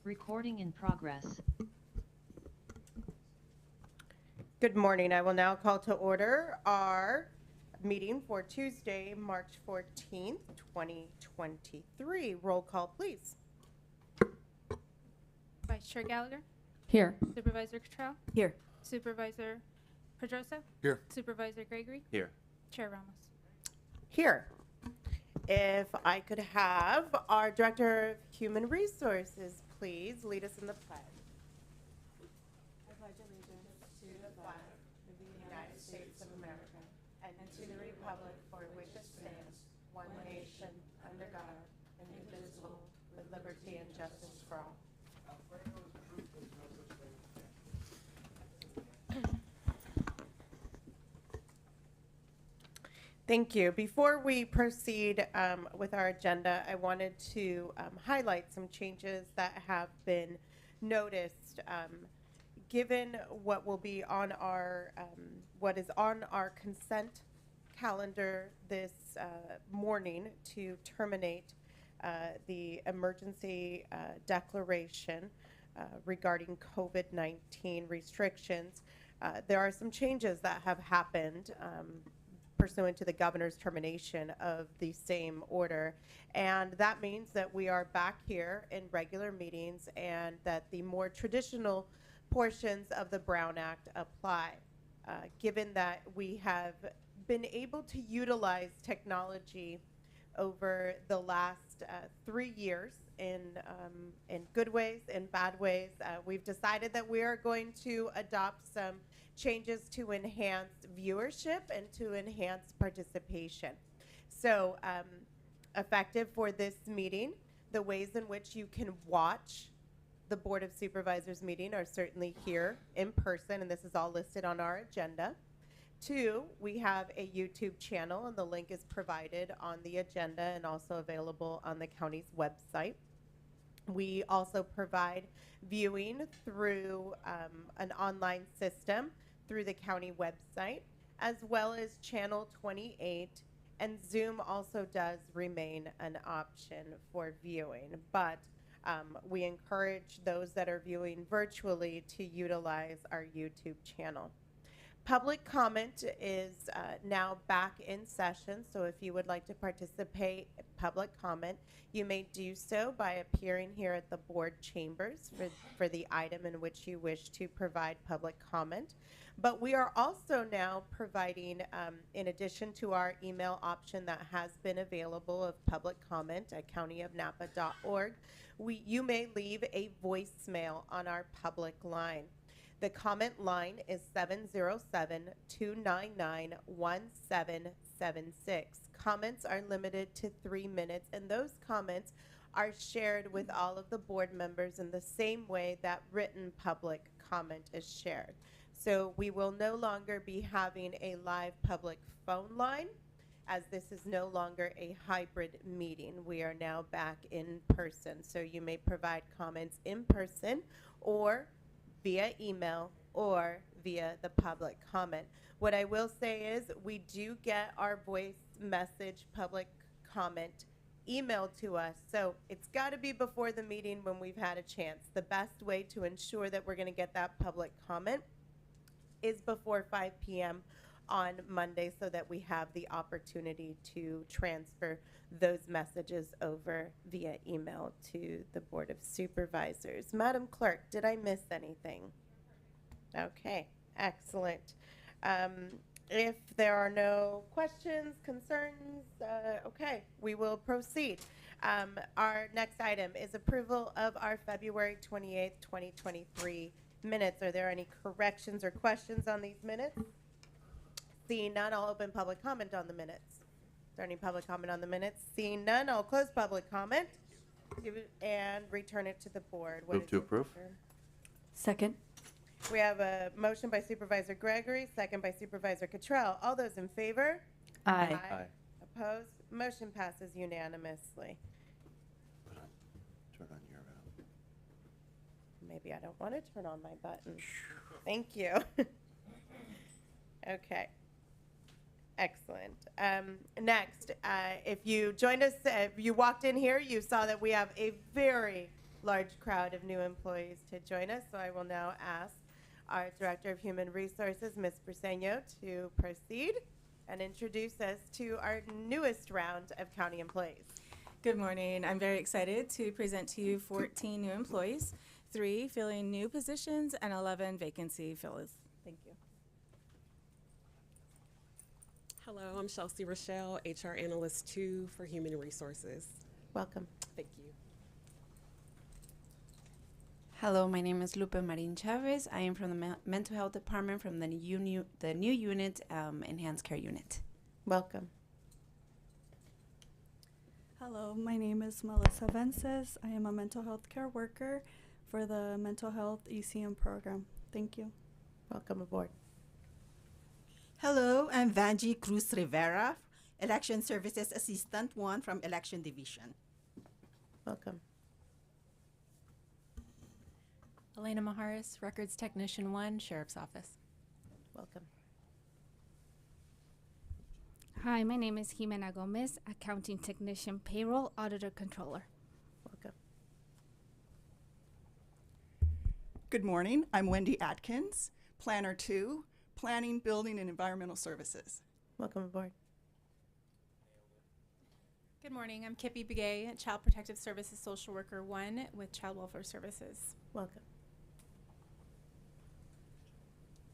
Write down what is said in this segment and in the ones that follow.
Recording in progress. Good morning. I will now call to order our meeting for Tuesday, March 14th, 2023. Roll call, please. Vice Chair Gallagher, Here. Supervisor Cottrell, Here. Supervisor Pedrosa, Here. Supervisor Gregory, Here. Chair Ramos. Here. If I could have our Director of Human Resources, please lead us in the pledge. I pledge allegiance to the flag of the United States of America and to the republic for which it stands, one nation, under God, indivisible, with liberty and justice for all. Thank you. Before we proceed with our agenda, I wanted to highlight some changes that have been noticed. Given what will be on our, what is on our consent calendar this morning to terminate the emergency declaration regarding COVID-19 restrictions, there are some changes that have happened pursuant to the governor's termination of the same order. And that means that we are back here in regular meetings and that the more traditional portions of the Brown Act apply. Given that we have been able to utilize technology over the last 3 years in good ways and bad ways, we've decided that we are going to adopt some changes to enhance viewership and to enhance participation. So effective for this meeting, the ways in which you can watch the Board of Supervisors meeting are certainly here in person, and this is all listed on our agenda. 2, we have a YouTube channel, and the link is provided on the agenda and also available on the county's website. We also provide viewing through an online system through the county website, as well as Channel 28, and Zoom also does remain an option for viewing, but we encourage those that are viewing virtually to utilize our YouTube channel. Public comment is now back in session, so if you would like to participate in public comment, you may do so by appearing here at the board chambers for the item in which you wish to provide public comment. But we are also now providing, in addition to our email option that has been available of public comment at countyofnapa.org, you may leave a voicemail on our public line. The comment line is 707-299-1776. Comments are limited to 3 minutes, and those comments are shared with all of the board members in the same way that written public comment is shared. So we will no longer be having a live public phone line, as this is no longer a hybrid meeting. We are now back in person. So you may provide comments in person or via email or via the public comment. What I will say is we do get our voice message public comment emailed to us, so it's got to be before the meeting when we've had a chance. The best way to ensure that we're going to get that public comment is before 5 p.m. on Monday, so that we have the opportunity to transfer those messages over via email to the Board of Supervisors. Madam Clerk, did I miss anything? Okay, excellent. If there are no questions, concerns, okay, we will proceed. Our next item is approval of our February 28th, 2023 minutes. Are there any corrections or questions on these minutes? Seeing none, I'll open public comment on the minutes. Is there any public comment on the minutes? Seeing none, I'll close public comment and return it to the board. Move to approve. Second. We have a motion by Supervisor Gregory, second by Supervisor Cottrell. All those in favor? Aye. Aye. Opposed? Motion passes unanimously. Turn on your Maybe I don't want to turn on my button. Thank you. Okay. Excellent. Next, if you joined us, if you walked in here, you saw that we have a very large crowd of new employees to join us, so I will now ask our Director of Human Resources, Ms. Briseño, to proceed and introduce us to our newest round of county employees. Good morning. I'm very excited to present to you 14 new employees, 3 filling new positions, and 11 vacancy fills. Thank you. Hello, I'm Chelsea Rochelle, HR Analyst 2 for Human Resources. Welcome. Thank you. Hello, my name is Lupe Marin Chavez. I am from the Mental Health Department from the new unit, Enhanced Care Unit. Welcome. Hello, my name is Melissa Vences. I am a mental health care worker for the Mental Health ECM program. Thank you. Welcome aboard. Hello, I'm Vanji Cruz Rivera, Election Services Assistant 1 from Election Division. Welcome. Elena Maharis, Records Technician 1, Sheriff's Office. Welcome. Hi, my name is Jimena Gomez, Accounting Technician, Payroll Auditor Controller. Welcome. Good morning. I'm Wendy Atkins, Planner 2, Planning, Building, and Environmental Services. Welcome aboard. Good morning. I'm Kippy Begay, Child Protective Services Social Worker 1 with Child Welfare Services. Welcome.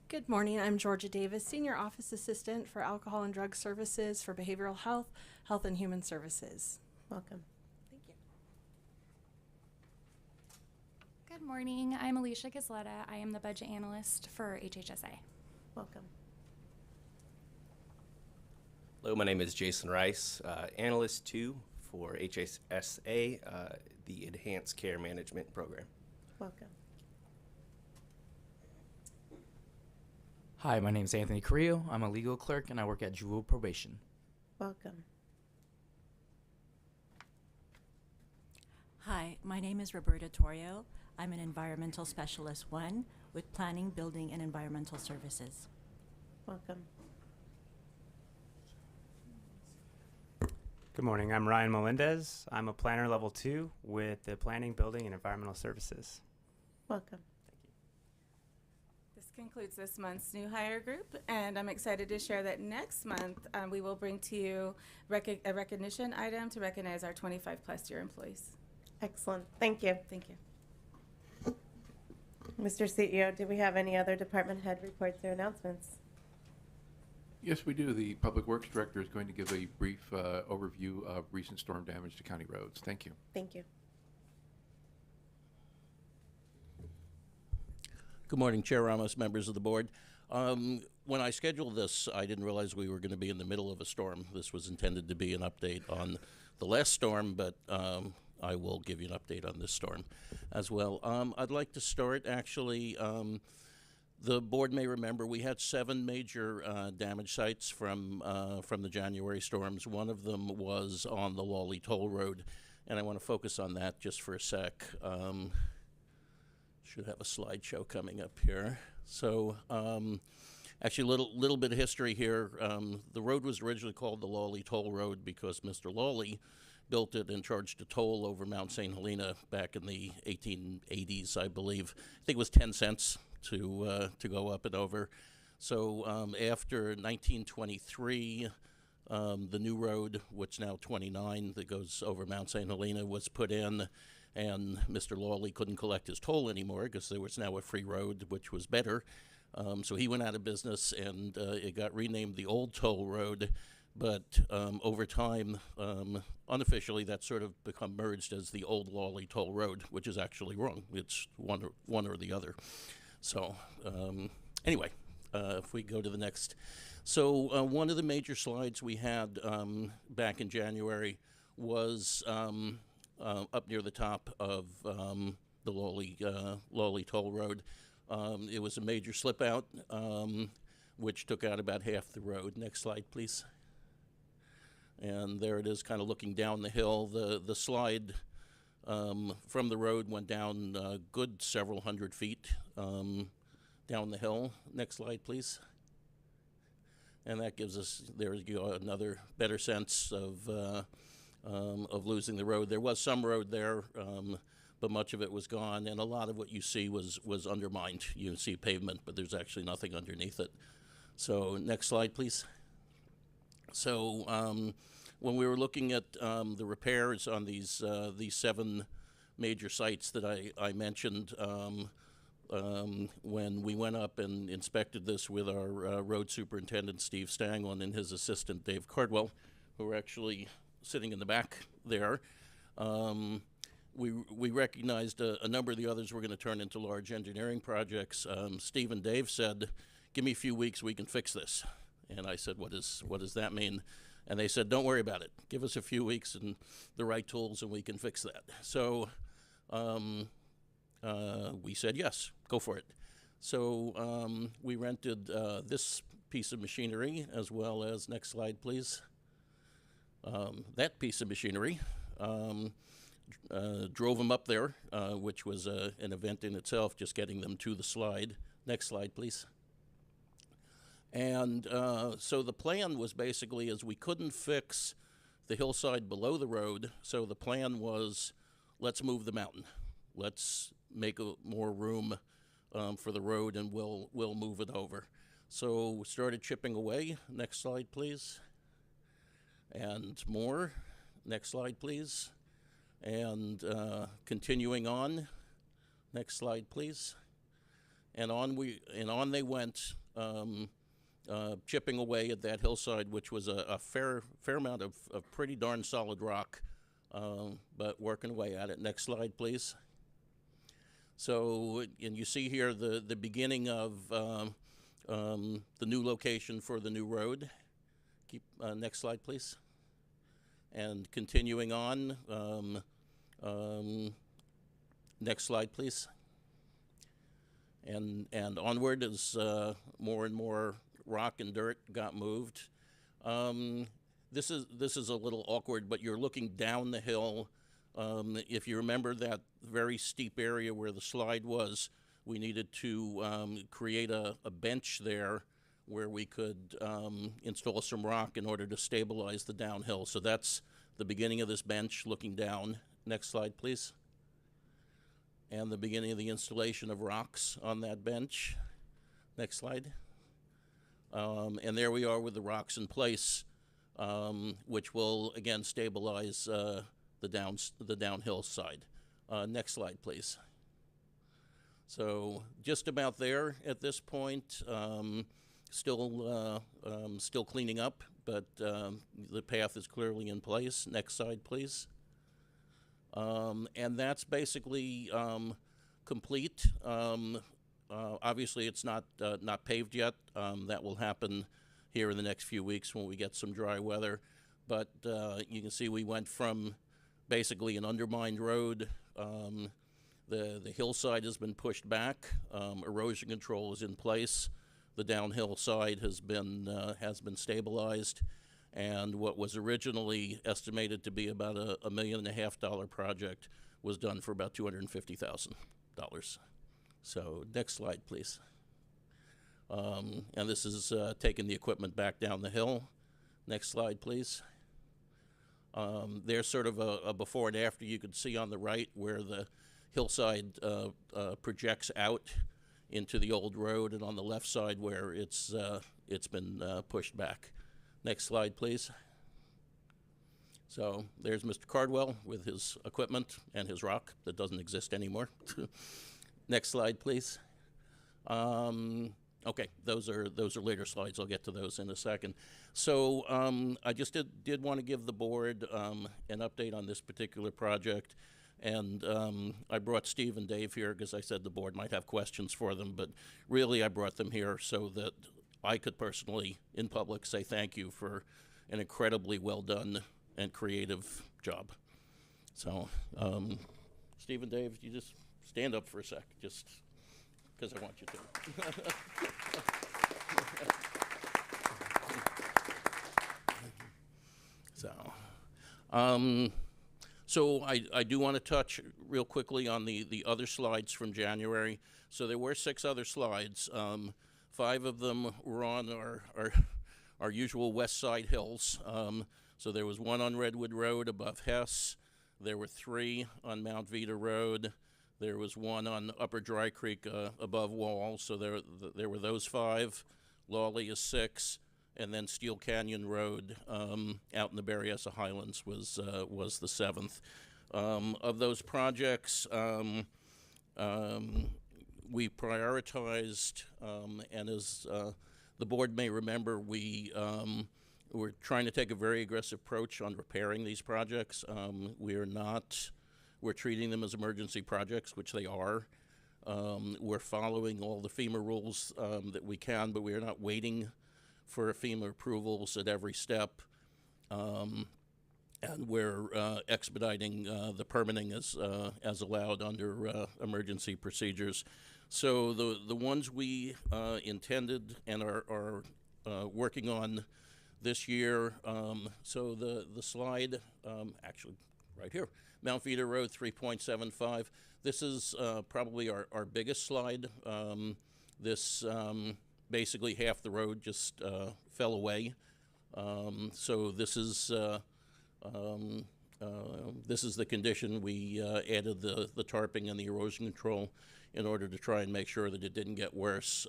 Good morning. I'm Georgia Davis, Senior Office Assistant for Alcohol and Drug Services for Behavioral Health, Health and Human Services. Welcome. Thank you. Good morning. I'm Alicia Gisletta. I am the Budget Analyst for HHSA. Welcome. Hello, my name is Jason Rice, Analyst 2 for HHSA, the Enhanced Care Management Program. Welcome. Hi, my name is Anthony Carrillo. I'm a legal clerk and I work at Jewel Probation. Welcome. Hi, my name is Roberta Torrio. I'm an Environmental Specialist 1 with Planning, Building, and Environmental Services. Welcome. Good morning. I'm Ryan Melendez. I'm a Planner Level 2 with the Planning, Building, and Environmental Services. Welcome. This concludes this month's new hire group, and I'm excited to share that next month we will bring to you a recognition item to recognize our 25-plus year employees. Excellent. Thank you. Thank you. Mr. CEO, do we have any other department head reports or announcements? Yes, we do. The Public Works Director is going to give a brief overview of recent storm damage to county roads. Thank you. Thank you. Good morning, Chair Ramos, members of the board. When I scheduled this, I didn't realize we were going to be in the middle of a storm. This was intended to be an update on the last storm, but I will give you an update on this storm as well. I'd like to start, actually, the board may remember we had 7 major damage sites from the January storms. One of them was on the Lawley Toll Road, and I want to focus on that just for a sec. Should have a slideshow coming up here. So actually a little bit of history here. The road was originally called the Lawley Toll Road because Mr. Lawley built it and charged a toll over Mount St. Helena back in the 1880s, I believe. I think it was 10 cents to go up and over. So after 1923, the new road, which now 29, that goes over Mount St. Helena, was put in, and Mr. Lawley couldn't collect his toll anymore because there was now a free road, which was better. So he went out of business, and it got renamed the Old Toll Road. But over time, unofficially, that's sort of become merged as the Old Lawley Toll Road, which is actually wrong. It's one or the other. So anyway, if we go to the next. So one of the major slides we had back in January was up near the top of the Lawley Toll Road. It was a major slip out, which took out about half the road. Next slide, please. And there it is, kind of looking down the hill. The slide from the road went down a good several hundred feet down the hill. Next slide, please. And that gives us, there you go, another better sense of losing the road. There was some road there, but much of it was gone, and a lot of what you see was undermined. You see pavement, but there's actually nothing underneath it. So next slide, please. So when we were looking at the repairs on these 7 major sites that I mentioned, when we went up and inspected this with our road superintendent, Steve Stanglin, and his assistant, Dave Cardwell, who are actually sitting in the back there, we recognized a number of the others were going to turn into large engineering projects. Steve and Dave said, give me a few weeks, we can fix this. And I said, what does that mean? And they said, don't worry about it. Give us a few weeks and the right tools and we can fix that. So we said, yes, go for it. So we rented this piece of machinery, as well as, next slide, please, that piece of machinery. Drove them up there, which was an event in itself, just getting them to the slide. Next slide, please. And so the plan was basically, as we couldn't fix the hillside below the road, so the plan was, let's move the mountain. Let's make more room for the road, and we'll move it over. So we started chipping away. Next slide, please. And more. Next slide, please. And continuing on. Next slide, please. And on they went, chipping away at that hillside, which was a fair amount of pretty darn solid rock, but working away at it. Next slide, please. So, and you see here the beginning of the new location for the new road. Next slide, please. And continuing on, next slide, please. And onward as more and more rock and dirt got moved. This is a little awkward, but you're looking down the hill. If you remember that very steep area where the slide was, we needed to create a bench there where we could install some rock in order to stabilize the downhill. So that's the beginning of this bench looking down. Next slide, please. And the beginning of the installation of rocks on that bench. Next slide. And there we are with the rocks in place, which will again stabilize the downhill side. Next slide, please. So just about there at this point. Still cleaning up, but the path is clearly in place. Next slide, please. And that's basically complete. Obviously, it's not paved yet. That will happen here in the next few weeks when we get some dry weather. But you can see we went from basically an undermined road. The hillside has been pushed back. Erosion control is in place. The downhill side has been stabilized, and what was originally estimated to be about a $1.5 million project was done for about $250,000. So next slide, please. And this is taking the equipment back down the hill. Next slide, please. There's sort of a before and after you can see on the right where the hillside projects out into the old road, and on the left side where it's been pushed back. Next slide, please. So there's Mr. Cardwell with his equipment and his rock that doesn't exist anymore. Next slide, please. Okay, those are later slides. I'll get to those in a second. So I just did want to give the board an update on this particular project. And I brought Steve and Dave here because I said the board might have questions for them, but really I brought them here so that I could personally, in public, say thank you for an incredibly well done and creative job. So, Steve and Dave, you just stand up for a sec, just because I want you to. So I do want to touch real quickly on the other slides from January. So there were 6 other slides. 5 of them were on our usual west side hills. So there was one on Redwood Road above Hess, There were 3 on Mount Vita Road. There was 1 on Upper Dry Creek above Wall, so there were those 5. Lawley is 6, and then Steel Canyon Road out in the Berryessa Highlands was the 7th. Of those projects, we prioritized, and as the board may remember, we're trying to take a very aggressive approach on repairing these projects. We're treating them as emergency projects, which they are. We're following all the FEMA rules that we can, but we are not waiting for FEMA approvals at every step. And we're expediting the permitting as allowed under emergency procedures. So the ones we intended and are working on this year, so the slide, actually right here, Mount Vita Road 3.75. This is probably our biggest slide. This basically half the road just fell away. So this is the condition. We added the tarping and the erosion control in order to try and make sure that it didn't get worse.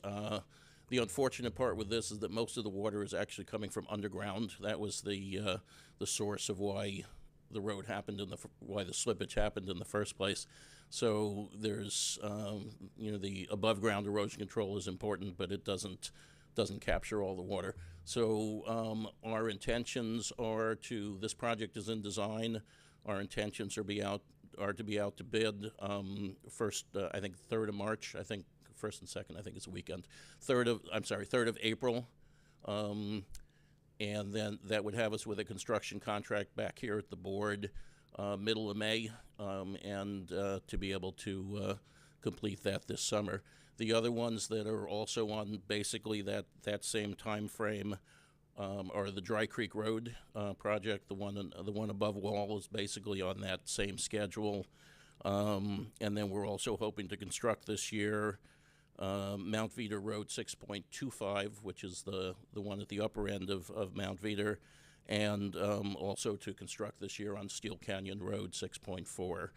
The unfortunate part with this is that most of the water is actually coming from underground. That was the source of why the road happened why the slippage happened in the first place. So there's the above ground erosion control is important, but it doesn't capture all the water. So our intentions are this project is in design. Our intentions are to be out to bid first, I think 3rd of March. I think 1st and 2nd, I think it's a weekend. 3rd of April. And then that would have us with a construction contract back here at the board middle of May, and to be able to complete that this summer. The other ones that are also on basically that same time frame are the Dry Creek Road project. The one above Wall is basically on that same schedule. And then we're also hoping to construct this year Mount Vita Road 6.25, which is the one at the upper end of Mount Vita, and also to construct this year on Steel Canyon Road 6.4.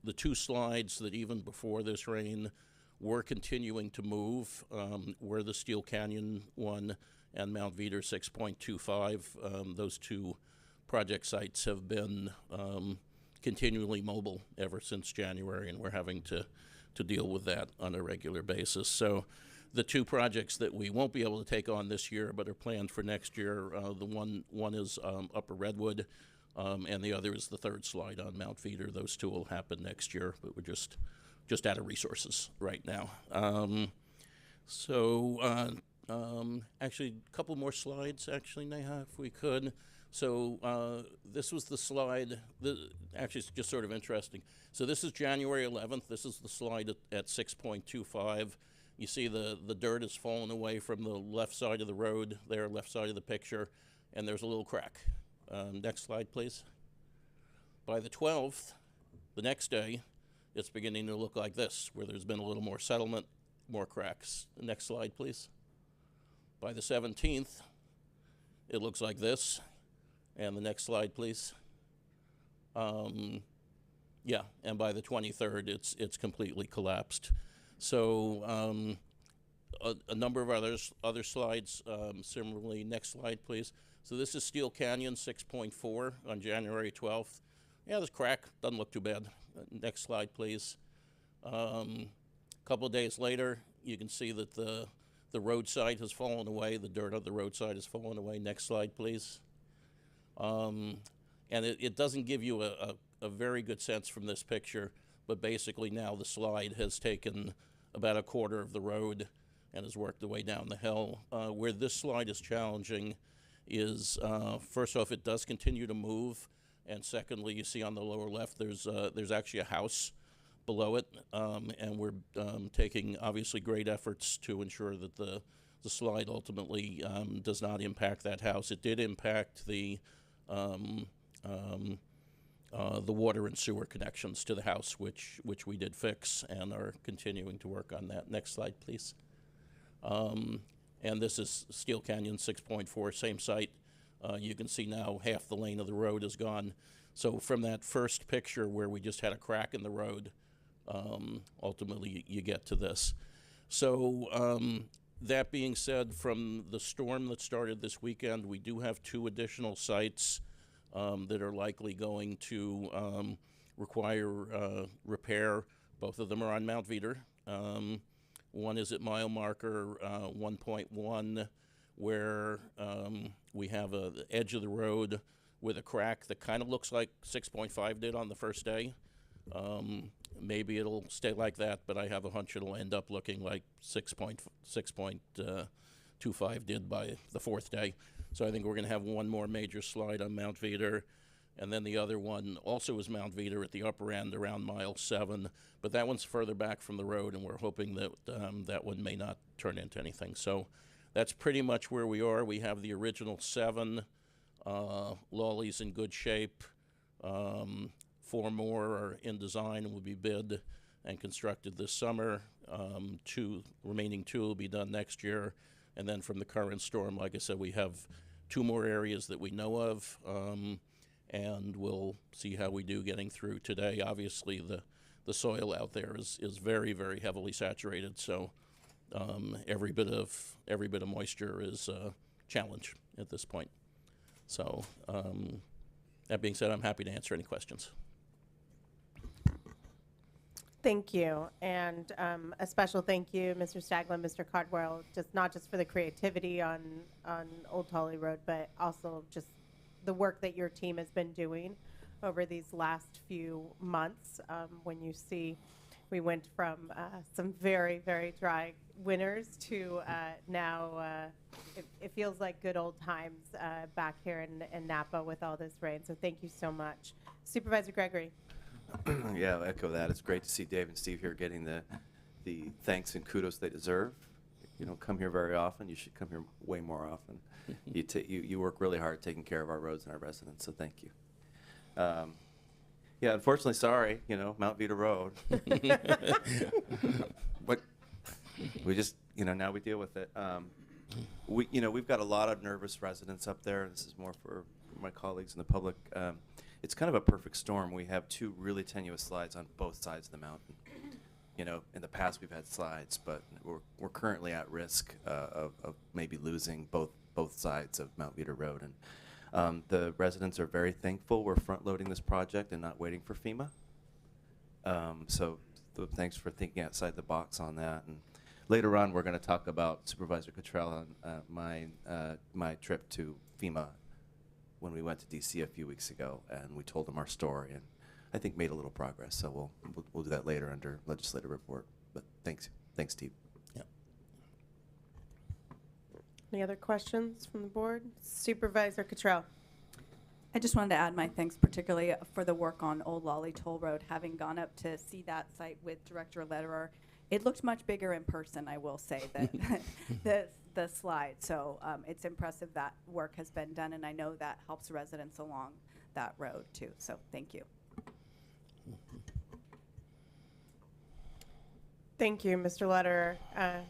The two slides that even before this rain were continuing to move were the Steel Canyon one and Mount Vita 6.25. Those 2 project sites have been continually mobile ever since January, and we're having to deal with that on a regular basis. So the 2 projects that we won't be able to take on this year but are planned for next year, the one is Upper Redwood, and the other is the 3rd slide on Mount Vita. Those 2 will happen next year, but we're just out of resources right now. Actually, a couple more slides, actually, Neha, if we could. So this was the slide. Actually, it's just sort of interesting. So this is January 11th. This is the slide at 6.25. You see the dirt has fallen away from the left side of the road there, left side of the picture, and there's a little crack. Next slide, please. By the 12th, the next day, it's beginning to look like this, where there's been a little more settlement, more cracks. Next slide, please. By the 17th, it looks like this. And the next slide, please. Yeah, and by the 23rd, it's completely collapsed. So a number of other slides similarly. Next slide, please. So this is Steel Canyon 6.4 on January 12th. Yeah, this crack doesn't look too bad. Next slide, please. A couple of days later, you can see that the roadside has fallen away. The dirt on the roadside has fallen away. Next slide, please. And it doesn't give you a very good sense from this picture, but basically now the slide has taken about a quarter of the road and has worked the way down the hill. Where this slide is challenging is, first off, it does continue to move, and secondly, you see on the lower left there's actually a house below it, and we're taking obviously great efforts to ensure that the slide ultimately does not impact that house. It did impact the water and sewer connections to the house, which we did fix and are continuing to work on that. Next slide, please. And this is Steel Canyon 6.4, same site. You can see now half the lane of the road is gone. So from that first picture where we just had a crack in the road, ultimately you get to this. So that being said, from the storm that started this weekend, we do have 2 additional sites that are likely going to require repair. Both of them are on Mount Veeder. One is at mile marker 1.1, where we have the edge of the road with a crack that kind of looks like 6.5 did on the first day. Maybe it'll stay like that, but I have a hunch it'll end up looking like 6.25 did by the 4th day. So I think we're going to have one more major slide on Mount Veeder, and then the other one also is Mount Veeder at the upper end around mile 7, but that one's further back from the road, and we're hoping that that one may not turn into anything. So that's pretty much where we are. We have the original 7 lollies in good shape. 4 more are in design and will be bid and constructed this summer. Remaining 2 will be done next year. And then from the current storm, like I said, we have 2 more areas that we know of, and we'll see how we do getting through today. Obviously, the soil out there is very, very heavily saturated, so every bit of moisture is a challenge at this point. So that being said, I'm happy to answer any questions. Thank you, and a special thank you, Mr. Staglin, Mr. Cardwell, not just for the creativity on Old Tolly Road, but also just the work that your team has been doing over these last few months. When you see, we went from some very, very dry winters to now it feels like good old times back here in Napa with all this rain. So thank you so much. Supervisor Gregory. Yeah, I'll echo that. It's great to see Dave and Steve here getting the thanks and kudos they deserve. You don't come here very often. You should come here way more often. You work really hard taking care of our roads and our residents, so thank you. Yeah, unfortunately, sorry, Mount Veeder Road. But we just, now we deal with it. We've got a lot of nervous residents up there. This is more for my colleagues in the public. It's kind of a perfect storm. We have 2 really tenuous slides on both sides of the mountain. In the past we've had slides, but we're currently at risk of maybe losing both sides of Mount Veeder Road. And the residents are very thankful we're front-loading this project and not waiting for FEMA. So thanks for thinking outside the box on that. And later on, we're going to talk about Supervisor Cottrell and my trip to FEMA when we went to DC a few weeks ago, and we told them our story, and I think made a little progress. So we'll do that later under legislative report. But thanks, Steve. Yeah. Any other questions from the board? Supervisor Cottrell. I just wanted to add my thanks particularly for the work on Old Lolly Toll Road. Having gone up to see that site with Director Lederer, it looked much bigger in person, I will say, than the slide. So it's impressive that work has been done, and I know that helps residents along that road too. So thank you. Thank you, Mr. Lederer.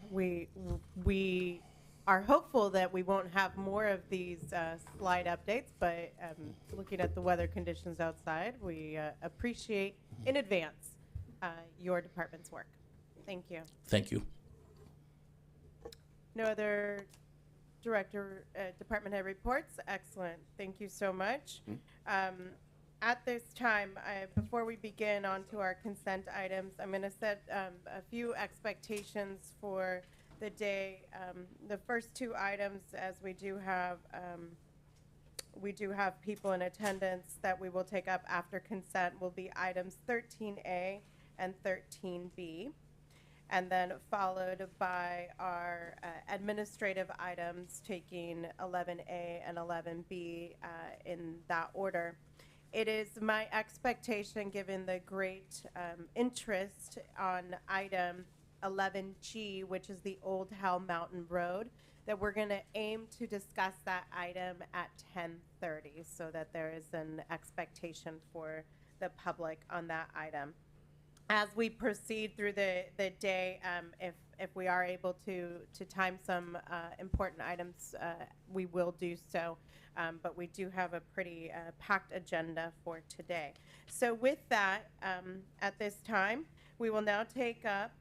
We are hopeful that we won't have more of these slide updates, but looking at the weather conditions outside, we appreciate in advance your department's work. Thank you. Thank you. No other department head reports? Excellent. Thank you so much. At this time, before we begin on to our consent items, I'm going to set a few expectations for the day. The first 2 items, as we do have people in attendance that we will take up after consent, will be items 13A and 13B. And then followed by our administrative items, taking 11A and 11B in that order. It is my expectation, given the great interest on item 11G, which is the Old Hell Mountain Road, that we're going to aim to discuss that item at 10:30, so that there is an expectation for the public on that item. As we proceed through the day, if if we are able to time some important items, we will do so. But we do have a pretty packed agenda for today. So with that, at this time, we will now take up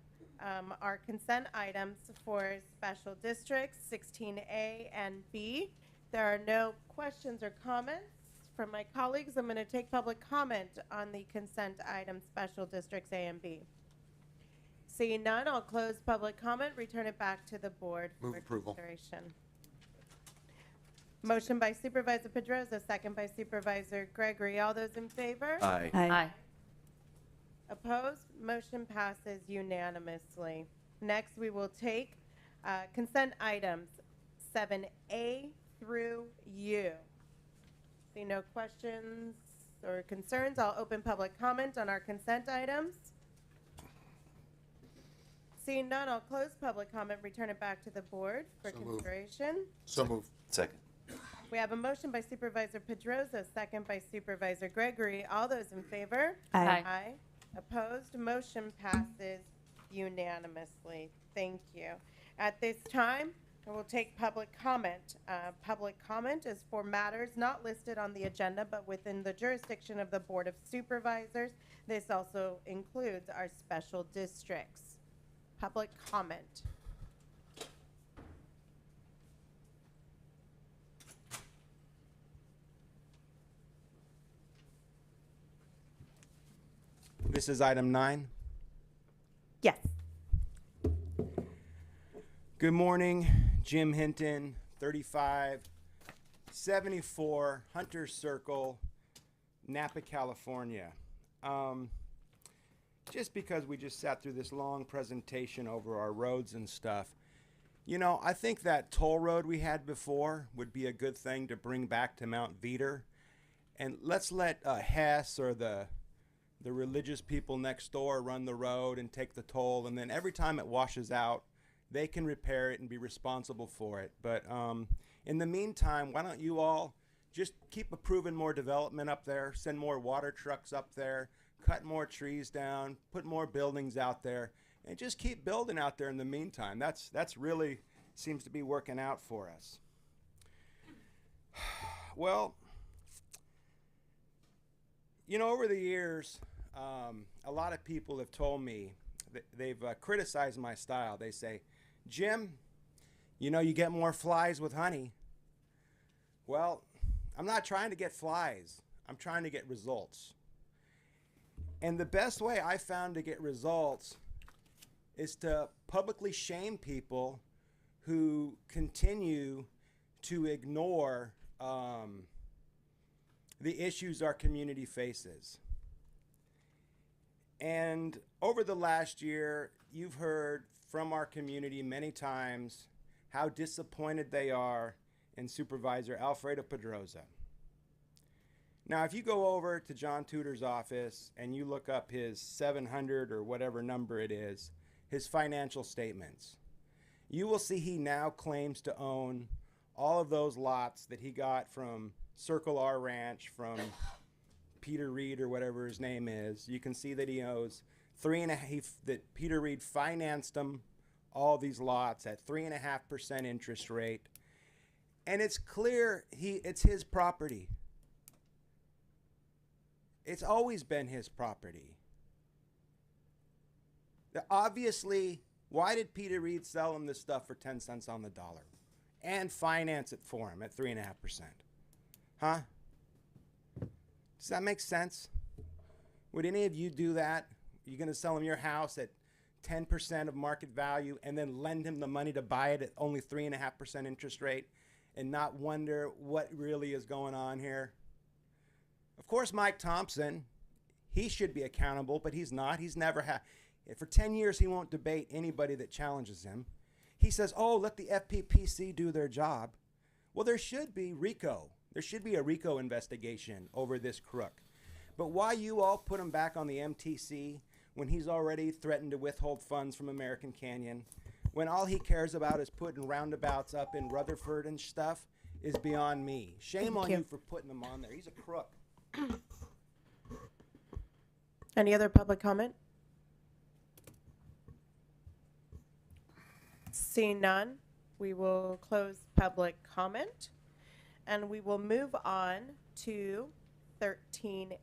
our consent items for special districts 16A and B. There are no questions or comments from my colleagues. I'm going to take public comment on the consent items, special districts A and B. Seeing none, I'll close public comment, return it back to the board Move for approval. consideration. Motion by Supervisor Pedrosa, second by Supervisor Gregory. All those in favor? Aye. Aye. Opposed? Motion passes unanimously. Next, we will take consent items 7A through U. See no questions or concerns. I'll open public comment on our consent items. Seeing none, I'll close public comment, return it back to the board for So moved. consideration. So moved. Second. We have a motion by Supervisor Pedrosa, second by Supervisor Gregory. All those in favor? Aye. Aye. Opposed? Motion passes unanimously. Thank you. At this time, we'll take public comment. Public comment is for matters not listed on the agenda but within the jurisdiction of the Board of Supervisors. This also includes our special districts. Public comment. This is item 9. Yes. Good morning, Jim Hinton, 3574 Hunter Circle, Napa, California. Just because we just sat through this long presentation over our roads and stuff, you know, I think that toll road we had before would be a good thing to bring back to Mount Veeder. And let's let Hess or the religious people next door run the road and take the toll, and then every time it washes out, they can repair it and be responsible for it. But in the meantime, why don't you all just keep approving more development up there, send more water trucks up there, cut more trees down, put more buildings out there, and just keep building out there in the meantime. That's really seems to be working out for us. Well, you know, over the years, a lot of people have told me, they've criticized my style. They say, Jim, you know, you get more flies with honey. Well, I'm not trying to get flies. I'm trying to get results. And the best way I found to get results is to publicly shame people who continue to ignore the issues our community faces. And over the last year, you've heard from our community many times how disappointed they are in Supervisor Alfredo Pedrosa. Now, if you go over to John Tudor's office and you look up his 700 or whatever number it is, his financial statements, you will see he now claims to own all of those lots that he got from Circle R Ranch, from Peter Reed or whatever his name is. You can see that he owes that Peter Reed financed him all these lots at 3.5% interest rate. And it's clear it's his property. It's always been his property. Obviously, why did Peter Reed sell him this stuff for 10 cents on the dollar and finance it for him at 3.5%? Huh? Does that make sense? Would any of you do that? You're going to sell him your house at 10% of market value and then lend him the money to buy it at only 3.5% interest rate and not wonder what really is going on here? Of course, Mike Thompson, he should be accountable, but he's not. He's never had. For 10 years, he won't debate anybody that challenges him. He says, oh, let the FPPC do their job. Well, there should be RICO. There should be a RICO investigation over this crook. But why you all put him back on the MTC when he's already threatened to withhold funds from American Canyon, when all he cares about is putting roundabouts up in Rutherford and stuff, is beyond me. Shame on you for putting him on there. He's a crook. Any other public comment? Seeing none, we will close public comment, and we will move on to 13A.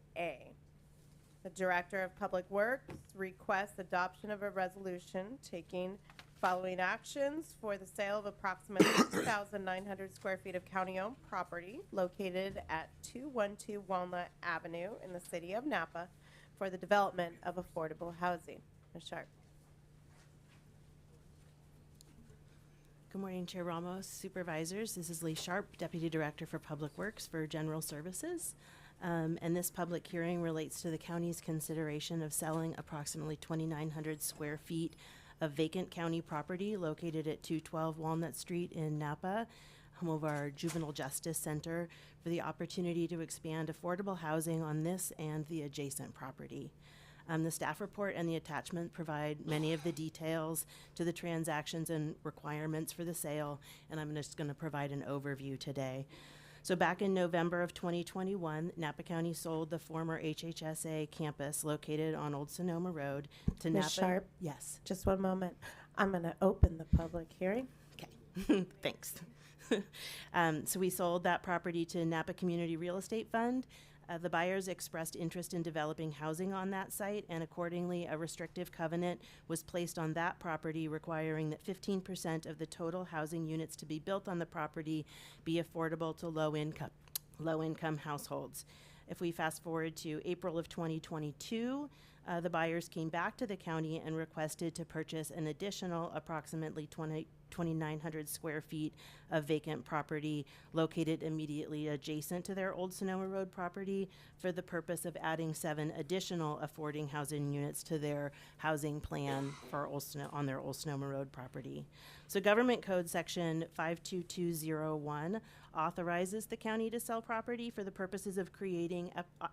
The Director of Public Works requests adoption of a resolution taking following actions for the sale of approximately 2,900 square feet of county-owned property located at 212 Walnut Avenue in the city of Napa for the development of affordable housing. Ms. Sharp. Good morning, Chair Ramos, Supervisors. This is Lee Sharp, Deputy Director for Public Works for General Services. And this public hearing relates to the county's consideration of selling approximately 2,900 square feet of vacant county property located at 212 Walnut Street in Napa, home of our Juvenile Justice Center, for the opportunity to expand affordable housing on this and the adjacent property. The staff report and the attachment provide many of the details to the transactions and requirements for the sale, and I'm just going to provide an overview today. So back in November of 2021, Napa County sold the former HHSA campus located on Old Sonoma Road to Napa. Ms. Sharp? Yes. Just one moment. I'm going to open the public hearing. Okay. Thanks. So we sold that property to Napa Community Real Estate Fund. The buyers expressed interest in developing housing on that site, and accordingly, a restrictive covenant was placed on that property requiring that 15% of the total housing units to be built on the property be affordable to low-income households. If we fast forward to April of 2022, the buyers came back to the county and requested to purchase an additional approximately 2,900 square feet of vacant property located immediately adjacent to their Old Sonoma Road property for the purpose of adding 7 additional affording housing units to their housing plan for on their Old Sonoma Road property. So Government Code Section 52201 authorizes the county to sell property for the purposes of creating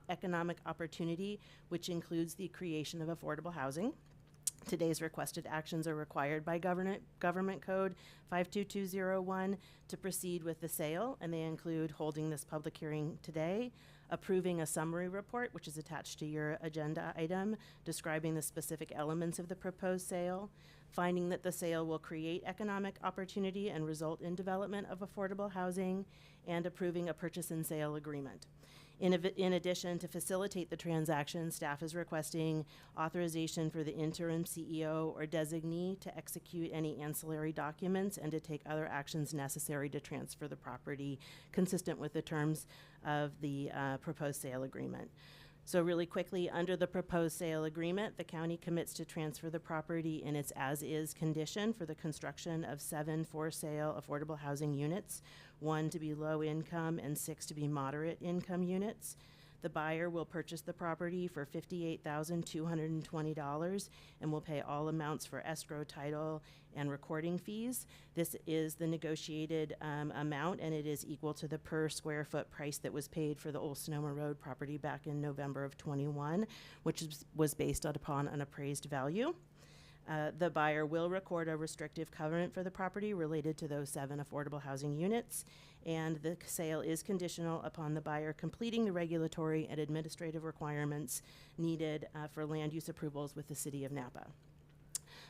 economic opportunity, which includes the creation of affordable housing. Today's requested actions are required by Government Code 52201 to proceed with the sale, and they include holding this public hearing today, approving a summary report, which is attached to your agenda item, describing the specific elements of the proposed sale, finding that the sale will create economic opportunity and result in development of affordable housing, and approving a purchase and sale agreement. In addition, to facilitate the transaction, staff is requesting authorization for the interim CEO or designee to execute any ancillary documents and to take other actions necessary to transfer the property consistent with the terms of the proposed sale agreement. So really quickly, under the proposed sale agreement, the county commits to transfer the property in its as-is condition for the construction of 7 for-sale affordable housing units, 1 to be low income and 6 to be moderate income units. The buyer will purchase the property for $58,220 and will pay all amounts for escrow, title, and recording fees. This is the negotiated amount, and it is equal to the per square foot price that was paid for the Old Sonoma Road property back in November of 21, which was based upon an appraised value. The buyer will record a restrictive covenant for the property related to those 7 affordable housing units, and the sale is conditional upon the buyer completing the regulatory and administrative requirements needed for land use approvals with the City of Napa.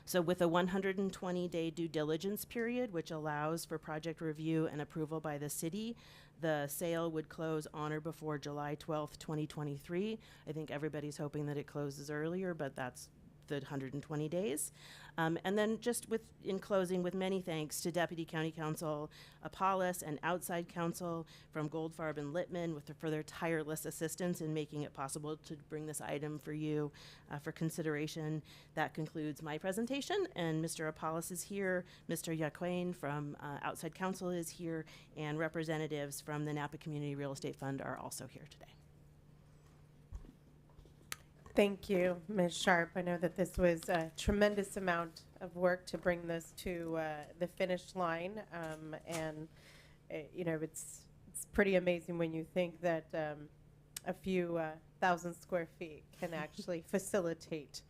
So with a 120-day due diligence period, which allows for project review and approval by the city, the sale would close on or before July 12th, 2023. I think everybody's hoping that it closes earlier, but that's the 120 days. And then just in closing, with many thanks to Deputy County Counsel Apollos and outside counsel from Goldfarb and Littman for their tireless assistance in making it possible to bring this item for you for consideration. That concludes my presentation, and Mr. Apollos is here, Mr. Yaquain from outside counsel is here, and representatives from the Napa Community Real Estate Fund are also here today. Thank you, Ms. Sharp. I know that this was a tremendous amount of work to bring this to the finish line, and you know, it's pretty amazing when you think that a few thousand square feet can actually facilitate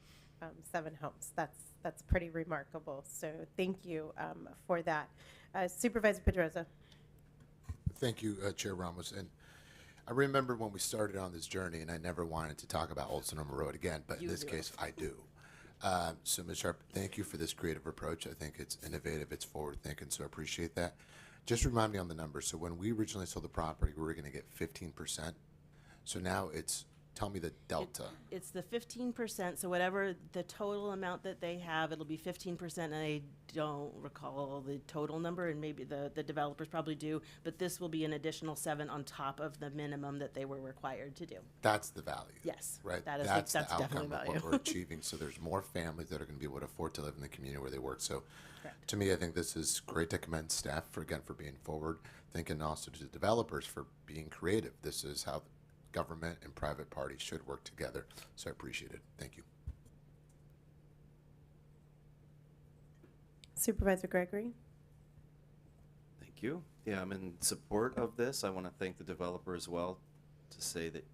7 homes. That's pretty remarkable. So thank you for that, Supervisor Pedroza. Thank you, Chair Ramos. And I remember when we started on this journey, and I never wanted to talk about Old Sonoma Road again, but in this case, I do. So, Ms. Sharp, thank you for this creative approach. I think it's innovative, it's forward-thinking, so I appreciate that. Just remind me on the numbers. So when we originally sold the property, we were going to get 15%. So now it's, tell me the delta. It's the 15%, so whatever the total amount that they have, it'll be 15%, and I don't recall the total number, and maybe the developers probably do, but this will be an additional 7 on top of the minimum that they were required to do. That's the value. Yes. Right? That is that's that's the definitely outcome of value. what we're achieving. So there's more families that are going to be able to afford to live in the community where they work. So Correct. to me, I think this is great to commend staff for, again, for being forward thinking, also to the developers for being creative. This is how government and private parties should work together. So I appreciate it. Thank you. Supervisor Gregory? Thank you. Yeah, I'm in support of this. I want to thank the developer as well to say that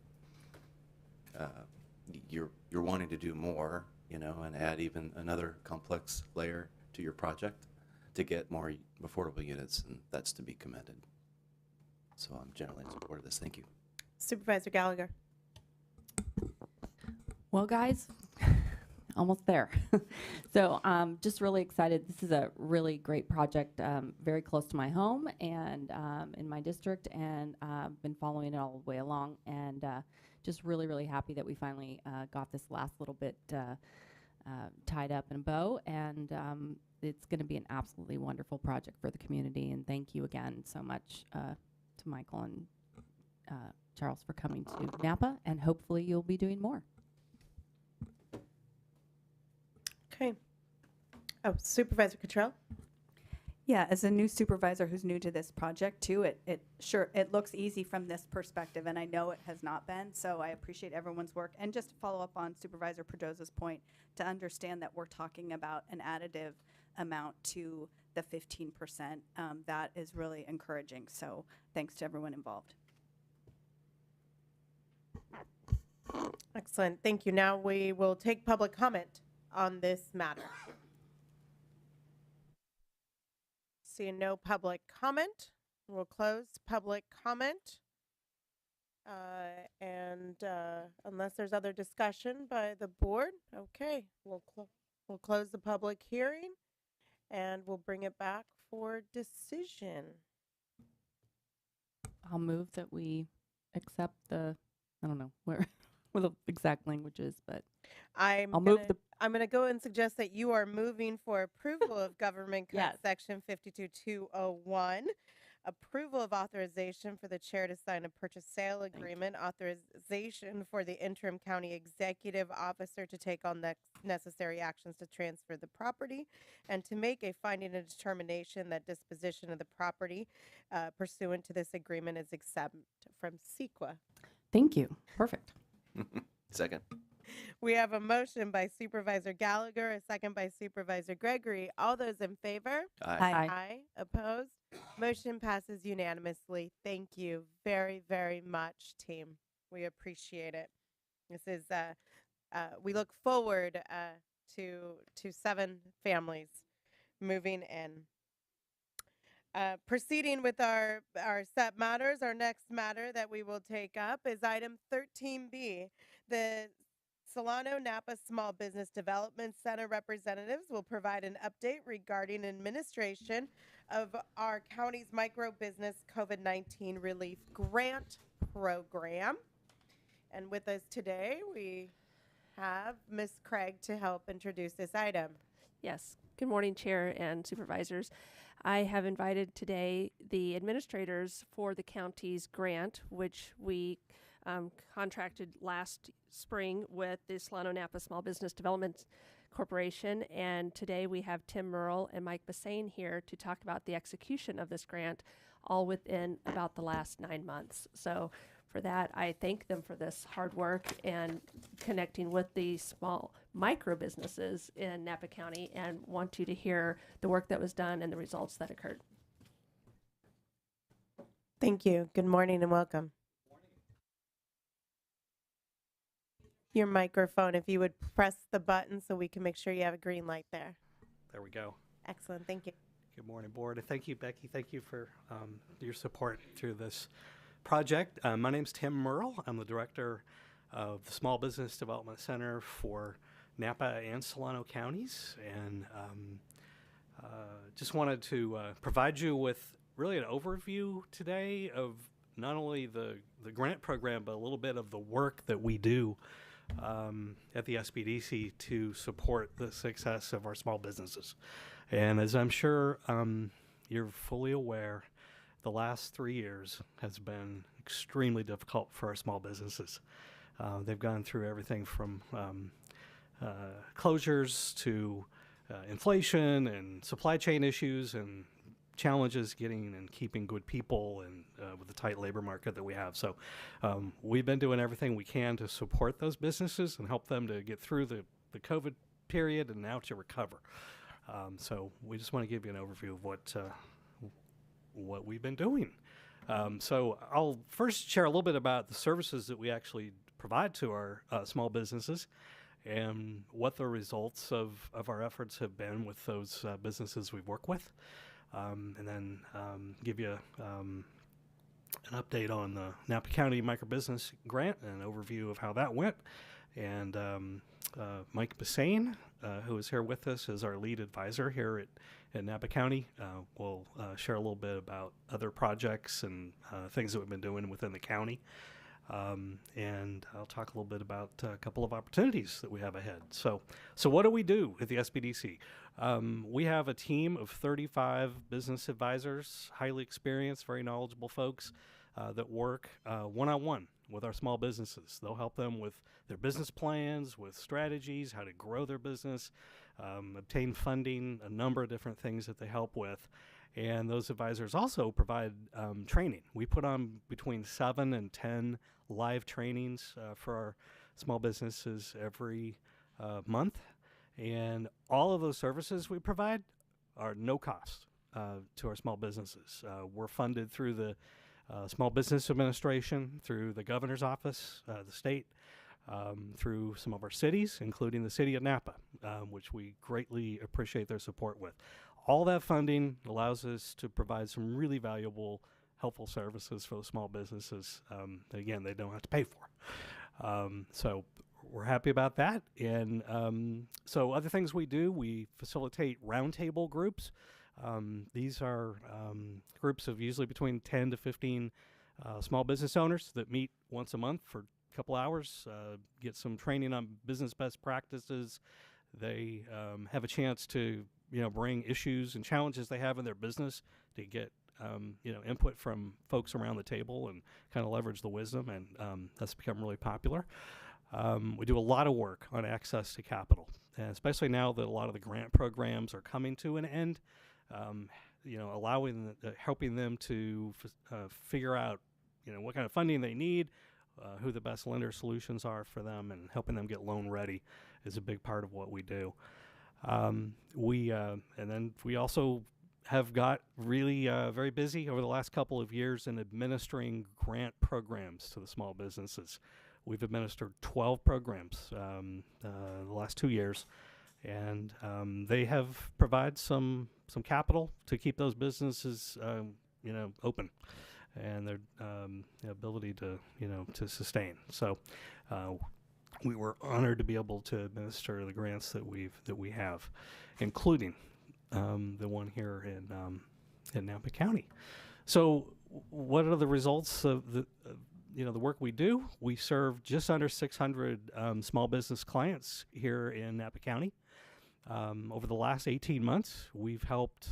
you're wanting to do more, you know, and add even another complex layer to your project to get more affordable units, and that's to be commended. So I'm generally in support of this. Thank you. Supervisor Gallagher? Well, guys, almost there. So just really excited. This is a really great project, very close to my home and in my district, and been following it all the way along, and just really, really happy that we finally got this last little bit tied up in a bow, and it's going to be an absolutely wonderful project for the community, and thank you again so much to Michael and Charles for coming to Napa, and hopefully you'll be doing more. Okay. Oh, Supervisor Cottrell? Yeah, as a new supervisor who's new to this project too, it looks easy from this perspective, and I know it has not been, so I appreciate everyone's work. And just to follow up on Supervisor Perdoza's point, to understand that we're talking about an additive amount to the 15%, that is really encouraging. So thanks to everyone involved. Excellent. Thank you. Now we will take public comment on this matter. Seeing no public comment, we'll close public comment. Unless there's other discussion by the board, okay, we'll close the public hearing and we'll bring it back for decision. I'll move that we accept the, I don't know where the exact language is, but I'm gonna go and suggest that you are moving for approval of Government Code Yes. Section 52201, approval of authorization for the chair to sign a purchase sale agreement, authorization for the interim county executive officer to take all necessary actions to transfer the property, and to make a finding and determination that disposition of the property pursuant to this agreement is exempt from CEQA. Thank you. Perfect. Second. We have a motion by Supervisor Gallagher, a second by Supervisor Gregory. All those in favor? Aye. Aye. Aye. Opposed? Motion passes unanimously. Thank you very, very much, team. We appreciate it. This is, we look forward to 7 families moving in. Proceeding with our set matters, our next matter that we will take up is item 13B. The Solano Napa Small Business Development Center representatives will provide an update regarding administration of our county's micro-business COVID-19 relief grant program. And with us today, we have Ms. Craig to help introduce this item. Yes. Good morning, Chair and Supervisors. I have invited today the administrators for the county's grant, which we contracted last spring with the Solano Napa Small Business Development Corporation. And today we have Tim Merle and Mike Bassain here to talk about the execution of this grant, all within about the last 9 months. So for that, I thank them for this hard work and connecting with the small micro businesses in Napa County, and want you to hear the work that was done and the results that occurred. Thank you. Good morning and welcome. Your microphone, if you would press the button so we can make sure you have a green light there. There we go. Excellent. Thank you. Good morning, board. And thank you, Becky. Thank you for your support through this project. My name's Tim Merle. I'm the director of the Small Business Development Center for Napa and Solano counties, and just wanted to provide you with really an overview today of not only the grant program, but a little bit of the work that we do at the SBDC to support the success of our small businesses. And as I'm sure you're fully aware, the last 3 years has been extremely difficult for our small businesses. They've gone through everything from closures to inflation and supply chain issues and challenges getting and keeping good people and with the tight labor market that we have. So we've been doing everything we can to support those businesses and help them to get through the COVID period and now to recover. So we just want to give you an overview of what we've been doing. So I'll first share a little bit about the services that we actually provide to our small businesses and what the results of our efforts have been with those businesses we work with. And then give you an update on the Napa County Microbusiness Grant and an overview of how that went. And Mike Bassane, who is here with us as our lead advisor here at Napa County, will share a little bit about other projects and things that we've been doing within the county. And I'll talk a little bit about a couple of opportunities that we have ahead. So what do we do at the SBDC? We have a team of 35 business advisors, highly experienced, very knowledgeable folks that work one-on-one with our small businesses. They'll help them with their business plans, with strategies, how to grow their business, obtain funding, a number of different things that they help with. And those advisors also provide training. We put on between 7 and 10 live trainings for our small businesses every month. And all of those services we provide are no cost to our small businesses. We're funded through the Small Business Administration, through the governor's office, the state, through some of our cities, including the city of Napa, which we greatly appreciate their support with. All that funding allows us to provide some really valuable, helpful services for the small businesses that, again, they don't have to pay for. So we're happy about that. And so other things we do, we facilitate roundtable groups. These are groups of usually between 10 to 15 small business owners that meet once a month for a couple hours, get some training on business best practices. They have a chance to bring issues and challenges they have in their business to get input from folks around the table and kind of leverage the wisdom, and that's become really popular. We do a lot of work on access to capital, and especially now that a lot of the grant programs are coming to an end, helping them to figure out what kind of funding they need, who the best lender solutions are for them, and helping them get loan ready is a big part of what we do. And then we also have got really very busy over the last couple of years in administering grant programs to the small businesses. We've administered 12 programs the last 2 years, and they have provided some capital to keep those businesses open, and their ability to to sustain. So we were honored to be able to administer the grants that we have, including the one here in Napa County. So what are the results of the work we do? We serve just under 600 small business clients here in Napa County. Over the last 18 months, we've helped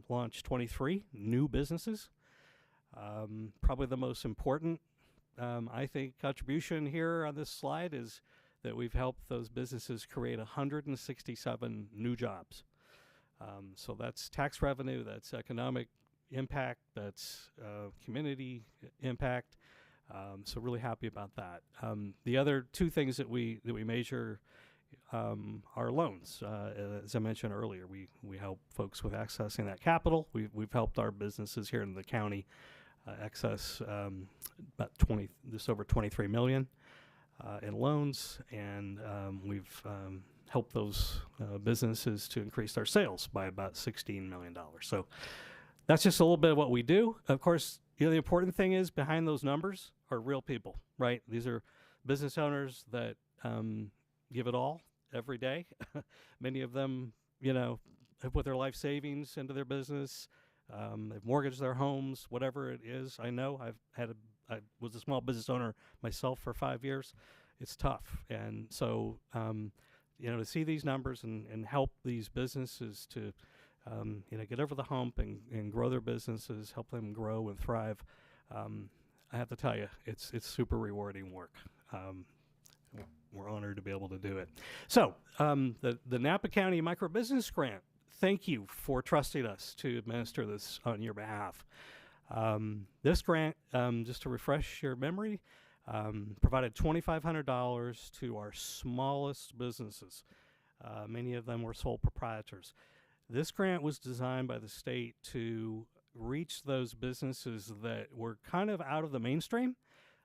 launch 23 new businesses. Probably the most important, I think, contribution here on this slide is that we've helped those businesses create 167 new jobs. So that's tax revenue, that's economic impact, that's community impact. So really happy about that. The other two things that we measure are loans. As I mentioned earlier, we help folks with accessing that capital. We've helped our businesses here in the county access just over $23 million in loans, and we've helped those businesses to increase their sales by about $16 million. So that's just a little bit of what we do. Of course, the important thing is behind those numbers are real people, right? These are business owners that give it all every day. Many of them, you know, have put their life savings into their business. They've mortgaged their homes, whatever it is. I know I was a small business owner myself for 5 years. It's tough. And so, you know, to see these numbers and help these businesses to, you know, get over the hump and grow their businesses, help them grow and thrive, I have to tell you, it's super rewarding work. We're honored to be able to do it. So, the Napa County Micro Business Grant, thank you for trusting us to administer this on your behalf. This grant, just to refresh your memory, provided $2,500 to our smallest businesses. Many of them were sole proprietors. This grant was designed by the state to reach those businesses that were kind of out of the mainstream,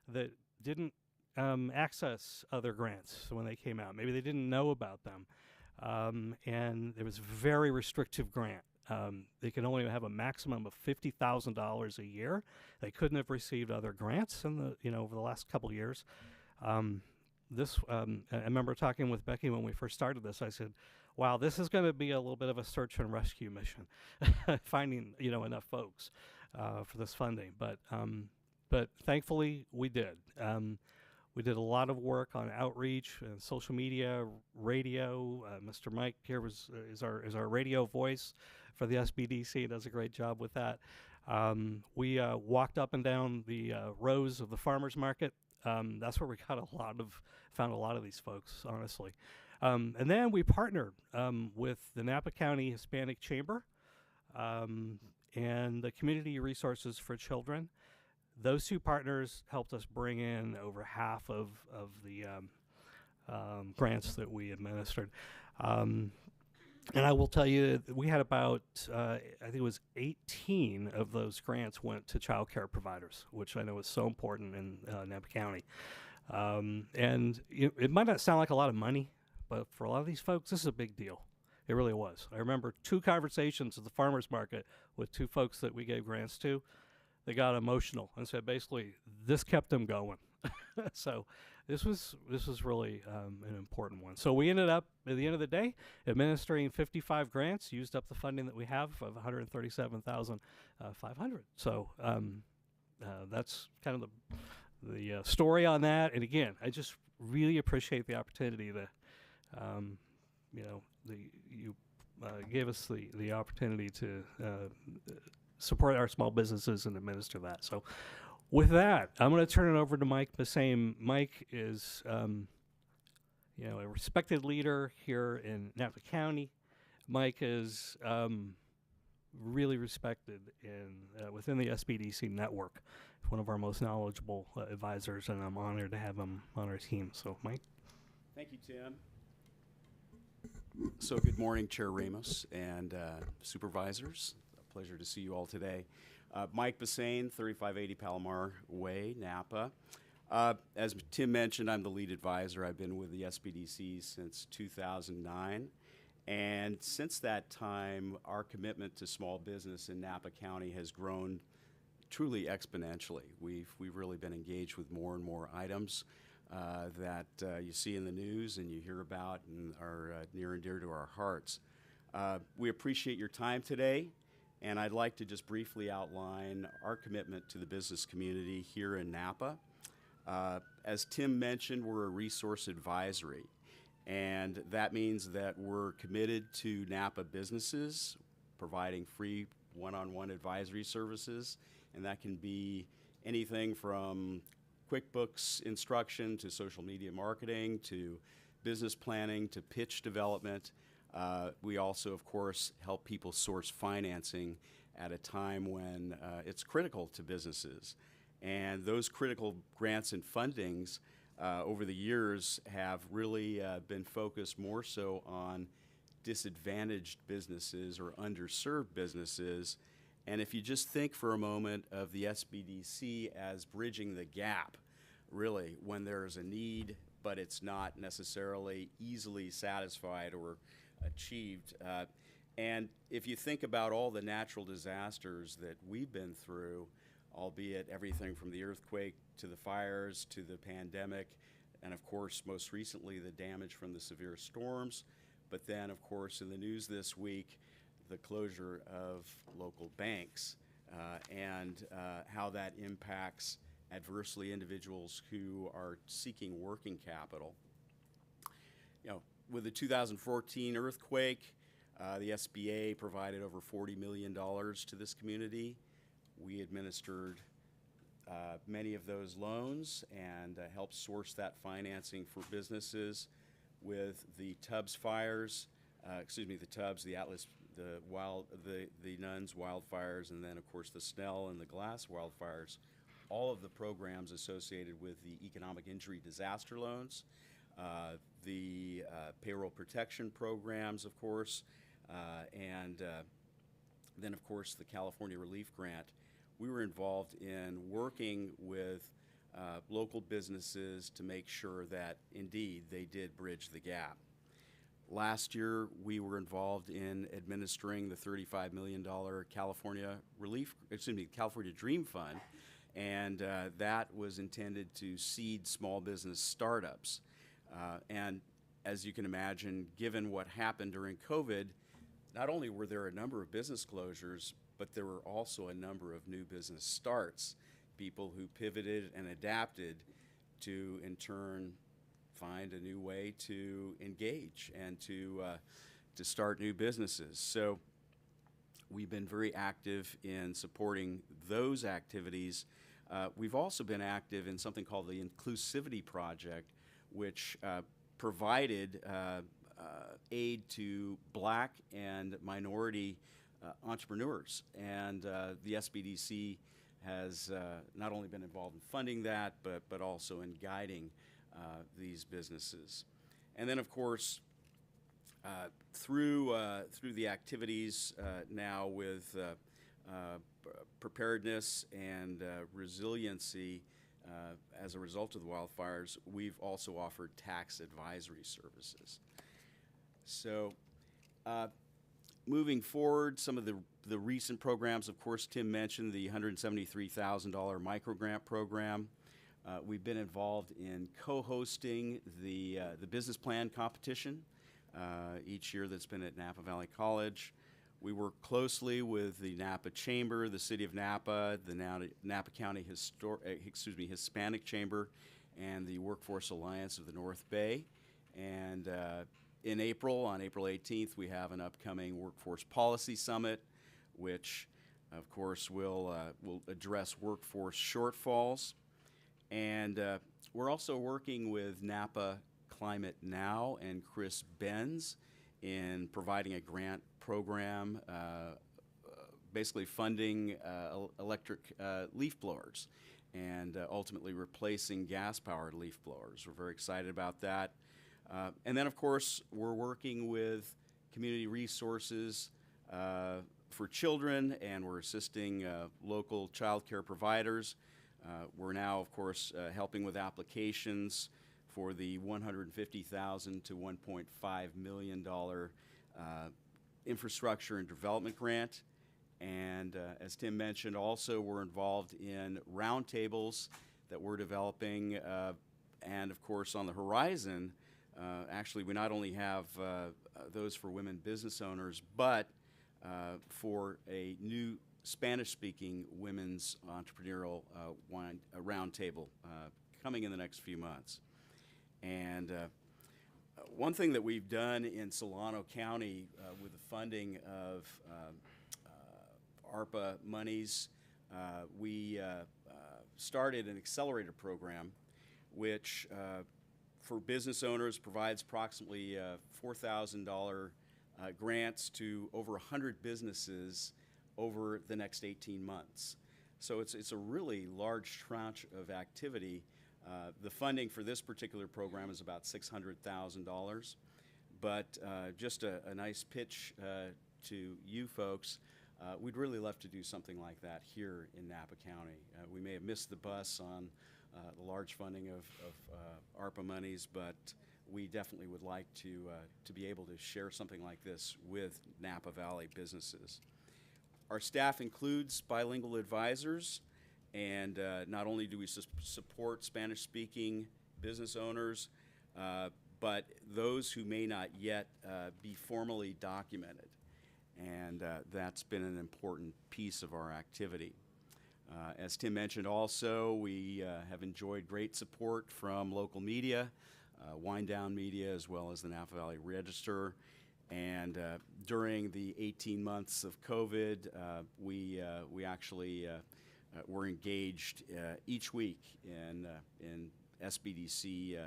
that didn't access other grants when they came out. Maybe they didn't know about them. And it was a very restrictive grant. They could only have a maximum of $50,000 a year. They couldn't have received other grants over the last couple of years. I remember talking with Becky when we first started this. I said, wow, this is going to be a little bit of a search and rescue mission, finding, enough folks for this funding. But thankfully we did. We did a lot of work on outreach and social media, radio. Mr. Mike here is our radio voice for the SBDC. Does a great job with that. We walked up and down the rows of the farmers market. That's where we found a lot of these folks, honestly. And then we partnered with the Napa County Hispanic Chamber and the Community Resources for Children. Those two partners helped us bring in over half of the grants that we administered. And I will tell you, we had about, I think it was 18 of those grants went to child care providers, which I know is so important in Napa County. And it might not sound like a lot of money, but for a lot of these folks, this is a big deal. It really was. I remember 2 conversations at the farmers market with 2 folks that we gave grants to. They got emotional and said, basically, this kept them going. So this was really an important one. So we ended up, at the end of the day, administering 55 grants, used up the funding that we have of $137,500. So that's kind of the story on that. And again, I just really appreciate the opportunity to, you gave us the opportunity to support our small businesses and administer that. So with that, I'm going to turn it over to Mike Bassane. Mike is, a respected leader here in Napa County. Mike is really respected within the SBDC network. He's one of our most knowledgeable advisors, and I'm honored to have him on our team. So, Mike. Thank you, Tim. So good morning, Chair Ramos and supervisors. A pleasure to see you all today. Mike Bassane, 3580 Palomar Way, Napa. As Tim mentioned, I'm the lead advisor. I've been with the SBDC since 2009. And since that time, our commitment to small business in Napa County has grown truly exponentially. We've really been engaged with more and more items that you see in the news and you hear about and are near and dear to our hearts. We appreciate your time today, and I'd like to just briefly outline our commitment to the business community here in Napa. As Tim mentioned, we're a resource advisory, and that means that we're committed to Napa businesses, providing free one-on-one advisory services, and that can be anything from QuickBooks instruction to social media marketing to business planning to pitch development. We also, of course, help people source financing at a time when it's critical to businesses. And those critical grants and fundings over the years have really been focused more so on disadvantaged businesses or underserved businesses. And if you just think for a moment of the SBDC as bridging the gap, really, when there's a need, but it's not necessarily easily satisfied or achieved. And if you think about all the natural disasters that we've been through, albeit everything from the earthquake to the fires to the pandemic, and of course, most recently, the damage from the severe storms. But then, of course, in the news this week, the closure of local banks and how that impacts adversely individuals who are seeking working capital. You know, with the 2014 earthquake, the SBA provided over $40 million to this community. We administered many of those loans and helped source that financing for businesses. With the Tubbs fires, the Atlas, the Nuns wildfires, and then of course the Snell and the Glass wildfires, all of the programs associated with the economic injury disaster loans, the payroll protection programs, of course, and then of course the California Relief Grant. We were involved in working with local businesses to make sure that indeed they did bridge the gap. Last year, we were involved in administering the $35 million California Dream Fund, and that was intended to seed small business startups. And as you can imagine, given what happened during COVID, not only were there a number of business closures, but there were also a number of new business starts, people who pivoted and adapted to, in turn, find a new way to engage and to start new businesses. So we've been very active in supporting those activities. We've also been active in something called the Inclusivity Project, which provided aid to Black and minority entrepreneurs. And the SBDC has not only been involved in funding that, but also in guiding these businesses. And then, of course, through the activities now with preparedness and resiliency as a result of the wildfires, we've also offered tax advisory services. So moving forward, some of the recent programs, of course, Tim mentioned the $173,000 microgrant program. We've been involved in co-hosting the business plan competition each year that's been at Napa Valley College. We work closely with the Napa Chamber, the City of Napa, the Napa County Hispanic Chamber, and the Workforce Alliance of the North Bay. And in April, on April 18th, we have an upcoming Workforce Policy Summit, which, of course, will address workforce shortfalls. And we're also working with Napa Climate Now and Chris Benz in providing a grant program, basically funding electric leaf blowers and ultimately replacing gas-powered leaf blowers. We're very excited about that. And then, of course, we're working with community resources for children, and we're assisting local child care providers. We're now, of course, helping with applications for the $150,000 to $1.5 million infrastructure and development grant. And as Tim mentioned, also we're involved in roundtables that we're developing. And of course, on the horizon, actually, we not only have those for women business owners, but for a new Spanish-speaking women's entrepreneurial roundtable coming in the next few months. And one thing that we've done in Solano County with the funding of ARPA monies, we started an accelerator program which for business owners provides approximately $4,000 grants to over 100 businesses over the next 18 months. So it's a really large tranche of activity. The funding for this particular program is about $600,000, but just a nice pitch to you folks. We'd really love to do something like that here in Napa County. We may have missed the bus on the large funding of ARPA monies, but we definitely would like to be able to share something like this with Napa Valley businesses. Our staff includes bilingual advisors, and not only do we support Spanish-speaking business owners, but those who may not yet be formally documented. And that's been an important piece of our activity. As Tim mentioned also, we have enjoyed great support from local media, Wind Down Media, as well as the Napa Valley Register. And during the 18 months of COVID, we actually were engaged each week in SBDC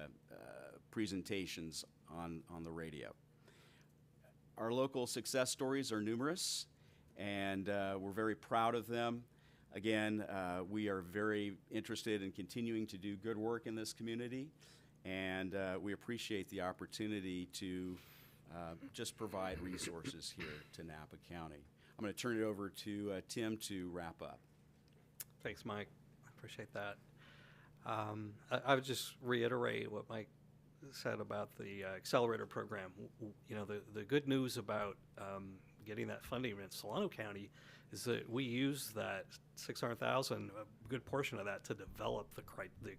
presentations on the radio. Our local success stories are numerous, and we're very proud of them. Again, we are very interested in continuing to do good work in this community, and we appreciate the opportunity to just provide resources here to Napa County. I'm going to turn it over to Tim to wrap up. Thanks, Mike. I appreciate that. I would just reiterate what Mike said about the accelerator program. You know, the good news about getting that funding in Solano County is that we use that $600,000, a good portion of that, to develop the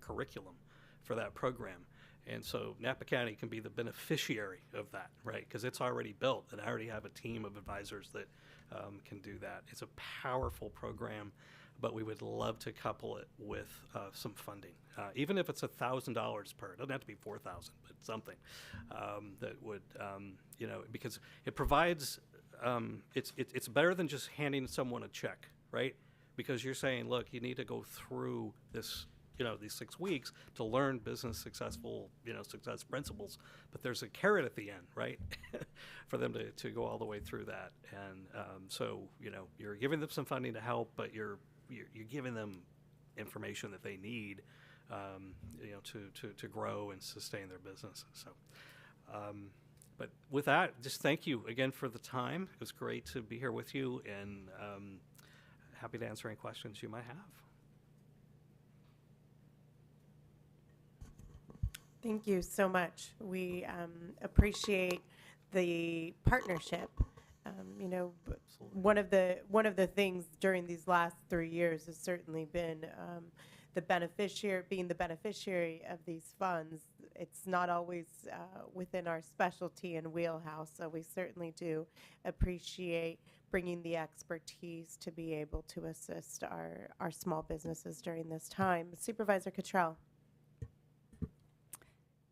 curriculum for that program. And so Napa County can be the beneficiary of that, right? Because it's already built, and I already have a team of advisors that can do that. It's a powerful program, but we would love to couple it with some funding. Even if it's $1,000 per, it doesn't have to be $4,000, but something that would, you know, because it provides, it's better than just handing someone a check, right? Because you're saying, look, you need to go through this, you know, these 6 weeks to learn business success principles, but there's a carrot at the end, right? For them to go all the way through that. And so, you know, you're giving them some funding to help, but you're giving them information that they need, you know, to grow and sustain their businesses. So, but with that, just thank you again for the time. It was great to be here with you, and happy to answer any questions you might have. Thank you so much. We appreciate the partnership. You know, one of the things during these last 3 years has certainly been being the beneficiary of these funds. It's not always within our specialty and wheelhouse, so we certainly do appreciate bringing the expertise to be able to assist our small businesses during this time. Supervisor Cottrell.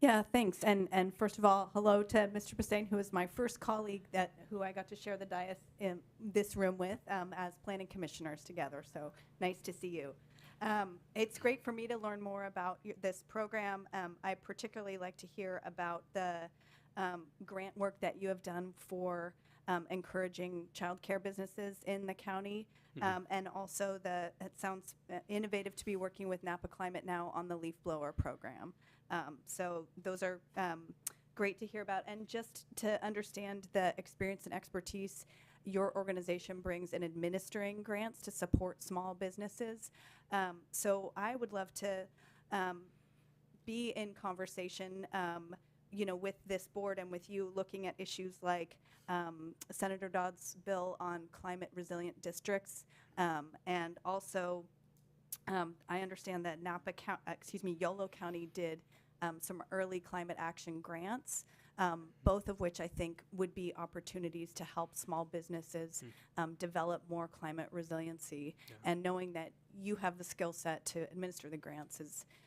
Yeah, thanks. And first of all, hello to Mr. Bastain, who is my first colleague who I got to share the dais in this room with as planning commissioners together. So nice to see you. It's great for me to learn more about this program. I particularly like to hear about the grant work that you have done for encouraging childcare businesses in the county. And also it sounds innovative to be working with Napa Climate Now on the leaf blower program. So those are great to hear about. And just to understand the experience and expertise your organization brings in administering grants to support small businesses. So I would love to be in conversation you know, with this board and with you, looking at issues like Senator Dodd's bill on climate resilient districts, and also I understand that Yolo County did some early climate action grants, both of which I think would be opportunities to help small businesses develop more climate resiliency. Yeah. And knowing that you have the skill set to administer the grants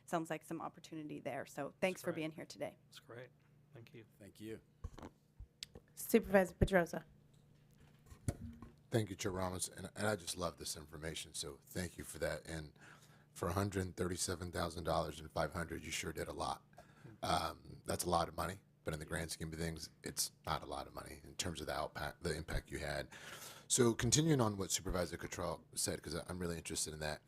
sounds like some opportunity there. So thanks for being here today. That's great. Thank you. Thank you. Supervisor Pedrosa. Thank you, Chair Ramos, and I just love this information, so thank you for that. And for $137,000 and $500, you sure did a lot. That's a lot of money, but in the grand scheme of things, it's not a lot of money in terms of the impact you had. So continuing on what Supervisor Cottrell said, because I'm really interested in that,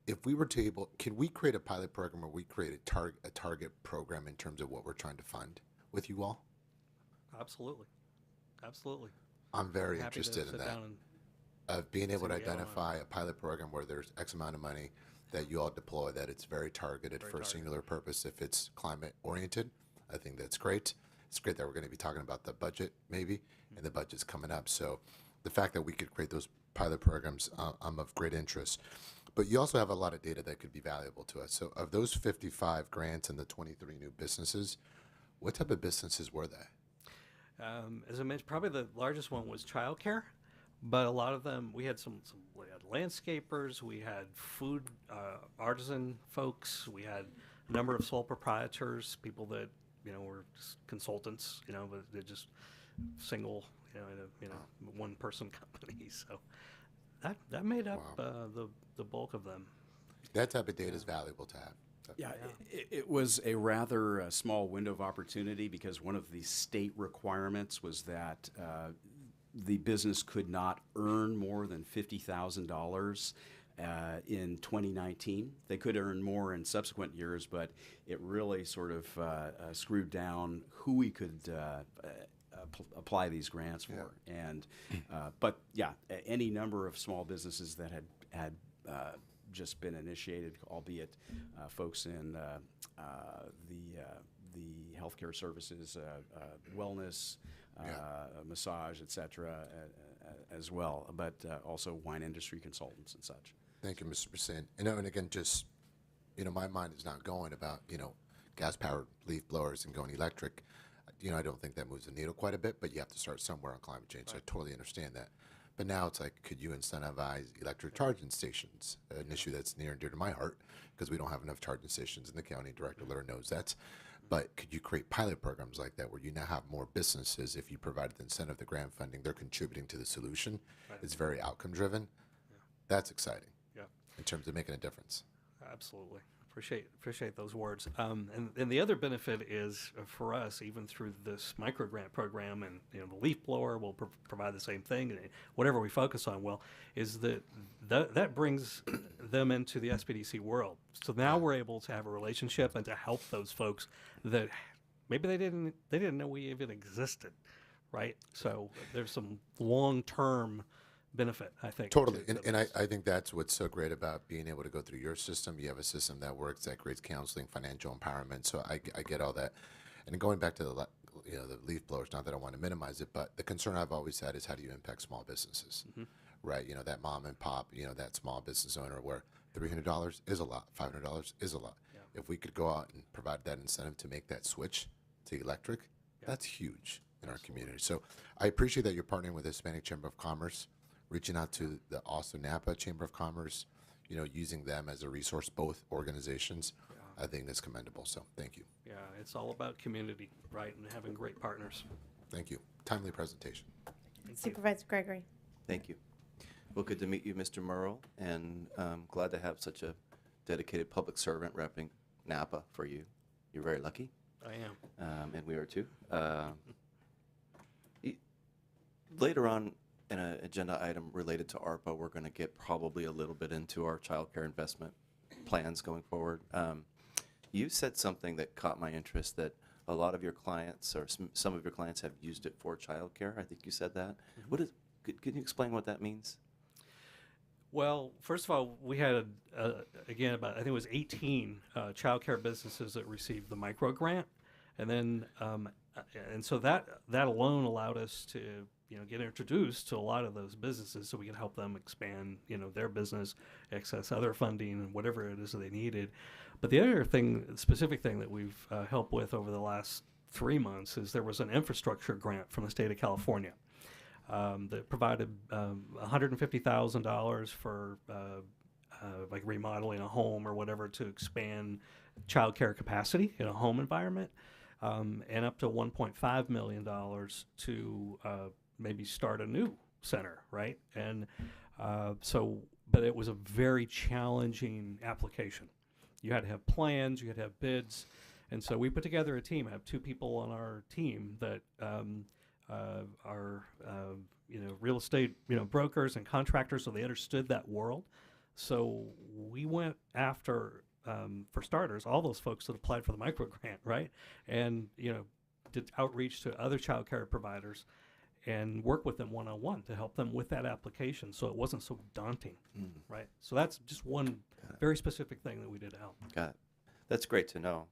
if we were to can we create a pilot program where we create a target program in terms of what we're trying to fund with you all? Absolutely. Absolutely. I'm very interested in that, of being able to identify a pilot program where there's X amount of money that you all deploy, that it's very targeted for a singular purpose. If it's climate oriented, I think that's great. It's great that we're going to be talking about the budget maybe, and the budget's coming up. So the fact that we could create those pilot programs, I'm of great interest. But you also have a lot of data that could be valuable to us. So of those 55 grants and the 23 new businesses, what type of businesses were they? As I mentioned, probably the largest one was childcare, but a lot of them, we had we had landscapers, we had food artisan folks, we had a number of sole proprietors, people that, were just consultants, but they're just single, one person companies. So that made up the bulk of them. That type of data is valuable to have. Yeah, it was a rather small window of opportunity because one of the state requirements was that the business could not earn more than $50,000 in 2019. They could earn more in subsequent years, but it really sort of screwed down who we could apply these grants for. And but yeah, any number of small businesses that had just been initiated, albeit folks in the healthcare services, wellness, massage, etc., as well, but also wine industry consultants and such. Thank you, Mr. Percent. And again, just, my mind is not going about, gas-powered leaf blowers and going electric. I don't think that moves the needle quite a bit, but you have to start somewhere on climate change, so I totally understand that. But now it's like, could you incentivize electric charging stations? An issue that's near and dear to my heart because we don't have enough charging stations in the county. Director Litter knows that. But could you create pilot programs like that where you now have more businesses, if you provided the incentive, the grant funding, they're contributing to the solution. Right. It's very outcome driven. Yeah. That's exciting. Yeah. In terms of making a difference. Absolutely. Appreciate those words. And the other benefit is for us, even through this micro grant program, and the leaf blower will provide the same thing, and whatever we focus on will, is that brings them into the SPDC world. So now we're able to have a relationship and to help those folks that maybe they didn't know we even existed, right? So there's some long-term benefit, I think. Totally. And I think that's what's so great about being able to go through your system. You have a system that works, that creates counseling, financial empowerment. So I get all that. And going back to the leaf blowers, not that I want to minimize it, but the concern I've always had is how do you impact small businesses, right? That mom and pop, that small business owner where $300 is a lot, $500 is a lot. Yeah. If we could go out and provide that incentive to make that switch to electric, that's huge in our community. So I appreciate that you're partnering with the Hispanic Chamber of Commerce, reaching out to the also Napa Chamber of Commerce, using them as a resource, both organizations. I think that's commendable. So thank you. Yeah, it's all about community, right, and having great partners. Thank you. Timely presentation. Supervisor Gregory. Thank you. Well, good to meet you, Mr. Murrell, and glad to have such a dedicated public servant repping Napa for you. You're very lucky. I am. And we are too. Later on, in an agenda item related to ARPA, we're going to get probably a little bit into our child care investment plans going forward. You said something that caught my interest, that a lot of your clients, or some of your clients, have used it for child care. I think you said that. Mm-hmm. Can you explain what that means? Well, first of all, we had, again, I think it was 18 child care businesses that received the micro grant. And then, and so that alone allowed us to get introduced to a lot of those businesses so we can help them expand, their business, access other funding, and whatever it is that they needed. But the other specific thing that we've helped with over the last 3 months is there was an infrastructure grant from the state of California that provided $150,000 for like remodeling a home or whatever to expand childcare capacity in a home environment, and up to $1.5 million to maybe start a new center, right? And but it was a very challenging application. You had to have plans, you had to have bids, and so we put together a team. I have 2 people on our team that are real estate brokers and contractors, so they understood that world. So we went after, for starters, all those folks that applied for the micro grant, right? And did outreach to other child care providers and work with them one-on-one to help them with that application so it wasn't so daunting, right? So that's just one very specific thing that we did to help. Got it. That's great to know.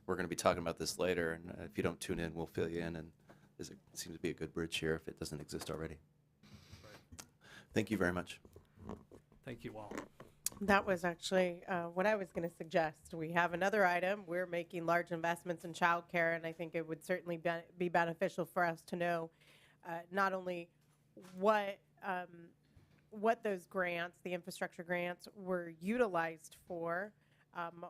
We're going to be talking about this later, and if you don't tune in, we'll fill you in, and it seems to be a good bridge here if it doesn't exist already. Right. Thank you very much. Thank you all. That was actually what I was going to suggest. We have another item. We're making large investments in childcare, and I think it would certainly be beneficial for us to know not only what those grants, the infrastructure grants, were utilized for,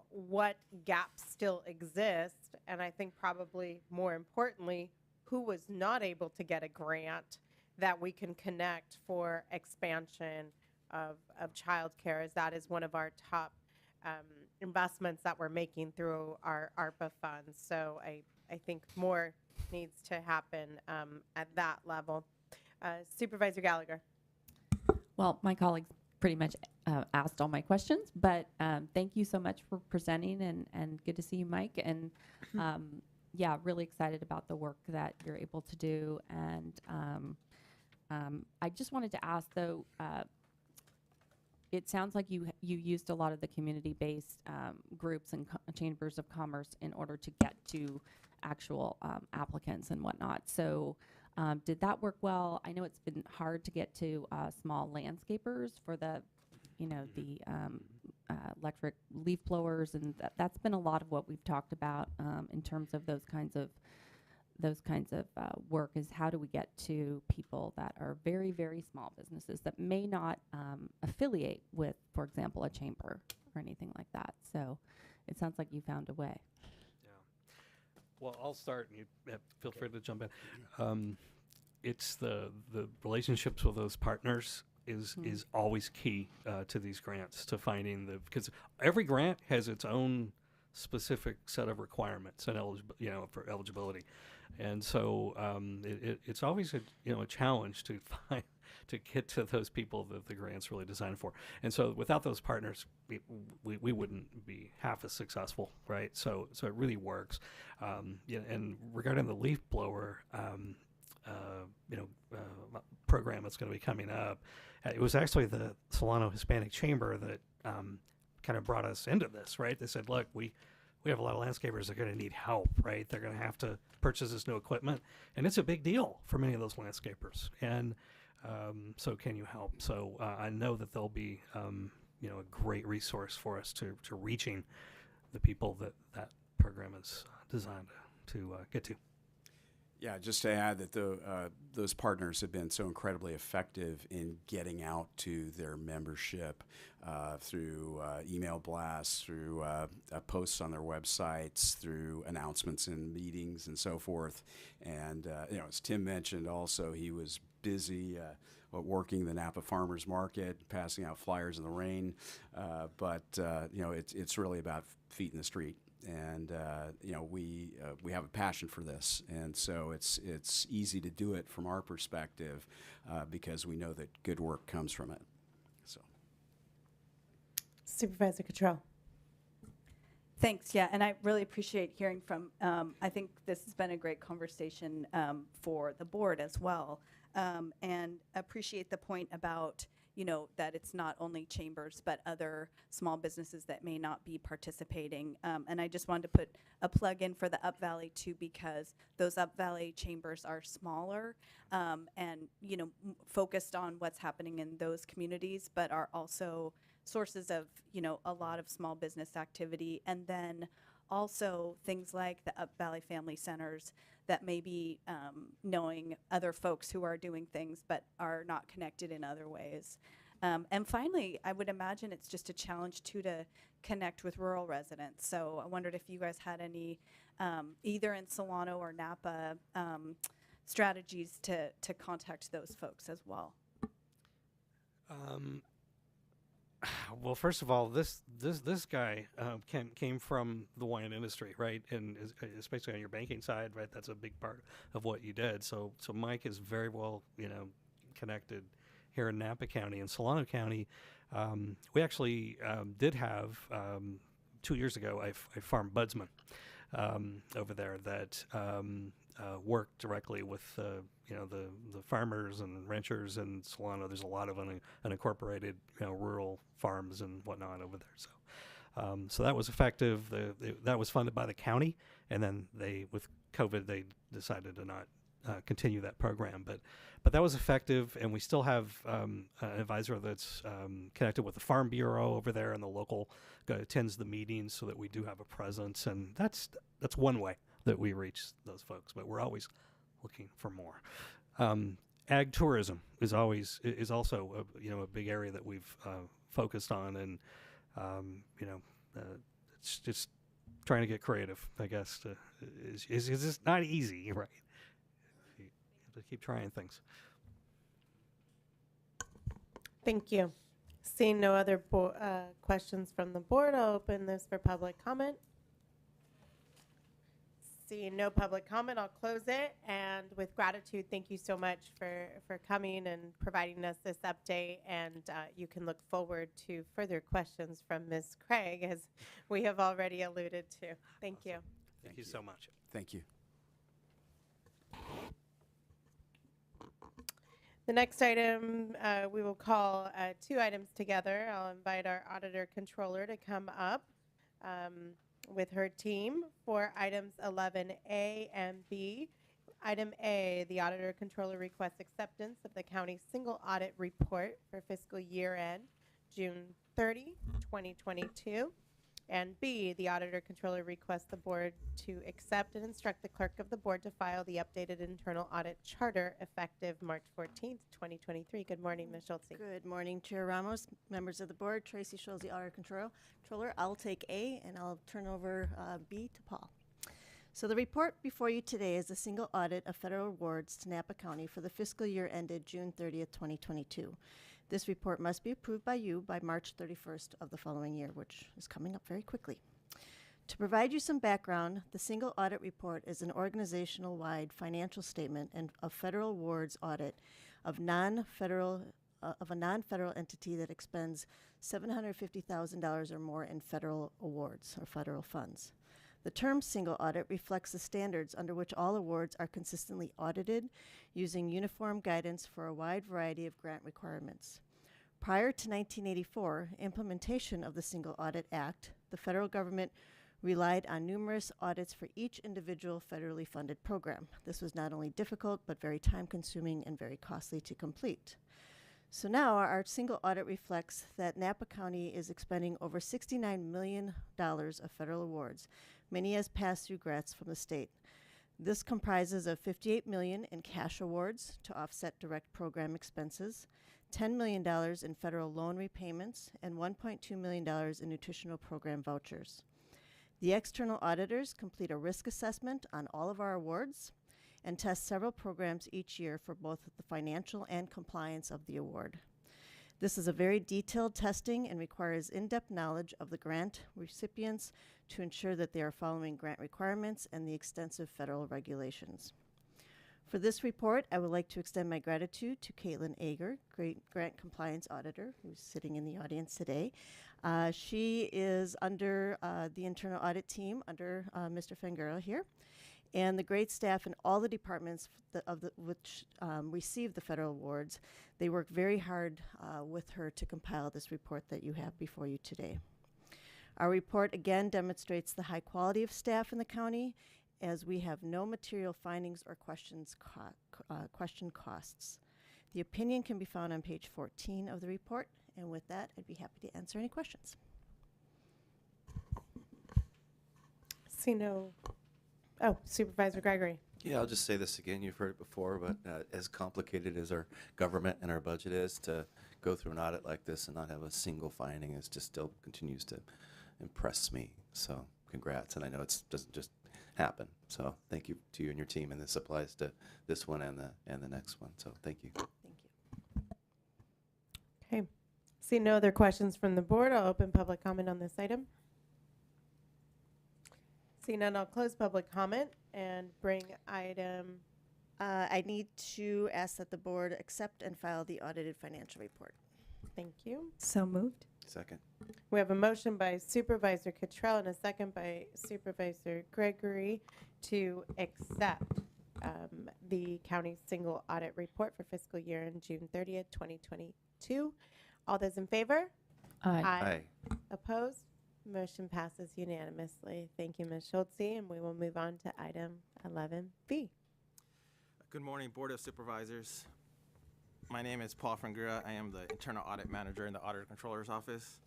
what gaps still exist, and I think probably more importantly, who was not able to get a grant that we can connect for expansion of childcare, as that is one of our top investments that we're making through our ARPA funds. So I think more needs to happen at that level. Supervisor Gallagher. Well, my colleagues pretty much asked all my questions, but thank you so much for presenting, and good to see you, Mike. And yeah, really excited about the work that you're able to do. And I just wanted to ask, though, it sounds like you used a lot of the community-based groups and chambers of commerce in order to get to actual applicants and whatnot. So did that work well? I know it's been hard to get to small landscapers for the, the electric leaf blowers, and that's been a lot of what we've talked about in terms of those kinds of work, is how do we get to people that are very, very small businesses that may not affiliate with, for example, a chamber or anything like that. So it sounds like you found a way. Well, I'll start, and you feel free to jump in. It's the relationships with those partners is always key to these grants, to finding because every grant has its own specific set of requirements and for eligibility, and so it's always a challenge to find to get to those people that the grant's really designed for. And so without those partners, we wouldn't be half as successful, right? So it really works. And regarding the leaf blower, program that's going to be coming up, it was actually the Solano Hispanic Chamber that kind of brought us into this, right? They said, look, we have a lot of landscapers that are going to need help, right? They're going to have to purchase this new equipment, and it's a big deal for many of those landscapers. And so can you help? So I know that they'll be, a great resource for us to reaching the people that program is designed to get to. Yeah, just to add that those partners have been so incredibly effective in getting out to their membership through email blasts, through posts on their websites, through announcements in meetings and so forth. And, as Tim mentioned also, he was busy working the Napa Farmers Market, passing out flyers in the rain. But it's really about feet in the street. And we have a passion for this, and so it's easy to do it from our perspective because we know that good work comes from it. So, Supervisor Cottrell. Thanks. Yeah, and I really appreciate hearing from. I think this has been a great conversation for the board as well, and appreciate the point about, that it's not only chambers, but other small businesses that may not be participating. And I just wanted to put a plug in for the Up Valley too, because those Up Valley chambers are smaller and, focused on what's happening in those communities, but are also sources of, a lot of small business activity. And then also things like the Up Valley Family Centers that may be knowing other folks who are doing things but are not connected in other ways. And finally, I would imagine it's just a challenge too to connect with rural residents. So I wondered if you guys had any, either in Solano or Napa, strategies to contact those folks as well. Well, first of all, this guy came from the wine industry, right? And especially on your banking side, right? That's a big part of what you did. So Mike is very well, connected here in Napa County. And Solano County, we actually did have 2 years ago a farm budsman over there that worked directly with the farmers and ranchers in Solano. There's a lot of unincorporated rural farms and whatnot over there. So that was effective. That was funded by the county, and then with COVID, they decided to not continue that program. But that was effective, and we still have an advisor that's connected with the Farm Bureau over there, and the local attends the meetings so that we do have a presence, and that's one way that we reach those folks. But we're always looking for more. Ag tourism is also a big area that we've focused on, and it's just trying to get creative, I guess. It's just not easy, right? You have to keep trying things. Thank you. Seeing no other questions from the board, I'll open this for public comment. Seeing no public comment, I'll close it. And with gratitude, thank you so much for coming and providing us this update. And you can look forward to further questions from Ms. Craig, as we have already alluded to. Thank you. Thank you so much. Thank you. The next item, we will call 2 items together. I'll invite our auditor controller to come up with her team for items 11A and B. Item A, the auditor controller requests acceptance of the county's single audit report for fiscal year end, June 30, 2022. And B, the auditor controller requests the board to accept and instruct the clerk of the board to file the updated internal audit charter effective March 14th, 2023. Good morning, Ms. Schultze. Good morning, Chair Ramos, members of the board. Tracy Schultze, the auditor controller. I'll take A, and I'll turn over B to Paul. So the report before you today is a single audit of federal awards to Napa County for the fiscal year ended June 30th, 2022. This report must be approved by you by March 31st of the following year, which is coming up very quickly. To provide you some background, the single audit report is an organizational-wide financial statement of federal awards audit of a non-federal entity that expends $750,000 or more in federal awards or federal funds. The term single audit reflects the standards under which all awards are consistently audited using uniform guidance for a wide variety of grant requirements. Prior to 1984, implementation of the Single Audit Act, the federal government relied on numerous audits for each individual federally funded program. This was not only difficult, but very time-consuming and very costly to complete. So now our single audit reflects that Napa County is expending over $69 million of federal awards, many as pass-through grants from the state. This comprises of $58 million in cash awards to offset direct program expenses, $10 million in federal loan repayments, and $1.2 million in nutritional program vouchers. The external auditors complete a risk assessment on all of our awards and test several programs each year for both the financial and compliance of the award. This is a very detailed testing and requires in-depth knowledge of the grant recipients to ensure that they are following grant requirements and the extensive federal regulations. For this report, I would like to extend my gratitude to Caitlin Ager, Grant Compliance Auditor, who's sitting in the audience today. She is under the internal audit team under Mr. Fangura here, and the great staff in all the departments which receive the federal awards. They work very hard with her to compile this report that you have before you today. Our report again demonstrates the high quality of staff in the county, as we have no material findings or question costs. The opinion can be found on page 14 of the report, and with that, I'd be happy to answer any questions. Supervisor Gregory. Yeah, I'll just say this again. You've heard it before, but as complicated as our government and our budget is, to go through an audit like this and not have a single finding is just still continues to impress me. So congrats, and I know it doesn't just happen. So thank you to you and your team, and this applies to this one and the next one. So thank you. Thank you. Okay. See no other questions from the board. I'll open public comment on this item. See none, I'll close public comment and bring item. I need to ask that the board accept and file the audited financial report. Thank you. So moved. Second. We have a motion by Supervisor Cottrell and a second by Supervisor Gregory to accept the county's single audit report for fiscal year ended June 30th, 2022. All those in favor? Aye. Aye. Opposed? Motion passes unanimously. Thank you, Ms. Schultze, and we will move on to item 11B. Good morning, Board of Supervisors. My name is Paul Frangura. I am the Internal Audit Manager in the Auditor Controller's Office.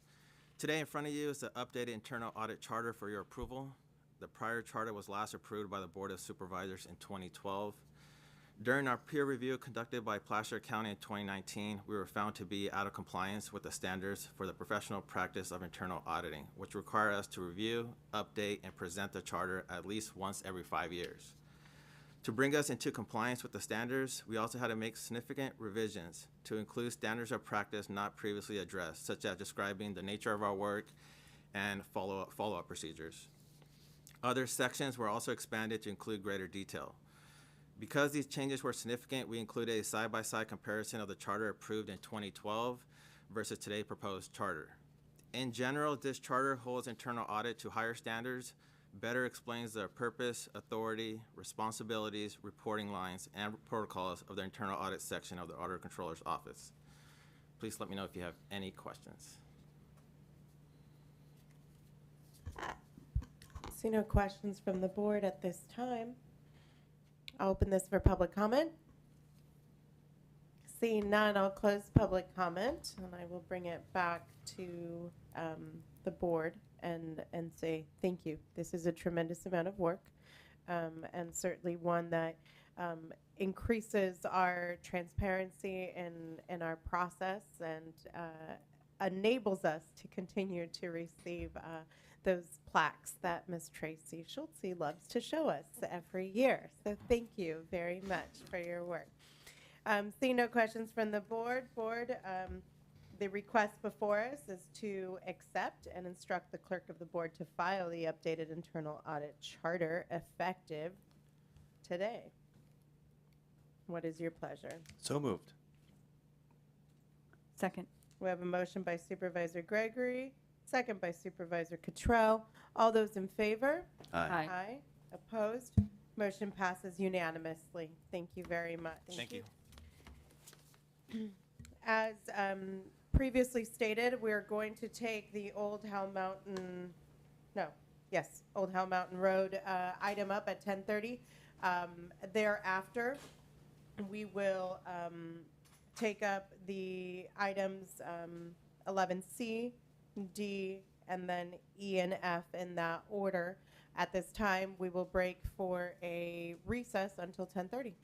Today in front of you is the updated Internal Audit Charter for your approval. The prior charter was last approved by the Board of Supervisors in 2012. During our peer review conducted by Placer County in 2019, we were found to be out of compliance with the standards for the professional practice of internal auditing, which require us to review, update, and present the charter at least once every 5 years. To bring us into compliance with the standards, we also had to make significant revisions to include standards of practice not previously addressed, such as describing the nature of our work and follow-up procedures. Other sections were also expanded to include greater detail. Because these changes were significant, we included a side-by-side comparison of the charter approved in 2012 versus today's proposed charter. In general, this charter holds internal audit to higher standards, better explains the purpose, authority, responsibilities, reporting lines, and protocols of the internal audit section of the Auditor Controller's Office. Please let me know if you have any questions. See no questions from the board at this time. I'll open this for public comment. Seeing none, I'll close public comment, and I will bring it back to the board and say thank you. This is a tremendous amount of work, and certainly one that increases our transparency in our process and enables us to continue to receive those plaques that Ms. Tracy Schultze loves to show us every year. So thank you very much for your work. Seeing no questions from the board, the request before us is to accept and instruct the clerk of the board to file the updated internal audit charter effective today. What is your pleasure? So moved. Second. We have a motion by Supervisor Gregory, second by Supervisor Cottrell. All those in favor? Aye. Aye. Aye. Opposed? Motion passes unanimously. Thank you very much. Thank you. As previously stated, we're going to take the Old Hell Mountain Road item up at 10:30. Thereafter, we will take up the items 11C, D, and then E and F in that order. At this time, we will break for a recess until 10:30.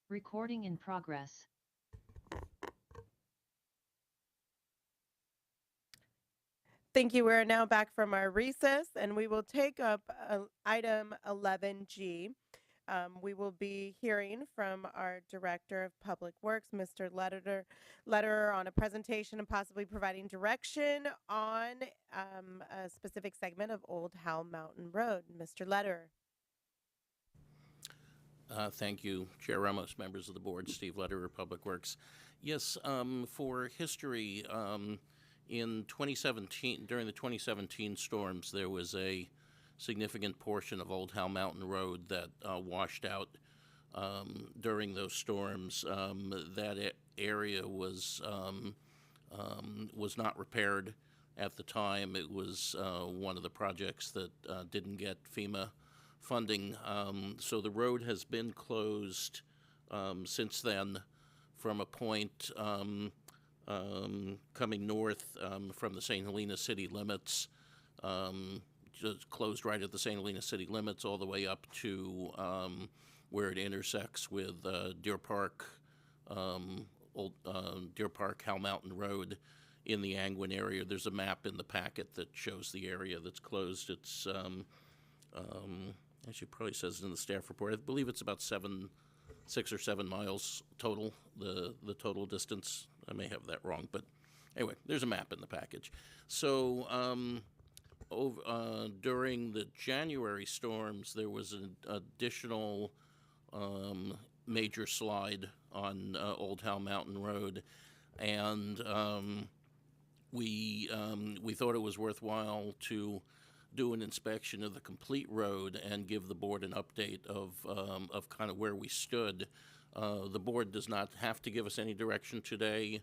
Recording in progress. Thank you. We're now back from our recess, and we will take up item 11G. We will be hearing from our Director of Public Works, Mr. Lederer, on a presentation and possibly providing direction on a specific segment of Old Howell Mountain Road. Mr. Lederer. Thank you, Chair Ramos, members of the board, Steve Lederer, Public Works. Yes, for history, in 2017, during the 2017 storms, there was a significant portion of Old Howell Mountain Road that washed out during those storms. That area was not repaired at the time. It was one of the projects that didn't get FEMA funding. So the road has been closed since then from a point coming north from the St. Helena city limits, just closed right at the St. Helena city limits all the way up to where it intersects with Deer Park, Deer Park, Howell Mountain Road in the Angwin area. There's a map in the packet that shows the area that's closed. It's actually probably says in the staff report, I believe it's about 6 or 7 miles total, the total distance. I may have that wrong, but anyway, there's a map in the package. So during the January storms, there was an additional major slide on Old Howell Mountain Road, and we thought it was worthwhile to do an inspection of the complete road and give the board an update of kind of where we stood. The board does not have to give us any direction today,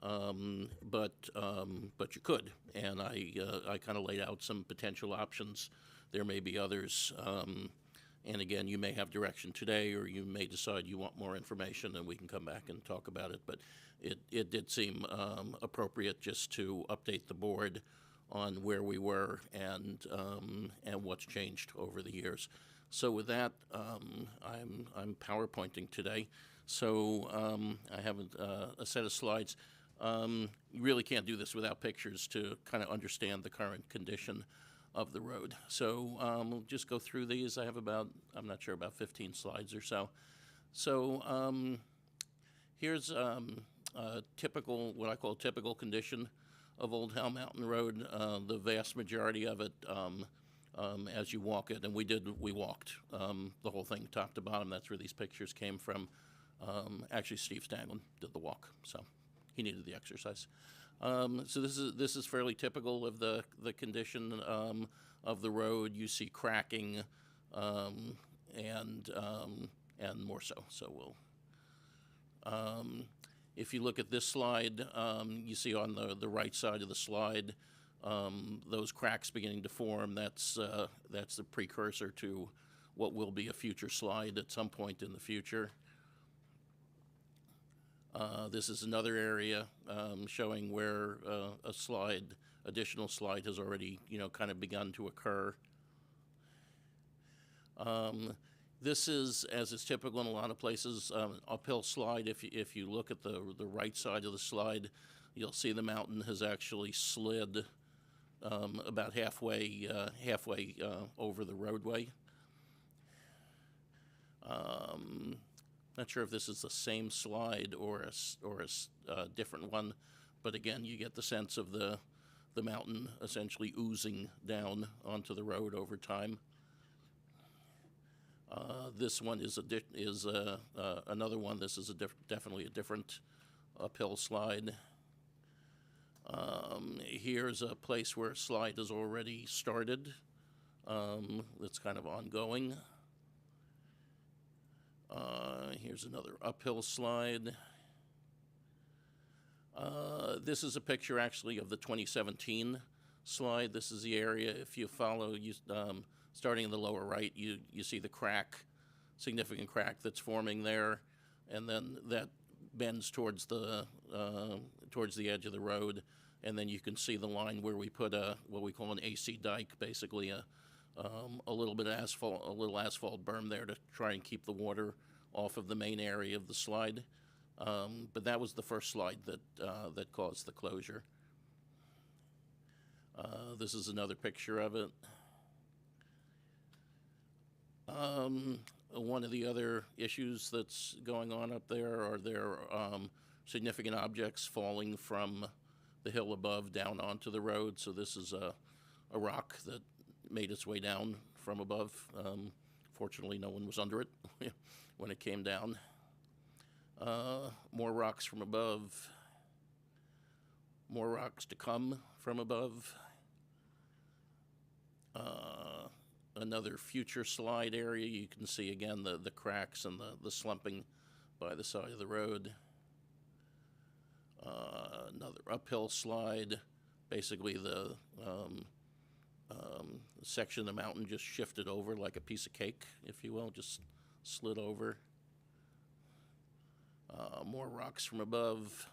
but you could. And I kind of laid out some potential options. There may be others. And again, you may have direction today, or you may decide you want more information, and we can come back and talk about it. But it did seem appropriate just to update the board on where we were and what's changed over the years. So with that, I'm PowerPointing today. So I have a set of slides. You really can't do this without pictures to kind of understand the current condition of the road. So we'll just go through these. I have about, I'm not sure, about 15 slides or so. So here's a typical, what I call typical condition of Old Howell Mountain Road. The vast majority of it, as you walk it, and we walked the whole thing top to bottom. That's where these pictures came from. Actually, Steve Stanglin did the walk, so he needed the exercise. So this is fairly typical of the condition of the road. You see cracking, and more so. So we'll. If you look at this slide, you see on the right side of the slide those cracks beginning to form. That's the precursor to what will be a future slide at some point in the future. This is another area showing where additional slide has already, kind of begun to occur. This is, as is typical in a lot of places, uphill slide. If you look at the right side of the slide, you'll see the mountain has actually slid about halfway over the roadway. Not sure if this is the same slide or a different one, but again, you get the sense of the mountain essentially oozing down onto the road over time. This one is another one. This is definitely a different uphill slide. Here's a place where a slide has already started. It's kind of ongoing. Here's another uphill slide. This is a picture actually of the 2017 slide. This is the area. If you follow, starting in the lower right, you see the crack, significant crack that's forming there, and then that bends towards the edge of the road, and then you can see the line where we put what we call an AC dike, basically a little bit of asphalt, a little asphalt berm there to try and keep the water off of the main area of the slide. But that was the first slide that caused the closure. This is another picture of it. One of the other issues that's going on up there are significant objects falling from the hill above down onto the road. So this is a rock that made its way down from above. Fortunately, no one was under it when it came down. More rocks from above. More rocks to come from above. Another future slide area. You can see again the cracks and the slumping by the side of the road. Another uphill slide. Basically the section of the mountain just shifted over like a piece of cake, if you will, just slid over. More rocks from above.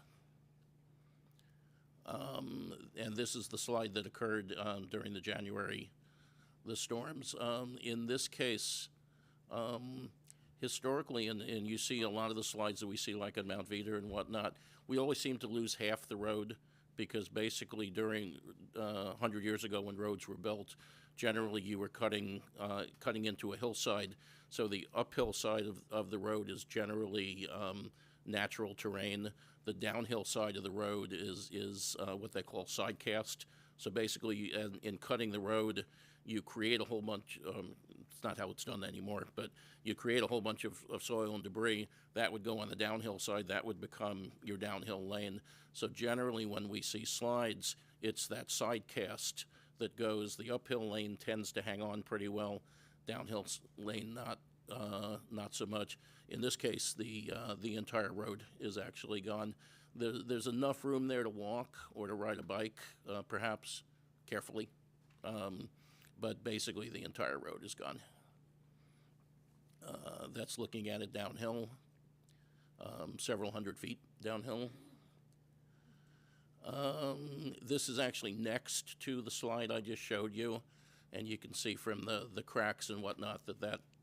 And this is the slide that occurred during the storms. In this case, historically, and you see a lot of the slides that we see like at Mount Veeder and whatnot, we always seem to lose half the road because basically during 100 years ago when roads were built, generally you were cutting into a hillside. So the uphill side of the road is generally natural terrain. The downhill side of the road is what they call side cast. So basically in cutting the road, you create a whole bunch, it's not how it's done anymore, but you create a whole bunch of soil and debris. That would go on the downhill side. That would become your downhill lane. So generally when we see slides, it's that side cast that goes. The uphill lane tends to hang on pretty well. Downhill lane not so much. In this case, the entire road is actually gone. There's enough room there to walk or to ride a bike, perhaps carefully. But basically the entire road is gone. That's looking at it downhill, several hundred feet downhill. This is actually next to the slide I just showed you, and you can see from the cracks and whatnot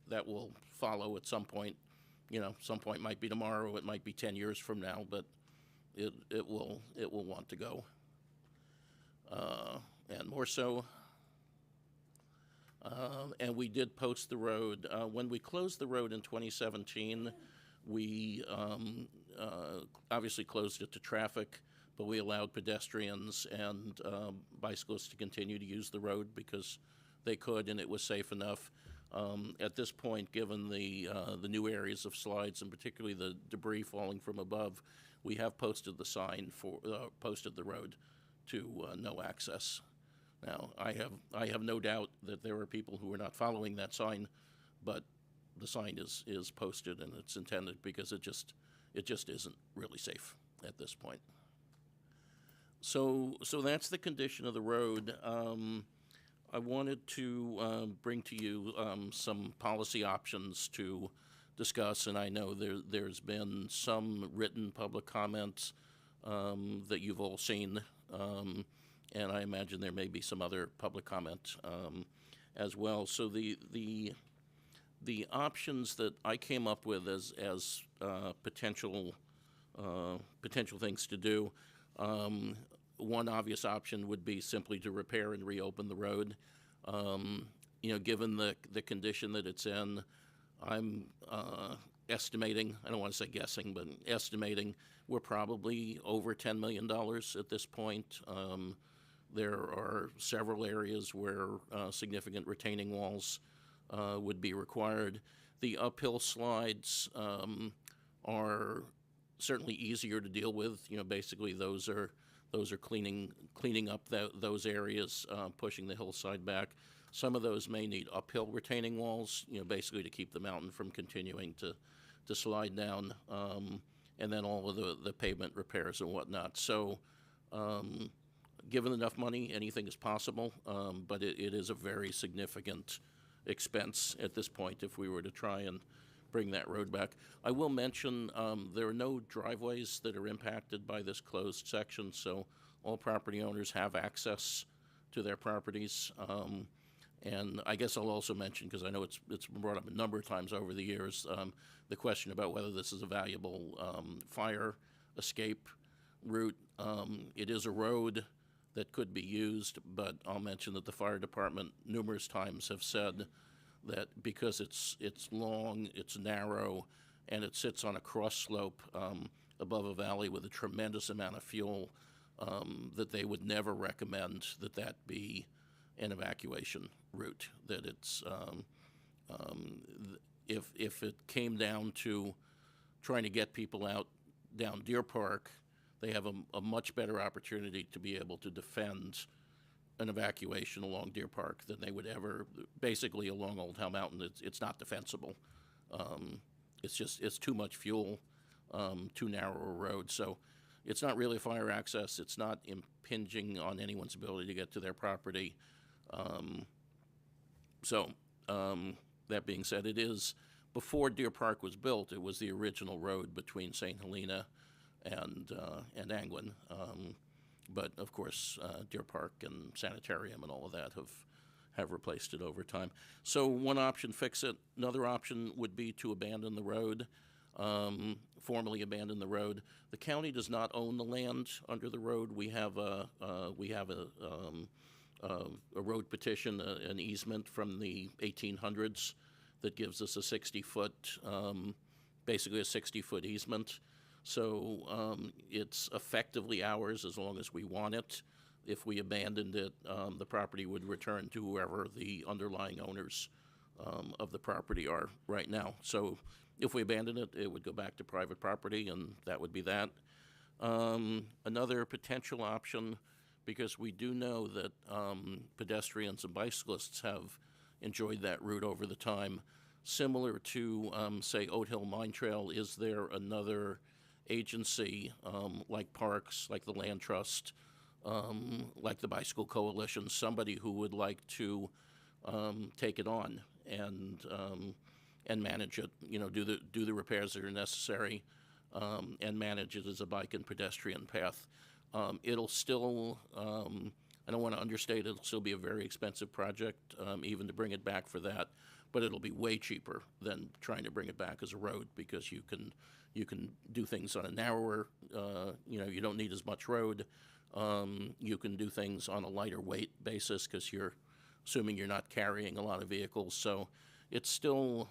that will follow at some point. You know, some point might be tomorrow, it might be 10 years from now, but it will want to go. And more so. And we did post the road. When we closed the road in 2017, we obviously closed it to traffic, but we allowed pedestrians and bicyclists to continue to use the road because they could and it was safe enough. At this point, given the new areas of slides and particularly the debris falling from above, we have posted the sign posted the road to no access. Now, I have no doubt that there are people who are not following that sign, but the sign is posted and it's intended because it just isn't really safe at this point. So that's the condition of the road. I wanted to bring to you some policy options to discuss, and I know there's been some written public comments that you've all seen. And I imagine there may be some other public comment as well. So the options that I came up with as potential things to do, one obvious option would be simply to repair and reopen the road. You know, given the condition that it's in, I'm estimating, I don't want to say guessing, but estimating we're probably over $10 million at this point. There are several areas where significant retaining walls would be required. The uphill slides are certainly easier to deal with. You know, basically those are cleaning up those areas, pushing the hillside back. Some of those may need uphill retaining walls, you know, basically to keep the mountain from continuing to slide down, and then all of the pavement repairs and whatnot. So given enough money, anything is possible, but it is a very significant expense at this point if we were to try and bring that road back. I will mention there are no driveways that are impacted by this closed section, so all property owners have access to their properties. And I guess I'll also mention, because I know it's been brought up a number of times over the years, the question about whether this is a valuable fire escape route. It is a road that could be used, but I'll mention that the fire department numerous times have said that because it's long, it's narrow, and it sits on a cross slope above a valley with a tremendous amount of fuel, that they would never recommend that be an evacuation route. That it's if it came down to trying to get people out down Deer Park, they have a much better opportunity to be able to defend an evacuation along Deer Park than they would ever. Basically, along Old Hell Mountain, it's not defensible. It's too much fuel, too narrow a road. So it's not really fire access. It's not impinging on anyone's ability to get to their property. That being said, it is, before Deer Park was built, it was the original road between St. Helena and Anglin. But of course, Deer Park and Sanitarium and all of that have replaced it over time. So one option, fix it. Another option would be to abandon the road, formally abandon the road. The county does not own the land under the road. We have a road petition, an easement from the 1800s that gives us a 60-foot, basically a 60-foot easement. So it's effectively ours as long as we want it. If we abandoned it, the property would return to whoever the underlying owners of the property are right now. So if we abandon it, it would go back to private property, and that would be that. Another potential option, because we do know that pedestrians and bicyclists have enjoyed that route over the time, similar to, say, Oat Hill Mine Trail, is there another agency like Parks, like the Land Trust, like the Bicycle Coalition, somebody who would like to take it on and manage it, do the repairs that are necessary, and manage it as a bike and pedestrian path. It'll still, I don't want to understate it, it'll still be a very expensive project, even to bring it back for that, but it'll be way cheaper than trying to bring it back as a road, because you can do things on a narrower, you don't need as much road. You can do things on a lighter weight basis because you're assuming you're not carrying a lot of vehicles. So it's still,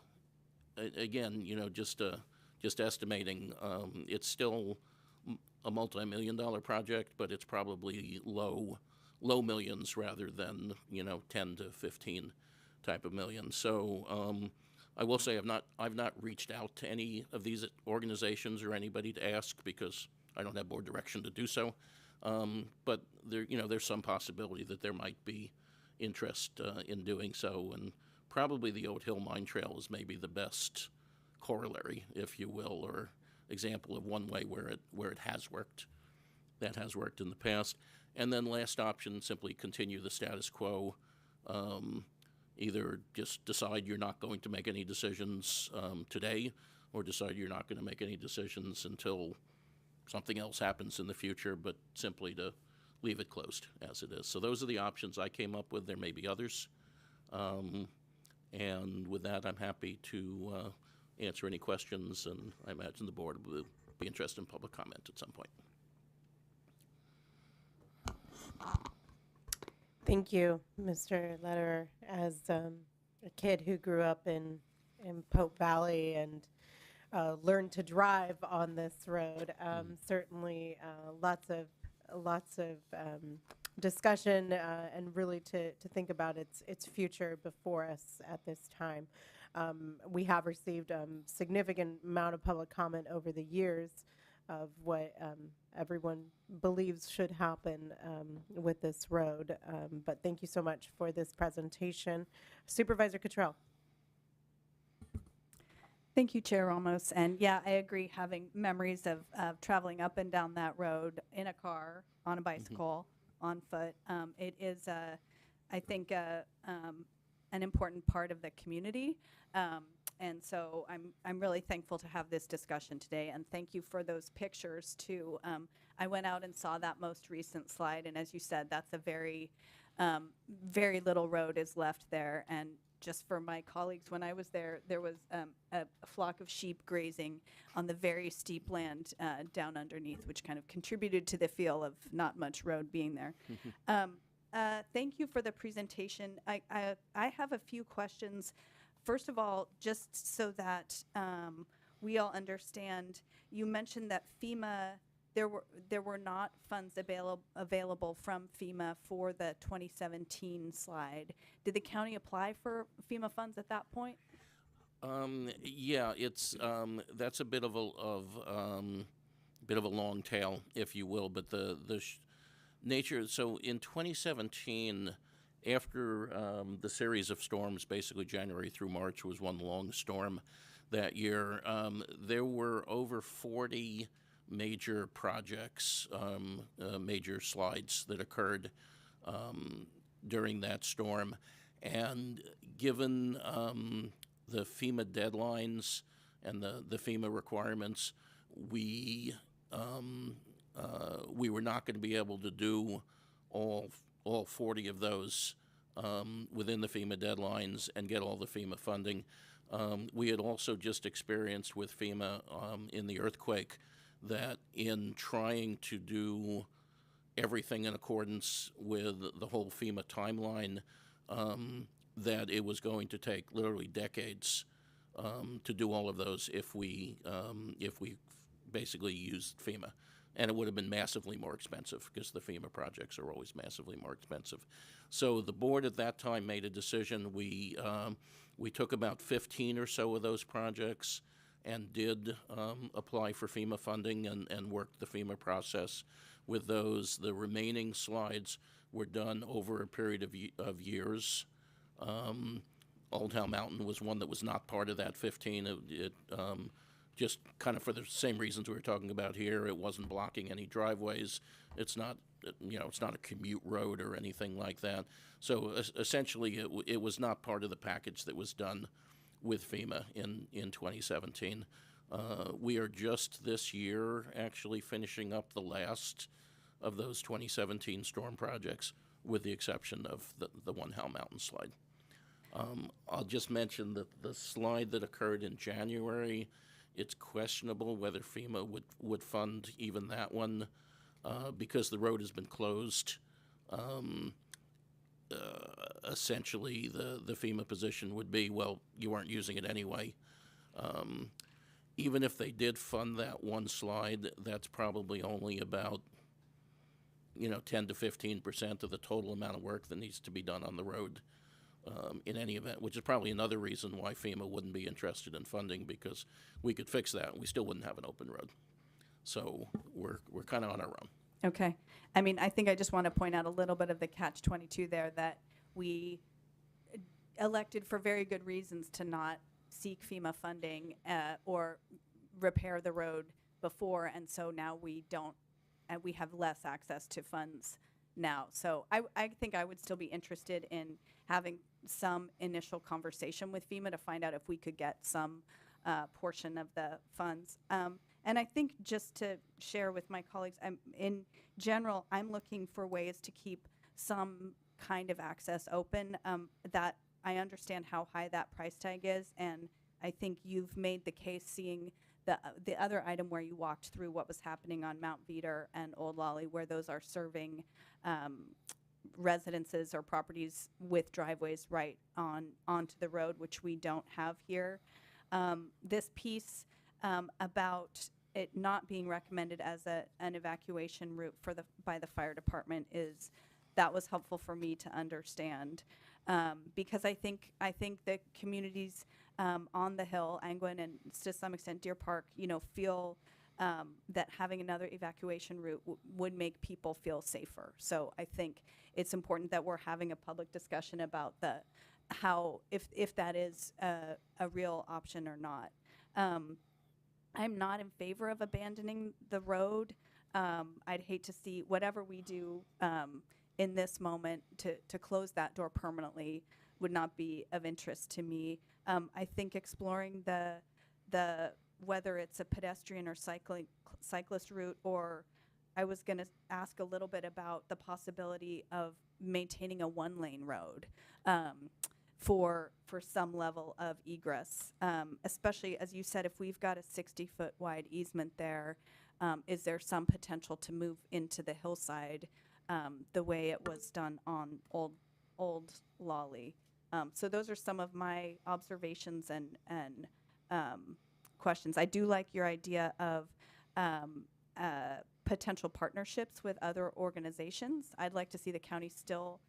again, just estimating, it's still a multi-million-dollar project, but it's probably low millions rather than 10 to 15 type of millions. So I will say I've not reached out to any of these organizations or anybody to ask, because I don't have board direction to do so. But there's some possibility that there might be interest in doing so, and probably the Oat Hill Mine Trail is maybe the best corollary, if you will, or example of one way where it has worked. That has worked in the past. And then last option, simply continue the status quo. Either just decide you're not going to make any decisions today, or decide you're not going to make any decisions until something else happens in the future, but simply to leave it closed as it is. So those are the options I came up with. There may be others. And with that, I'm happy to answer any questions, and I imagine the board will be interested in public comment at some point. Thank you, Mr. Lederer. As a kid who grew up in Pope Valley and learned to drive on this road, certainly lots of discussion and really to think about its future before us at this time. We have received significant amount of public comment over the years of what everyone believes should happen with this road. But thank you so much for this presentation. Supervisor Cottrell. Thank you, Chair Ramos. And yeah, I agree, having memories of traveling up and down that road in a car, on a bicycle, on foot. It is, I think, an important part of the community. And so I'm really thankful to have this discussion today, and thank you for those pictures too. I went out and saw that most recent slide, and as you said, that's a very very little road is left there. And just for my colleagues, when I was there, there was a flock of sheep grazing on the very steep land down underneath, which kind of contributed to the feel of not much road being there. Thank you for the presentation. I have a few questions. First of all, just so that we all understand, you mentioned that FEMA, there were not funds available from FEMA for the 2017 slide. Did the county apply for FEMA funds at that point? Yeah, it's that's a bit of a long tail, if you will. But the nature. So in 2017, after the series of storms, basically January through March was one long storm that year. There were over 40 major projects, major slides that occurred during that storm. And given the FEMA deadlines and the FEMA requirements, we were not going to be able to do all 40 of those within the FEMA deadlines and get all the FEMA funding. We had also just experienced with FEMA in the earthquake that in trying to do everything in accordance with the whole FEMA timeline, that it was going to take literally decades to do all of those if we basically used FEMA. And it would have been massively more expensive because the FEMA projects are always massively more expensive. So the board at that time made a decision. We took about 15 or so of those projects and did apply for FEMA funding and worked the FEMA process with those. The remaining slides were done over a period of years. Old Howe Mountain was one that was not part of that 15. It just kind of for the same reasons we were talking about here. It wasn't blocking any driveways. It's not, it's not a commute road or anything like that. So essentially, it was not part of the package that was done with FEMA in 2017. We are just this year actually finishing up the last of those 2017 storm projects, with the exception of the one Howe Mountain slide. I'll just mention that the slide that occurred in January, it's questionable whether FEMA would fund even that one because the road has been closed. Essentially, the FEMA position would be, well, you weren't using it anyway. Even if they did fund that one slide, that's probably only about 10 to 15% of the total amount of work that needs to be done on the road in any event, which is probably another reason why FEMA wouldn't be interested in funding, because we could fix that and we still wouldn't have an open road. So we're kind of on our own. Okay. I mean, I think I just want to point out a little bit of the catch-22 there, that we elected for very good reasons to not seek FEMA funding or repair the road before, and so now we don't, and we have less access to funds now. So I think I would still be interested in having some initial conversation with FEMA to find out if we could get some portion of the funds. And I think just to share with my colleagues, in general, I'm looking for ways to keep some kind of access open. That I understand how high that price tag is, and I think you've made the case seeing the other item where you walked through what was happening on Mount Veeder and Old Lolly, where those are serving residences or properties with driveways right onto the road, which we don't have here. This piece about it not being recommended as an evacuation route by the fire department that was helpful for me to understand, because I think the communities on the hill, Angwin, and to some extent Deer Park, feel that having another evacuation route would make people feel safer. So I think it's important that we're having a public discussion about if that is a real option or not. I'm not in favor of abandoning the road. I'd hate to see whatever we do in this moment to close that door permanently would not be of interest to me. I think exploring the whether it's a pedestrian or cyclist route, or I was going to ask a little bit about the possibility of maintaining a one-lane road for some level of egress, especially as you said, if we've got a 60-foot wide easement there, is there some potential to move into the hillside the way it was done on old Lolly? So those are some of my observations and questions. I do like your idea of potential partnerships with other organizations. I'd like to see the county still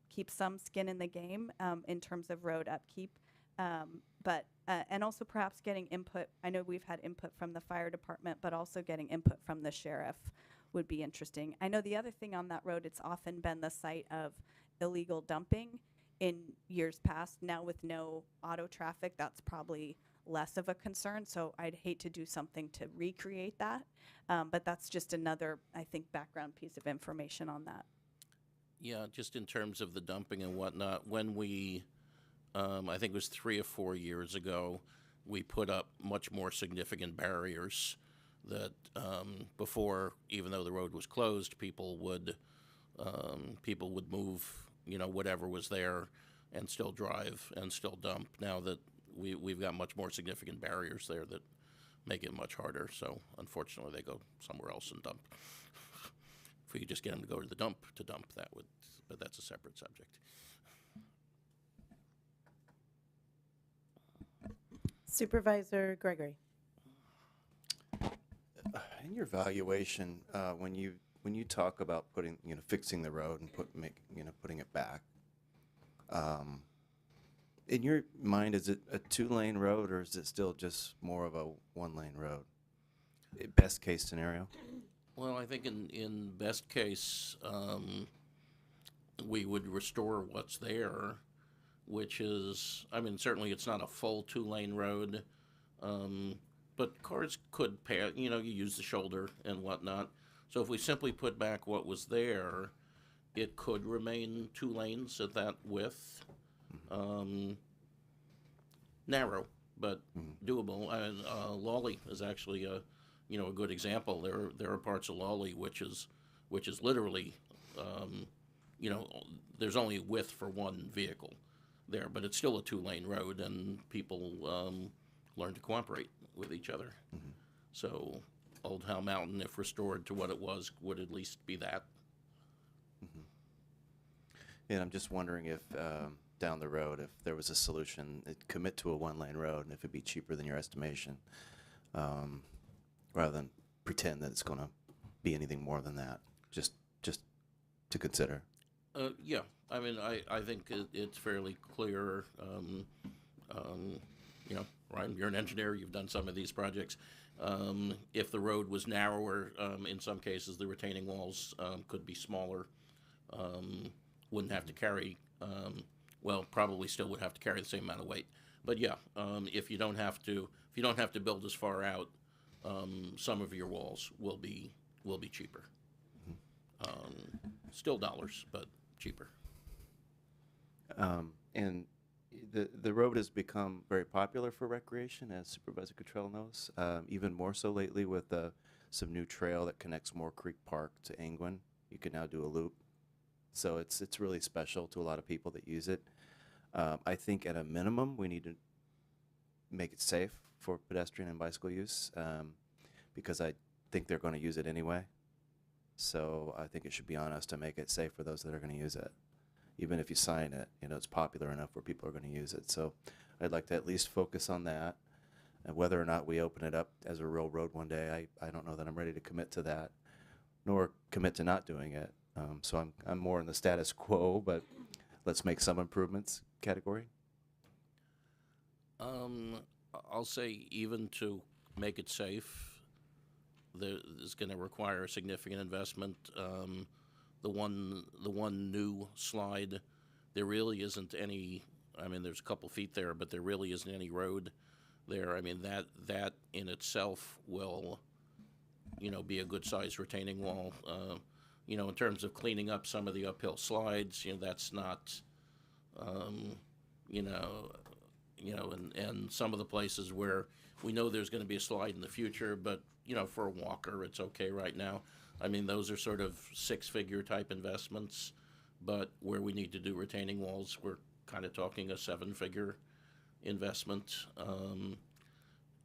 keep some skin in the game in terms of road upkeep, but and also perhaps getting input. I know we've had input from the fire department, but also getting input from the sheriff would be interesting. I know the other thing on that road, it's often been the site of illegal dumping in years past. Now with no auto traffic, that's probably less of a concern, so I'd hate to do something to recreate that, but that's just another, I think, background piece of information on that. Yeah, just in terms of the dumping and whatnot, when we, I think it was 3 or 4 years ago, we put up much more significant barriers that before, even though the road was closed, people would move, whatever was there and still drive and still dump. Now that we've got much more significant barriers there that make it much harder. So unfortunately, they go somewhere else and dump. If we could just get them to go to the dump, that would, but that's a separate subject. Supervisor Gregory. In your evaluation, when you talk about fixing the road and putting it back, in your mind, is it a 2-lane road or is it still just more of a 1-lane road? Best case scenario. Well, I think in best case, we would restore what's there, which is, certainly it's not a full 2-lane road, but cars could pass, you use the shoulder and whatnot. So if we simply put back what was there, it could remain 2 lanes at that width. Narrow, but doable. And Lawley is actually a good example. There are parts of Lawley which is literally, there's only width for one vehicle there, but it's still a 2-lane road, and people learn to cooperate with each other. So Old Howe Mountain, if restored to what it was, would at least be that. And I'm just wondering if down the road, if there was a solution, commit to a 1-lane road, and if it'd be cheaper than your estimation, rather than pretend that it's going to be anything more than that. Just to consider. Yeah, I think it's fairly clear. Ryan, you're an engineer. You've done some of these projects. If the road was narrower, in some cases the retaining walls could be smaller. Wouldn't have to carry. Probably still would have to carry the same amount of weight. But yeah, if you don't have to build as far out, some of your walls will be cheaper. Still dollars, but cheaper. And the road has become very popular for recreation, as Supervisor Cottrell knows. Even more so lately with some new trail that connects Moore Creek Park to Angwin. You can now do a loop. So it's really special to a lot of people that use it. I think at a minimum we need to make it safe for pedestrian and bicycle use, because I think they're going to use it anyway. So I think it should be on us to make it safe for those that are going to use it. Even if you sign it, it's popular enough where people are going to use it. So I'd like to at least focus on that. And whether or not we open it up as a real road one day, I don't know that I'm ready to commit to that, nor commit to not doing it. So I'm more in the status quo, but let's make some improvements category. I'll say even to make it safe, is going to require a significant investment. The one new slide, there really isn't any. There's a couple feet there, but there really isn't any road there. That in itself will, be a good sized retaining wall. In terms of cleaning up some of the uphill slides, that's not, and some of the places where we know there's going to be a slide in the future, but, for a walker, it's okay right now. Those are sort of 6-figure type investments but where we need to do retaining walls, we're kind of talking a 7-figure investment.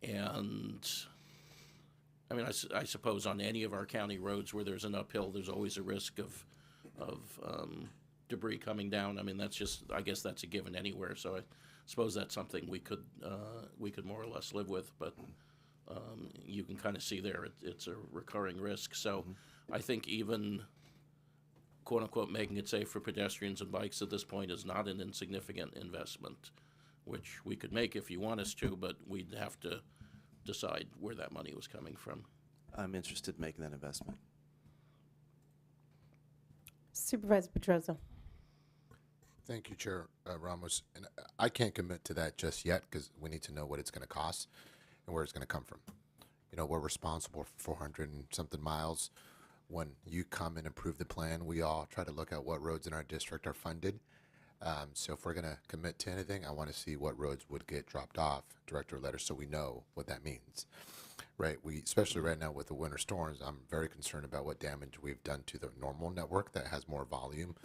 And I mean, I suppose on any of our county roads where there's an uphill, there's always a risk of debris coming down. I mean, that's just, I guess that's a given anywhere. So I suppose that's something we could more or less live with. But you can kind of see there it's a recurring risk. So I think even quote unquote making it safe for pedestrians and bikes at this point is not an insignificant investment, which we could make if you want us to, but we'd have to decide where that money was coming from. I'm interested in making that investment. Supervisor Pedroza. Thank you, Chair Ramos. And I can't commit to that just yet because we need to know what it's going to cost and where it's going to come from. You know, we're responsible for 400 and something miles. When you come and approve the plan, we all try to look at what roads in our district are funded. So if we're going to commit to anything, I want to see what roads would get dropped off, director letter, so we know what that means. Right? Especially right now with the winter storms, I'm very concerned about what damage we've done to the normal network that has more volume.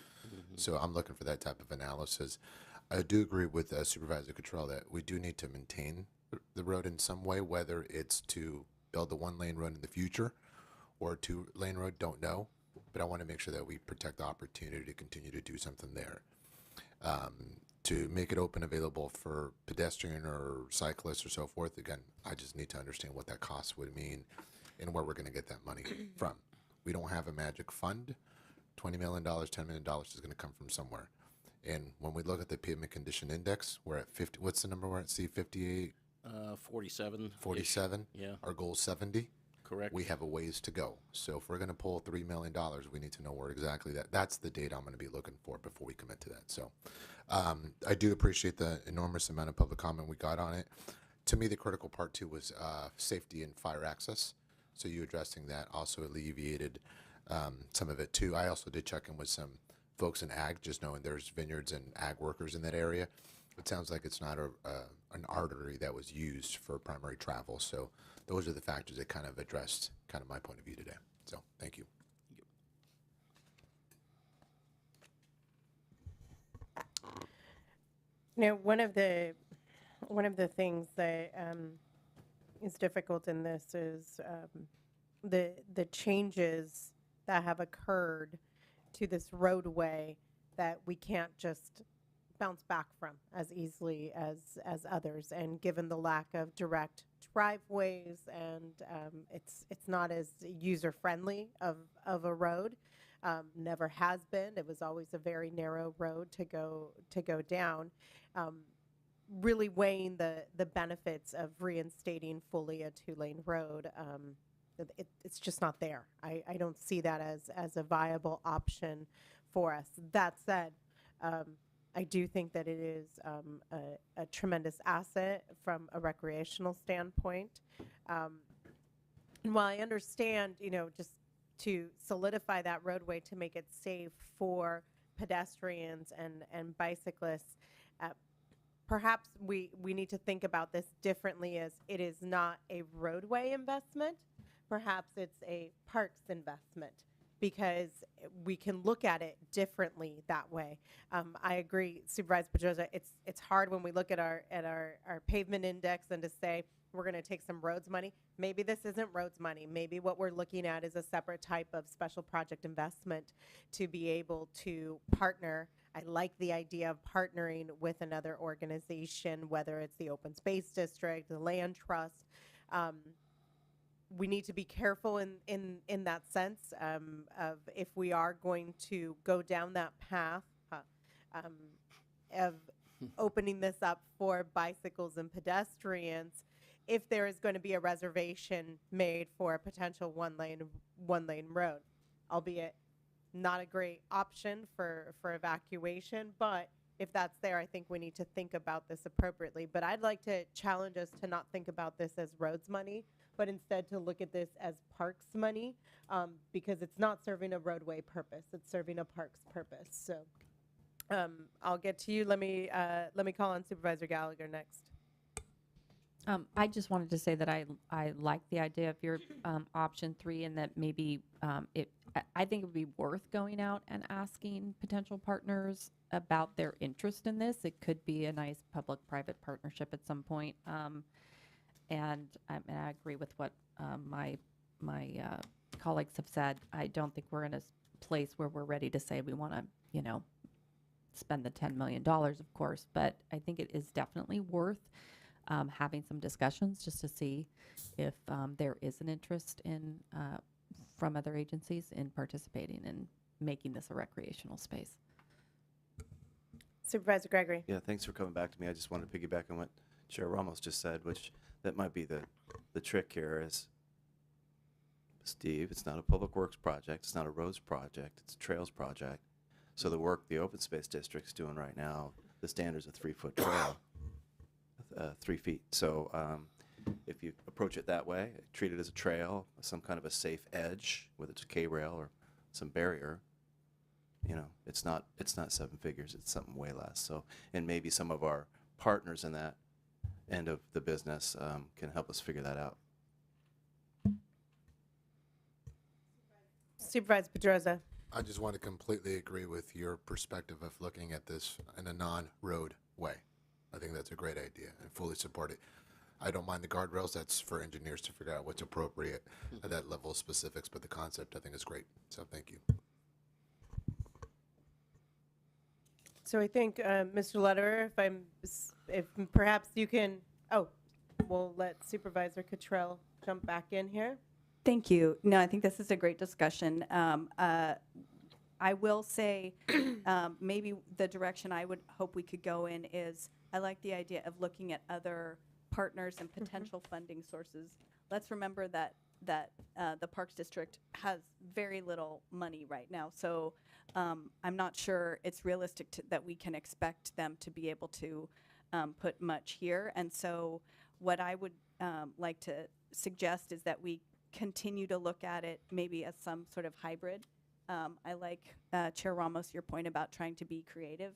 So I'm looking for that type of analysis. I do agree with Supervisor Cottrell that we do need to maintain the road in some way, whether it's to build the 1-lane road in the future or a 2-lane road, don't know. But I want to make sure that we protect the opportunity to continue to do something there. To make it open available for pedestrian or cyclists or so forth, again, I just need to understand what that cost would mean and where we're going to get that money from. We don't have a magic fund. $20 million, $10 million is going to come from somewhere. And when we look at the pavement condition index, we're at 50. What's the number we're at? See, 58? 47. 47? Yeah. Our goal is 70? Correct. We have a ways to go. So if we're going to pull $3 million, we need to know where exactly that's the data I'm going to be looking for before we commit to that. So I do appreciate the enormous amount of public comment we got on it. To me, the critical part too was safety and fire access. So you addressing that also alleviated some of it too. I also did check in with some folks in ag, just knowing there's vineyards and ag workers in that area. It sounds like it's not an artery that was used for primary travel. So those are the factors that kind of addressed kind of my point of view today. So thank you. You know, one of the things that is difficult in this is the changes that have occurred to this roadway that we can't just bounce back from as easily as others. And given the lack of direct driveways and it's not as user friendly of a road. Never has been. It was always a very narrow road to go down. Really weighing the benefits of reinstating fully a 2-lane road. It's just not there. I don't see that as a viable option for us. That said, I do think that it is a tremendous asset from a recreational standpoint. And while I understand, you know, just to solidify that roadway to make it safe for pedestrians and bicyclists, perhaps we need to think about this differently as it is not a roadway investment. Perhaps it's a parks investment, because we can look at it differently that way. I agree, Supervisor Pedroza, it's hard when we look at our pavement index and to say we're going to take some roads money. Maybe this isn't roads money. Maybe what we're looking at is a separate type of special project investment to be able to partner. I like the idea of partnering with another organization, whether it's the Open Space District, the Land Trust. We need to be careful in that sense of if we are going to go down that path of opening this up for bicycles and pedestrians, if there is going to be a reservation made for a potential one lane road, albeit not a great option for evacuation, but if that's there, I think we need to think about this appropriately. But I'd like to challenge us to not think about this as roads money, but instead to look at this as parks money, because it's not serving a roadway purpose. It's serving a parks purpose. So I'll get to you. Let me call on Supervisor Gallagher next. I just wanted to say that I like the idea of your option 3, and that maybe I think it would be worth going out and asking potential partners about their interest in this. It could be a nice public-private partnership at some point. And I agree with what my colleagues have said. I don't think we're in a place where we're ready to say we want to, spend the $10 million, of course, but I think it is definitely worth having some discussions just to see if there is an interest in from other agencies in participating in making this a recreational space. Supervisor Gregory. Yeah, thanks for coming back to me. I just want to piggyback on what Chair Ramos just said, which that might be the trick here is, Steve, it's not a public works project, it's not a roads project, it's a trails project. So the work the open space district's doing right now, the standard's a 3-foot trail, 3 feet. So if you approach it that way, treat it as a trail, some kind of a safe edge, whether it's a K-rail or some barrier, it's not 7 figures, it's something way less. So, and maybe some of our partners in that end of the business can help us figure that out. Supervisor Pedroza. I just want to completely agree with your perspective of looking at this in a non-road way. I think that's a great idea and fully support it. I don't mind the guardrails. That's for engineers to figure out what's appropriate at that level of specifics, but the concept I think is great. So thank you. So I think, Mr. Lederer, if perhaps you can, we'll let Supervisor Cottrell jump back in here. Thank you. No, I think this is a great discussion. I will say maybe the direction I would hope we could go in is I like the idea of looking at other partners and potential funding sources. Let's remember that the Parks District has very little money right now. So I'm not sure it's realistic that we can expect them to be able to put much here. And so what I would like to suggest is that we continue to look at it maybe as some sort of hybrid. I like, Chair Ramos, your point about trying to be creative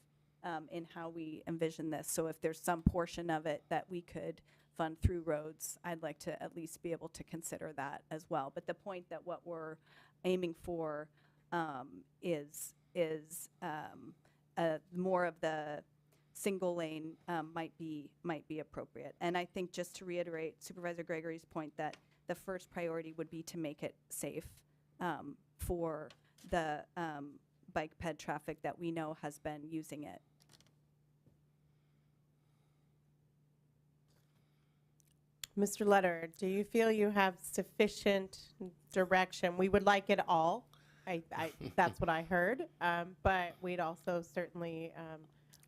in how we envision this. So if there's some portion of it that we could fund through roads, I'd like to at least be able to consider that as well. But the point that what we're aiming for is more of the single lane might be appropriate. And I think just to reiterate Supervisor Gregory's point that the first priority would be to make it safe for the bike ped traffic that we know has been using it. Mr. Lederer, do you feel you have sufficient direction? We would like it all. That's what I heard. But we'd also certainly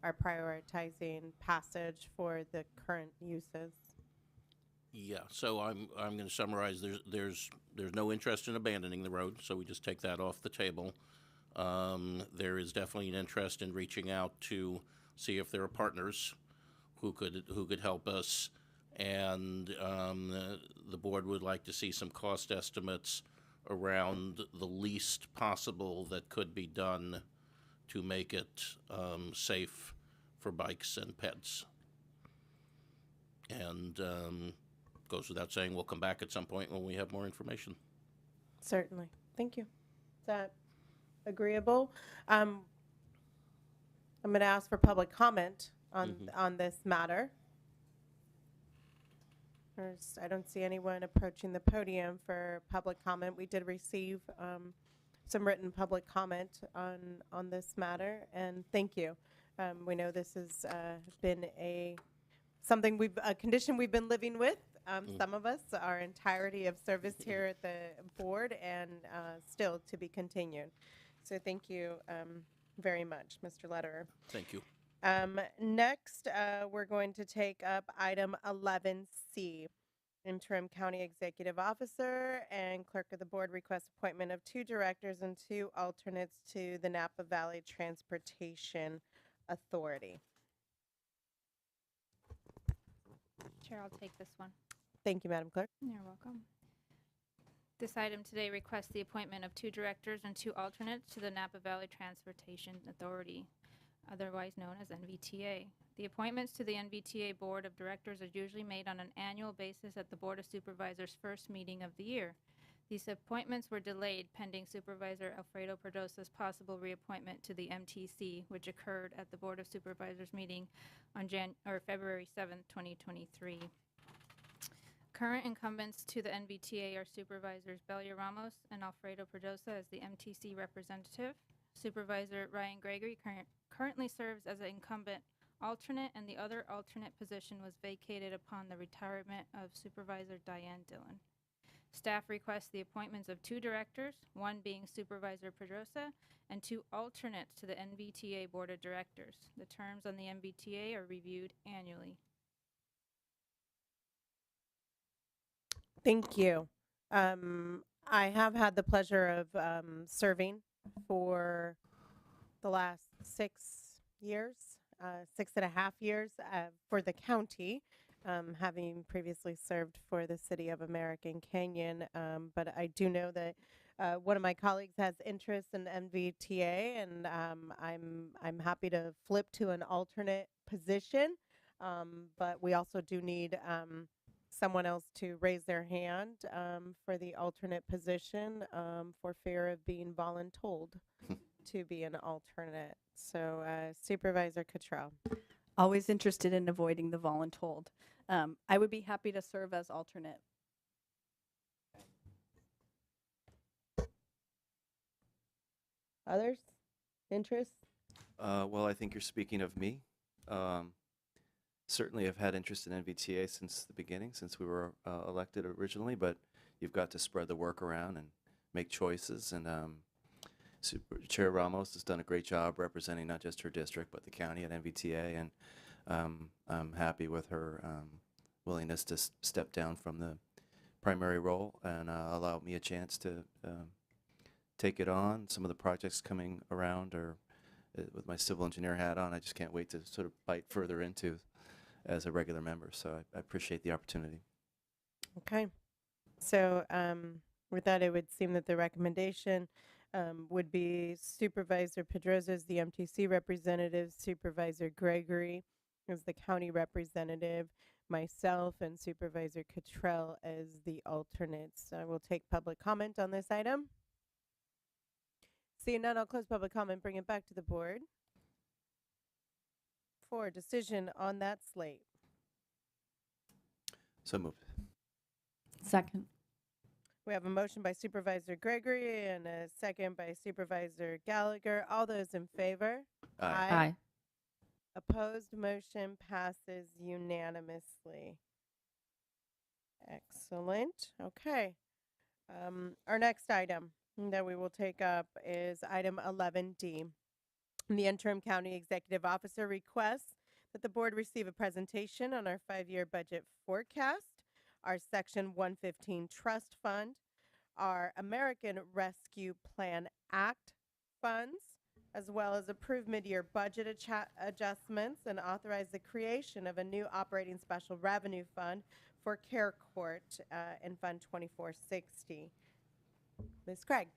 are prioritizing passage for the current uses. Yeah, so I'm going to summarize. There's no interest in abandoning the road, so we just take that off the table. There is definitely an interest in reaching out to see if there are partners who could help us, and the board would like to see some cost estimates around the least possible that could be done to make it safe for bikes and peds. And goes without saying, we'll come back at some point when we have more information. Certainly. Thank you. Is that agreeable? I'm going to ask for public comment on this matter. I don't see anyone approaching the podium for public comment. We did receive some written public comment on this matter, and thank you. We know this has been a condition we've been living with. Some of us, our entirety of service here at the board, and still to be continued. So thank you very much, Mr. Lederer. Thank you. Next, we're going to take up item 11C. Interim County Executive Officer and Clerk of the Board request appointment of 2 directors and 2 alternates to the Napa Valley Transportation Authority. Chair, I'll take this one. Thank you, Madam Clerk. You're welcome. This item today requests the appointment of 2 directors and 2 alternates to the Napa Valley Transportation Authority, otherwise known as NVTA. The appointments to the NVTA Board of Directors are usually made on an annual basis at the Board of Supervisors' first meeting of the year. These appointments were delayed pending Supervisor Alfredo Perdosa's possible reappointment to the MTC, which occurred at the Board of Supervisors meeting on February 7th, 2023. Current incumbents to the NVTA are Supervisors Belia Ramos and Alfredo Perdosa as the MTC representative. Supervisor Ryan Gregory currently serves as an incumbent alternate, and the other alternate position was vacated upon the retirement of Supervisor Diane Dillon. Staff requests the appointments of 2 directors, one being Supervisor Pedrosa, and 2 alternates to the NVTA Board of Directors. The terms on the NVTA are reviewed annually. Thank you. I have had the pleasure of serving for the last 6 years, 6.5 years for the county, having previously served for the city of American Canyon. But I do know that one of my colleagues has interest in NVTA, and I'm happy to flip to an alternate position. But we also do need someone else to raise their hand for the alternate position for fear of being voluntold to be an alternate. So Supervisor Cottrell. Always interested in avoiding the voluntold. I would be happy to serve as alternate. Others? Interest? Well, I think you're speaking of me. Certainly have had interest in NVTA since the beginning, since we were elected originally, but you've got to spread the work around and make choices. And Chair Ramos has done a great job representing not just her district, but the county at NVTA, and I'm happy with her willingness to step down from the primary role and allow me a chance to take it on. Some of the projects coming around are, with my civil engineer hat on, I just can't wait to sort of bite further into as a regular member. So I appreciate the opportunity. Okay. So with that, it would seem that the recommendation would be Supervisor Pedrosa as the MTC representative, Supervisor Gregory as the county representative, myself, and Supervisor Cottrell as the alternates. I will take public comment on this item. Seeing none, I'll close public comment, bring it back to the board for decision on that slate. So moved. Second. We have a motion by Supervisor Gregory and a second by Supervisor Gallagher. All those in favor? Aye. Opposed, motion passes unanimously. Excellent. Okay. Our next item that we will take up is item 11D. The interim county executive officer requests that the board receive a presentation on our 5-year budget forecast, our Section 115 trust fund, our American Rescue Plan Act funds, as well as approve mid-year budget adjustments and authorize the creation of a new operating special revenue fund for Care Court in Fund 2460. Ms. Craig.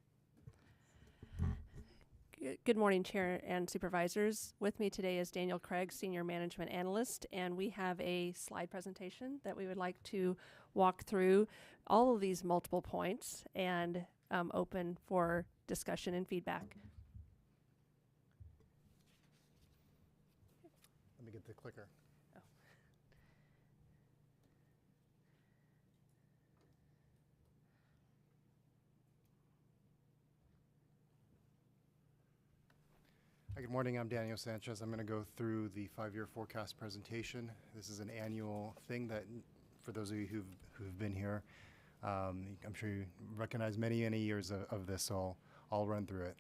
Good morning, Chair and Supervisors. With me today is Daniel Craig, Senior Management Analyst, and we have a slide presentation that we would like to walk through all of these multiple points and open for discussion and feedback. Let me get the clicker. Hi, good morning. I'm Daniel Sanchez. I'm going to go through the 5-year forecast presentation. This is an annual thing that, for those of you who've been here, I'm sure you recognize many years of this, so I'll run through it.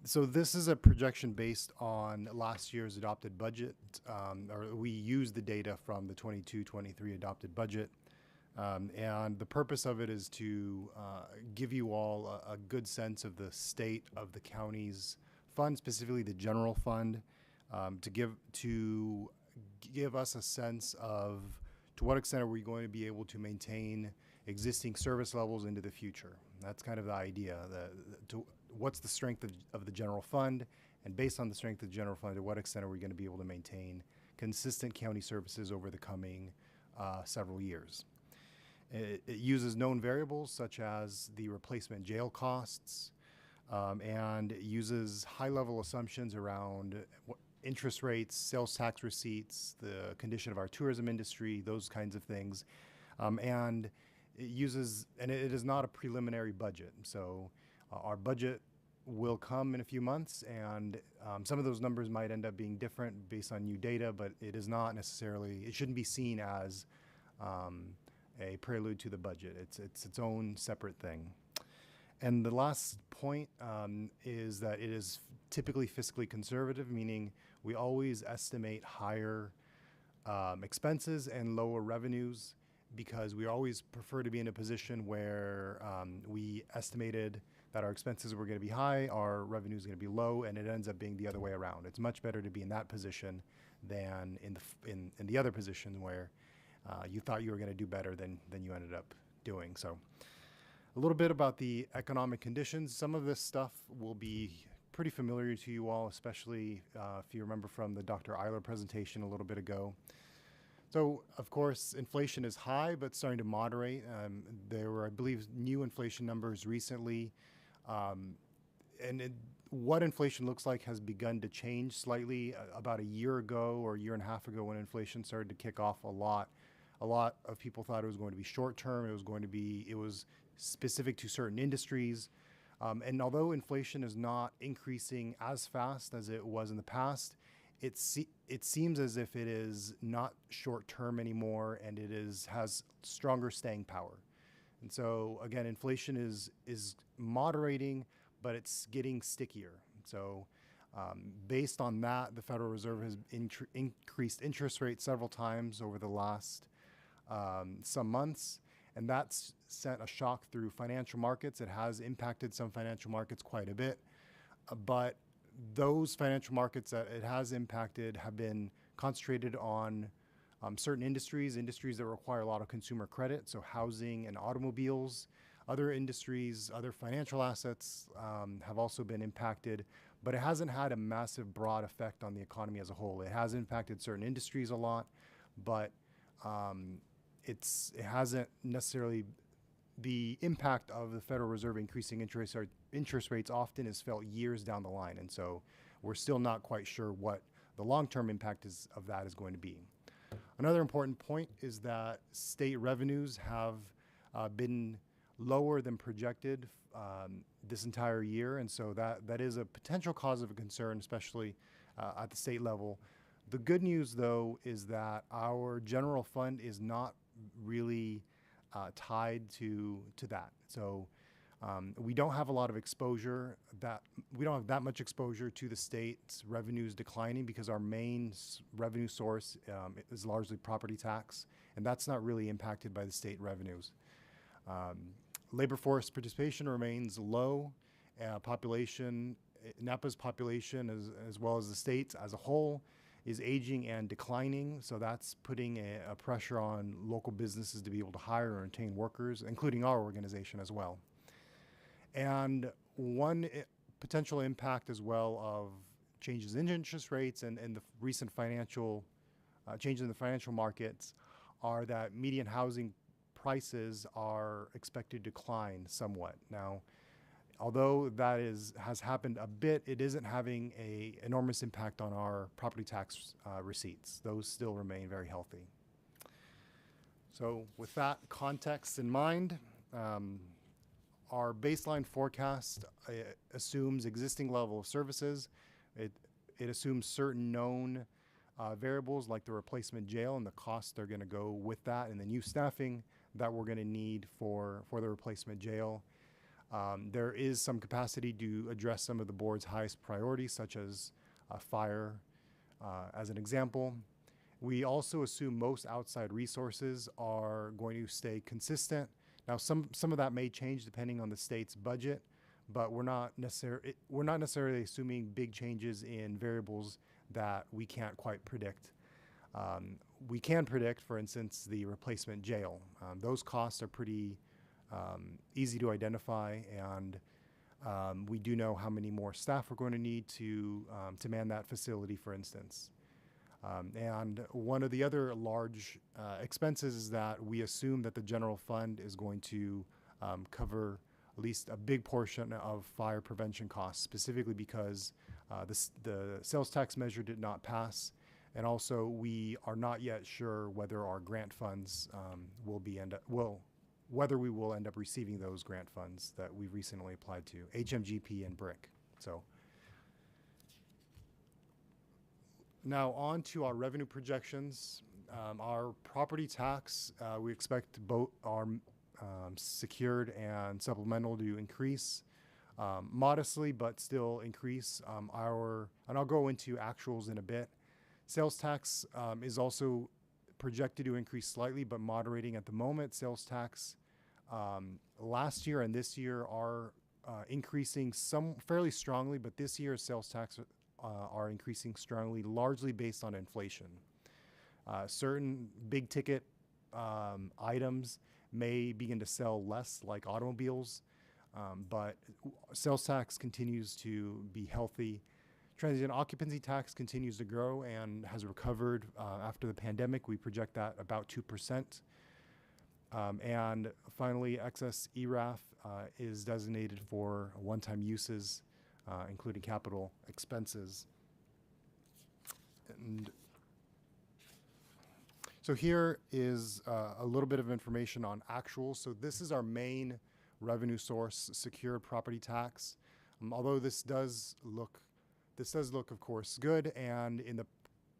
So this is a projection based on last year's adopted budget, or we use the data from the 22-23 adopted budget. And the purpose of it is to give you all a good sense of the state of the county's fund, specifically the general fund, to give us a sense of to what extent are we going to be able to maintain existing service levels into the future. That's kind of the idea. What's the strength of the general fund, And based on the strength of the general fund, to what extent are we going to be able to maintain consistent county services over the coming several years? It uses known variables such as the replacement jail costs, and it uses high-level assumptions around interest rates, sales tax receipts, the condition of our tourism industry, those kinds of things. And it uses, and it is not a preliminary budget. So our budget will come in a few months, and some of those numbers might end up being different based on new data, but it is not necessarily, it shouldn't be seen as a prelude to the budget. It's its own separate thing. And the last point is that it is typically fiscally conservative, meaning we always estimate higher expenses and lower revenues, because we always prefer to be in a position where we estimated that our expenses were going to be high, our revenues are going to be low, and it ends up being the other way around. It's much better to be in that position than in the other position where you thought you were going to do better than you ended up doing. So a little bit about the economic conditions. Some of this stuff will be pretty familiar to you all, especially if you remember from the Dr. Eiler presentation a little bit ago. So, of course, inflation is high, but starting to moderate. There were, I believe, new inflation numbers recently. What inflation looks like has begun to change slightly. About a year ago or a year and a half ago, when inflation started to kick off a lot of people thought it was going to be short term. It was specific to certain industries. And although inflation is not increasing as fast as it was in the past, it seems as if it is not short term anymore, and it has stronger staying power. And so again, inflation is moderating, but it's getting stickier. So based on that, the Federal Reserve has increased interest rates several times over the last some months, and that's sent a shock through financial markets. It has impacted some financial markets quite a bit, but those financial markets that it has impacted have been concentrated on certain industries that require a lot of consumer credit, so housing and automobiles. Other industries, other financial assets have also been impacted, but it hasn't had a massive broad effect on the economy as a whole. It has impacted certain industries a lot, but it hasn't necessarily, the impact of the Federal Reserve increasing interest rates often is felt years down the line, and so we're still not quite sure what the long-term impact of that is going to be. Another important point is that state revenues have been lower than projected this entire year, and so that is a potential cause of a concern, especially at the state level. The good news, though, is that our general fund is not really tied to that. So we don't have a lot of exposure, we don't have that much exposure to the state's revenues declining, because our main revenue source is largely property tax, and that's not really impacted by the state revenues. Labor force participation remains low. Napa's population, as well as the state's as a whole, is aging and declining, so that's putting a pressure on local businesses to be able to hire and retain workers, including our organization as well. And one potential impact as well of changes in interest rates and the recent financial changes in the financial markets are that median housing prices are expected to decline somewhat. Now, although that has happened a bit, it isn't having an enormous impact on our property tax receipts. Those still remain very healthy. So with that context in mind, our baseline forecast assumes existing level of services. It assumes certain known variables like the replacement jail and the costs that are going to go with that, and the new staffing that we're going to need for the replacement jail. There is some capacity to address some of the board's highest priorities, such as fire, as an example. We also assume most outside resources are going to stay consistent. Now, some of that may change depending on the state's budget, but we're not necessarily assuming big changes in variables that we can't quite predict. We can predict, for instance, the replacement jail. Those costs are pretty easy to identify, and We do know how many more staff we're going to need to man that facility, for instance. And one of the other large expenses is that we assume that the general fund is going to cover at least a big portion of fire prevention costs, specifically because the sales tax measure did not pass. And also, we are not yet sure whether our grant funds whether we will end up receiving those grant funds that we recently applied to, HMGP and BRIC. So now on to our revenue projections. Our property tax, we expect both our secured and supplemental to increase modestly, but still increase. And I'll go into actuals in a bit. Sales tax is also projected to increase slightly, but moderating at the moment. Sales tax last year and this year are increasing fairly strongly, but this year's sales tax are increasing strongly, largely based on inflation. Certain big ticket items may begin to sell less, like automobiles, but sales tax continues to be healthy. Transient occupancy tax continues to grow and has recovered after the pandemic. We project that about 2%. And finally, excess ERAF is designated for one-time uses, including capital expenses. And so here is a little bit of information on actuals. So this is our main revenue source, secured property tax. Although this does look, of course, good, and in the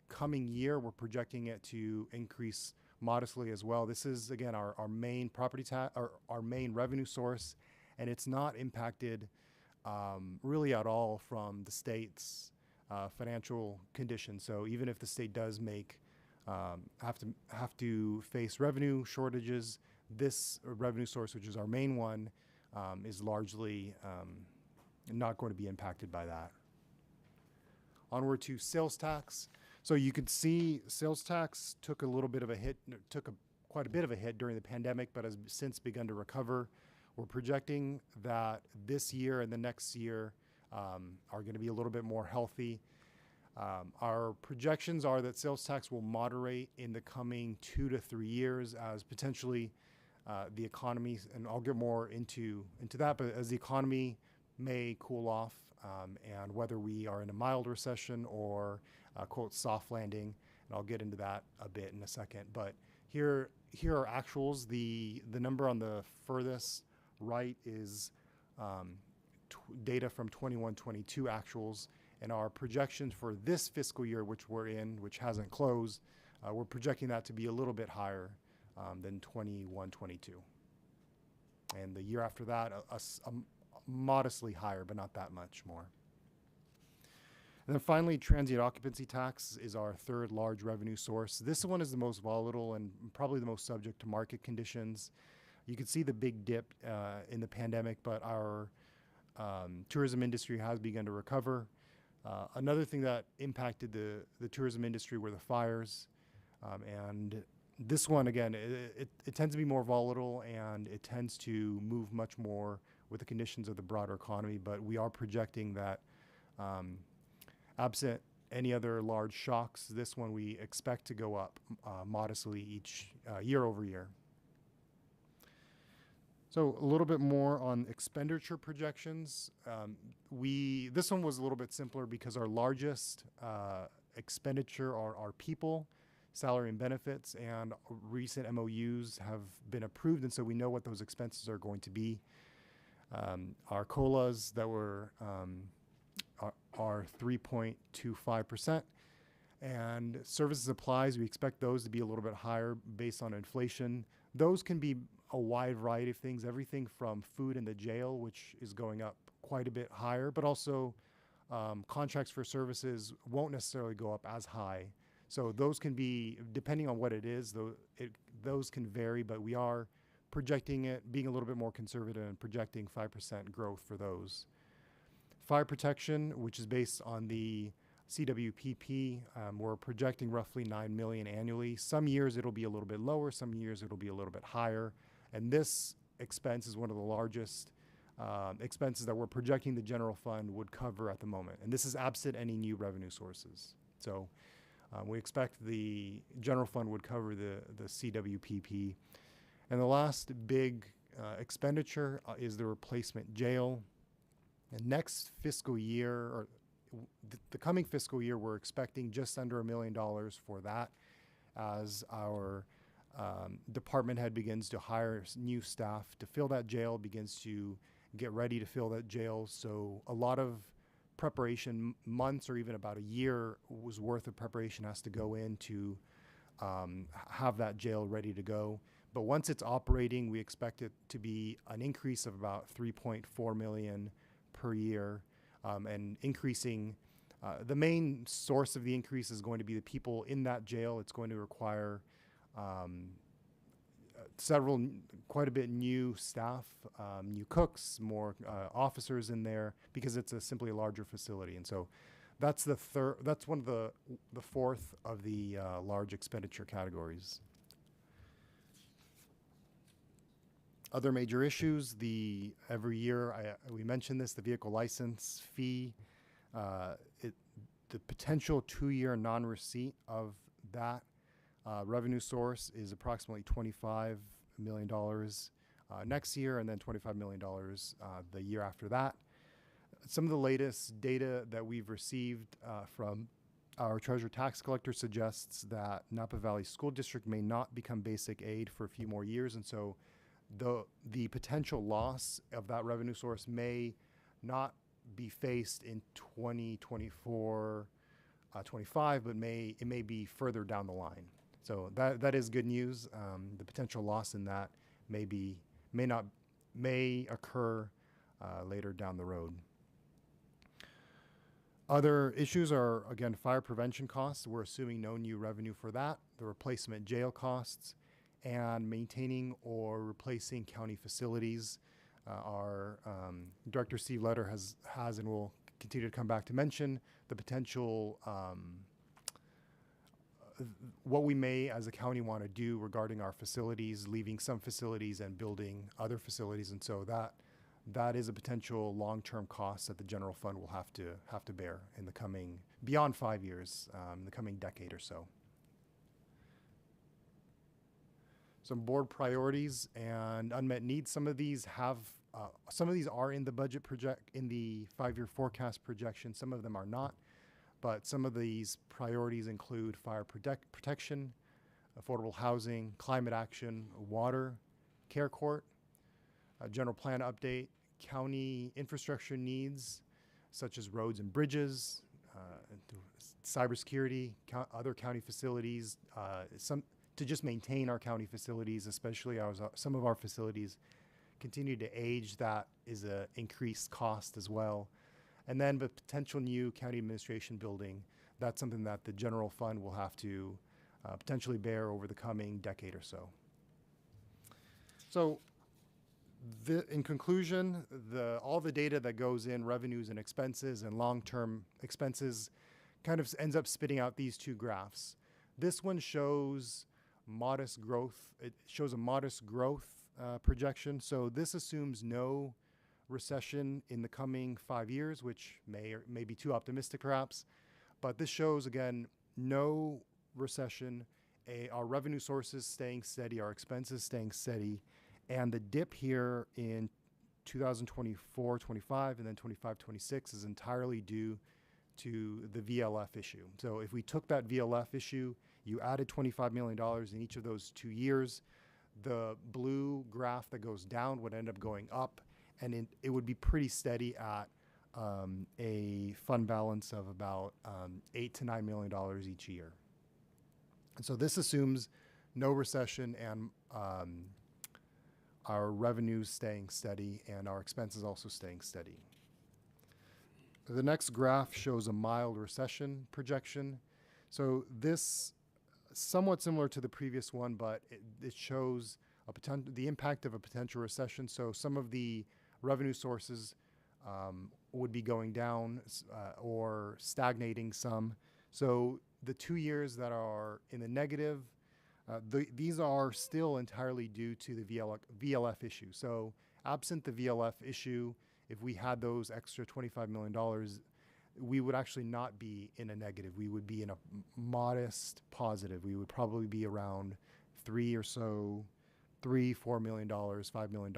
coming year, we're projecting it to increase modestly as well. This is, again, our main property tax, our main revenue source, and it's not impacted really at all from the state's financial conditions. So even if the state does have to face revenue shortages, this revenue source, which is our main one, is largely not going to be impacted by that. Onward to sales tax. So you could see sales tax took a little bit of a hit, quite a bit of a hit during the pandemic, but has since begun to recover. We're projecting that this year and the next year are going to be a little bit more healthy. Our projections are that sales tax will moderate in the coming 2 to 3 years as potentially the economy, and I'll get more into that, but as the economy may cool off, and whether we are in a mild recession or quote soft landing, and I'll get into that a bit in a second. But here are actuals. The number on the furthest right is data from 21-22 actuals, and our projections for this fiscal year, which we're in, which hasn't closed, we're projecting that to be a little bit higher than 21-22, and the year after that modestly higher, but not that much more. And then finally, transient occupancy tax is our third large revenue source. This one is the most volatile and probably the most subject to market conditions. You can see the big dip in the pandemic, but our tourism industry has begun to recover. Another thing that impacted the tourism industry were the fires. And this one, again, it tends to be more volatile, and it tends to move much more with the conditions of the broader economy, but we are projecting that absent any other large shocks, this one we expect to go up modestly each year over year. So a little bit more on expenditure projections. This one was a little bit simpler because our largest expenditure are our people, salary and benefits, and recent MOUs have been approved, and so we know what those expenses are going to be. Our COLAs that were are 3.25%, and services supplies, we expect those to be a little bit higher based on inflation. Those can be a wide variety of things, everything from food in the jail, which is going up quite a bit higher, but also contracts for services won't necessarily go up as high. So those can be, depending on what it is, those can vary, but we are projecting it, being a little bit more conservative and projecting 5% growth for those. Fire protection, which is based on the CWPP, we're projecting roughly $9 million annually. Some years it'll be a little bit lower, some years it'll be a little bit higher. And this expense is one of the largest expenses that we're projecting the general fund would cover at the moment. And this is absent any new revenue sources. So we expect the general fund would cover the CWPP. And the last big expenditure is the replacement jail. And next fiscal year, or the coming fiscal year, we're expecting just under $1 million for that as our department head begins to hire new staff to fill that jail, begins to get ready to fill that jail. So a lot of preparation, months or even about a year was worth of preparation has to go in to have that jail ready to go. But once it's operating, we expect it to be an increase of about $3.4 million per year, and increasing. The main source of the increase is going to be the people in that jail. It's going to require quite a bit new staff, new cooks, more officers in there, because it's simply a larger facility. And so that's that's one of the fourth of the large expenditure categories. Other major issues, every year, we mentioned this, the vehicle license fee, the potential 2-year non-receipt of that revenue source is approximately $25 million next year, and then $25 million the year after that. Some of the latest data that we've received from our treasurer tax collector suggests that Napa Valley School District may not become basic aid for a few more years, and so the potential loss of that revenue source may not be faced in 2024, 25, but it may be further down the line. So that is good news. The potential loss in that may occur later down the road. Other issues are, again, fire prevention costs. We're assuming no new revenue for that. The replacement jail costs, and maintaining or replacing county facilities. Our Director Steve Letter has and will continue to come back to mention the potential what we may as a county want to do regarding our facilities, leaving some facilities and building other facilities. And so that is a potential long-term cost that the general fund will have to bear in the coming, beyond 5 years, in the coming decade or so. Some board priorities and unmet needs. Some of these are in the budget in the 5-year forecast projection. Some of them are not, but some of these priorities include fire protection, affordable housing, climate action, water, care court, general plan update, county infrastructure needs such as roads and bridges, cybersecurity, other county facilities, to just maintain our county facilities, especially some of our facilities continue to age. That is an increased cost as well. And then the potential new county administration building, that's something that the general fund will have to potentially bear over the coming decade or so. So in conclusion, all the data that goes in, revenues and expenses and long-term expenses, kind of ends up spitting out these two graphs. This one shows modest growth. It shows a modest growth projection. So this assumes no recession in the coming 5 years, which may be too optimistic perhaps. But this shows, again, no recession, our revenue sources staying steady, our expenses staying steady. And the dip here in 2024, 25, and then 25, 26 is entirely due to the VLF issue. So if we took that VLF issue, you added $25 million in each of those 2 years, the blue graph that goes down would end up going up, and it would be pretty steady at a fund balance of about $8 to $9 million each year. And so this assumes no recession and our revenues staying steady and our expenses also staying steady. The next graph shows a mild recession projection. So this somewhat similar to the previous one, but it shows the impact of a potential recession. So some of the revenue sources would be going down or stagnating some. So the 2 years that are in the negative, these are still entirely due to the VLF issue. So absent the VLF issue, if we had those extra $25 million, we would actually not be in a negative. We would be in a modest positive. We would probably be around $4 million, $5 million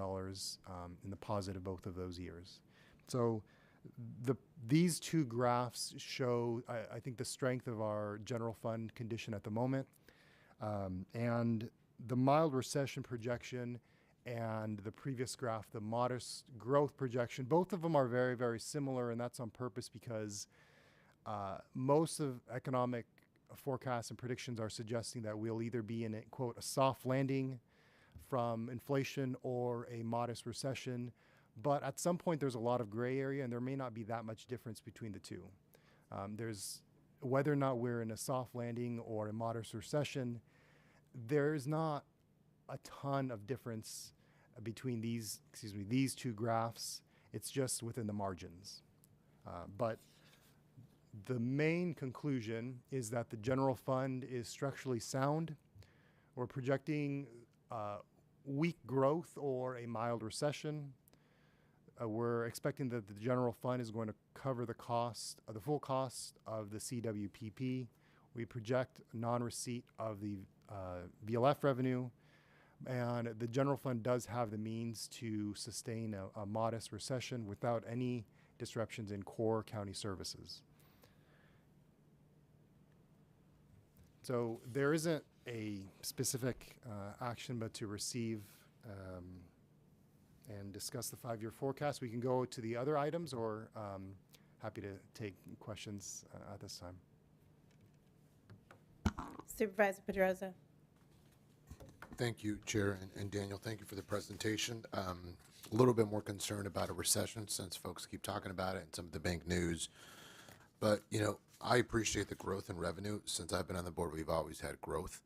in the positive both of those years. So these two graphs show, I think, the strength of our general fund condition at the moment. And the mild recession projection and the previous graph, the modest growth projection, both of them are very, very similar, and that's on purpose because most of economic forecasts and predictions are suggesting that we'll either be in a, quote, a soft landing from inflation or a modest recession. But at some point, there's a lot of gray area, and there may not be that much difference between the two. There's whether or not we're in a soft landing or a modest recession, there's not a ton of difference between these two graphs. It's just within the margins. But the main conclusion is that the general fund is structurally sound. We're projecting weak growth or a mild recession. We're expecting that the general fund is going to cover the cost, the full cost of the CWPP. We project non-receipt of the VLF revenue, and the general fund does have the means to sustain a modest recession without any disruptions in core county services. So there isn't a specific action but to receive and discuss the 5-year forecast. We can go to the other items, or happy to take questions at this time. Supervisor Berryessa. Thank you, Chair, and Daniel, thank you for the presentation. A little bit more concerned about a recession since folks keep talking about it and some of the bank news. But, you know, I appreciate the growth in revenue. Since I've been on the board, we've always had growth.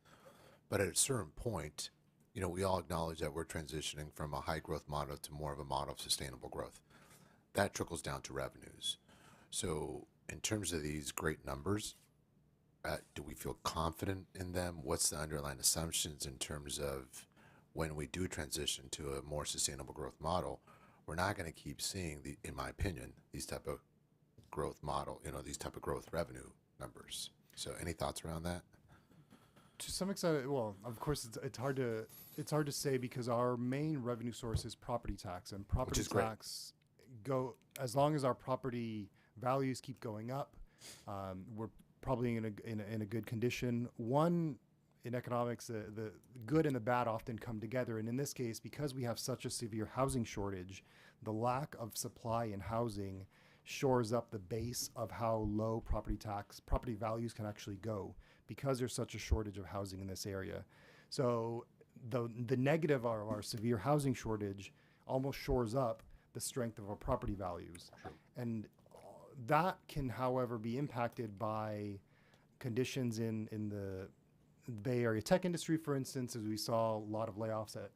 But at a certain point, you know, we all acknowledge that we're transitioning from a high growth model to more of a model of sustainable growth. That trickles down to revenues. So in terms of these great numbers, do we feel confident in them? What's the underlying assumptions in terms of when we do transition to a more sustainable growth model? We're not going to keep seeing, in my opinion, these type of growth model, you know, these type of growth revenue numbers. So any thoughts around that? To some extent, well, of course, it's hard to say because our main revenue source is property tax, and property tax as long as our property values keep going up, we're probably in a good condition. One, in economics, the good and the bad often come together, and in this case, because we have such a severe housing shortage, the lack of supply in housing shores up the base of how low property values can actually go, because there's such a shortage of housing in this area. So the negative of our severe housing shortage almost shores up the strength of our property values. Sure. And that can, however, be impacted by conditions in the Bay Area tech industry, for instance, as we saw a lot of layoffs at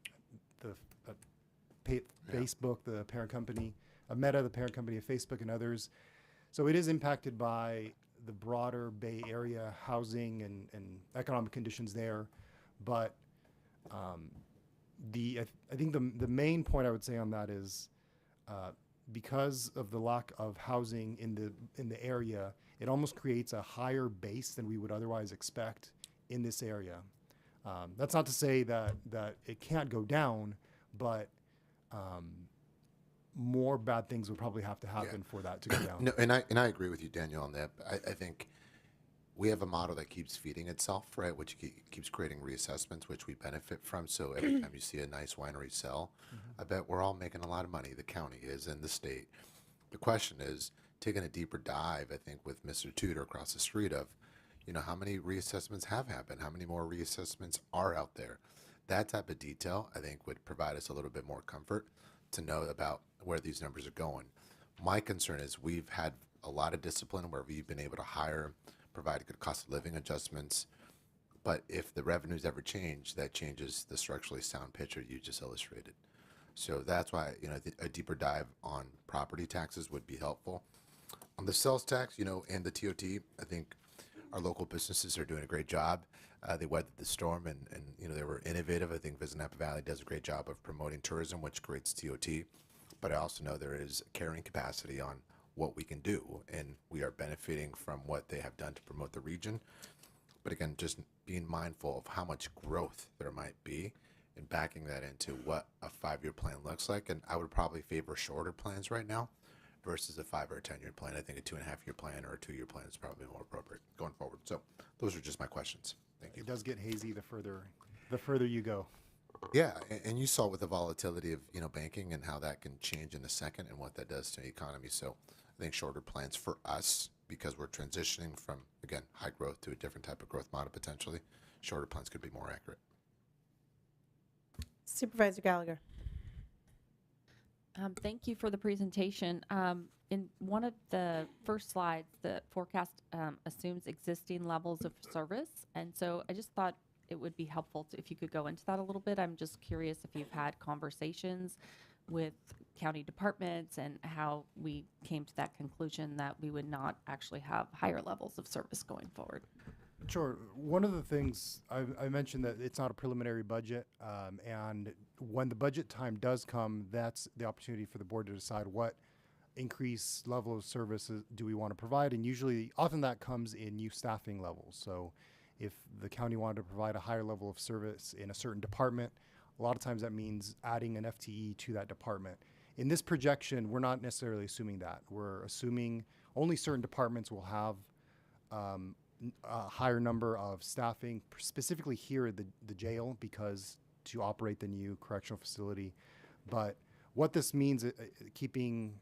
Facebook, the parent company, Meta, the parent company of Facebook, and others. So it is impacted by the broader Bay Area housing and economic conditions there. But I think the main point I would say on that is because of the lack of housing in the area, it almost creates a higher base than we would otherwise expect in this area. That's not to say that it can't go down, but more bad things would probably have to happen for that to go down. No, and I agree with you, Daniel, on that. I think we have a model that keeps feeding itself, right, which keeps creating reassessments, which we benefit from. So every time you see a nice winery sell, I bet we're all making a lot of money. The county is and the state. The question is, taking a deeper dive, I think, with Mr. Tudor across the street of, you know, how many reassessments have happened? How many more reassessments are out there? That type of detail, I think, would provide us a little bit more comfort to know about where these numbers are going. My concern is we've had a lot of discipline where we've been able to hire, provide good cost of living adjustments, but if the revenues ever change, that changes the structurally sound picture you just illustrated. So that's why, you know, a deeper dive on property taxes would be helpful. On the sales tax, you know, and the TOT, I think our local businesses are doing a great job. They weathered the storm, and they were innovative. I think Visit Napa Valley does a great job of promoting tourism, which creates TOT. But I also know there is carrying capacity on what we can do, and we are benefiting from what they have done to promote the region. But again, just being mindful of how much growth there might be and backing that into what a 5-year plan looks like. And I would probably favor shorter plans right now versus a 5 or a 10-year plan. I think a 2.5-year plan or a 2-year plan is probably more appropriate going forward. So those are just my questions. Thank you. It does get hazy the further you go. Yeah, and you saw with the volatility of banking and how that can change in a second and what that does to the economy. So I think shorter plans for us, because we're transitioning from, again, high growth to a different type of growth model potentially, shorter plans could be more accurate. Supervisor Gallagher. Thank you for the presentation. In one of the first slides, the forecast assumes existing levels of service. And so I just thought it would be helpful if you could go into that a little bit. I'm just curious if you've had conversations with county departments and how we came to that conclusion that we would not actually have higher levels of service going forward. Sure. One of the things I mentioned that it's not a preliminary budget, and when the budget time does come, that's the opportunity for the board to decide what increased level of services do we want to provide, and often that comes in new staffing levels. So if the county wanted to provide a higher level of service in a certain department, a lot of times that means adding an FTE to that department. In this projection, we're not necessarily assuming that. We're assuming only certain departments will have a higher number of staffing, specifically here at the jail, because to operate the new correctional facility. But what this means, keeping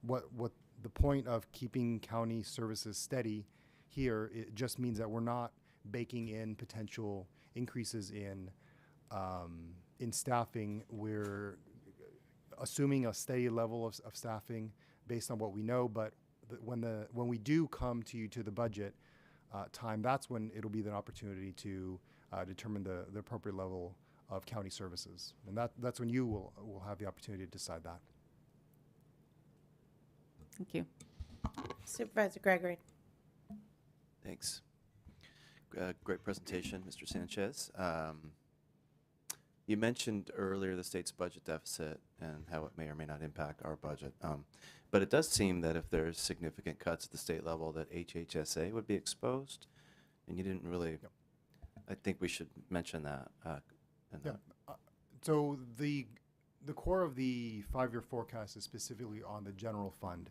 what the point of keeping county services steady here, it just means that we're not baking in potential increases in staffing. We're assuming a steady level of staffing based on what we know, but when we do come to the budget time, that's when it'll be the opportunity to determine the appropriate level of county services, and that's when you will have the opportunity to decide that. Thank you. Supervisor Gregory. Thanks. Great presentation, Mr. Sanchez. You mentioned earlier the state's budget deficit and how it may or may not impact our budget. But it does seem that if there's significant cuts at the state level, that HHSA would be exposed. And you didn't really, I think we should mention that. So the core of the 5-year forecast is specifically on the general fund.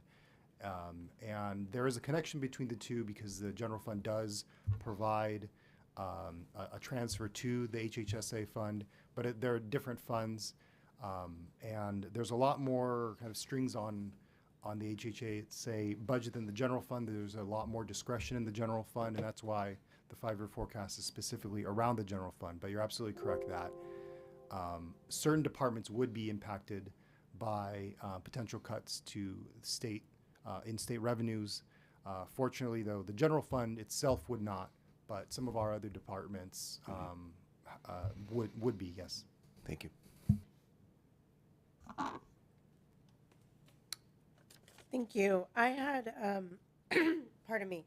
And there is a connection between the two because the general fund does provide a transfer to the HHSA fund, but there are different funds, and there's a lot more kind of strings on the HHSA budget than the general fund. There's a lot more discretion in the general fund, and that's why the 5-year forecast is specifically around the general fund. But you're absolutely correct that certain departments would be impacted by potential cuts to in-state revenues. Fortunately, though, the general fund itself would not, but some of our other departments would be, yes. Thank you. Thank you. I had, pardon me,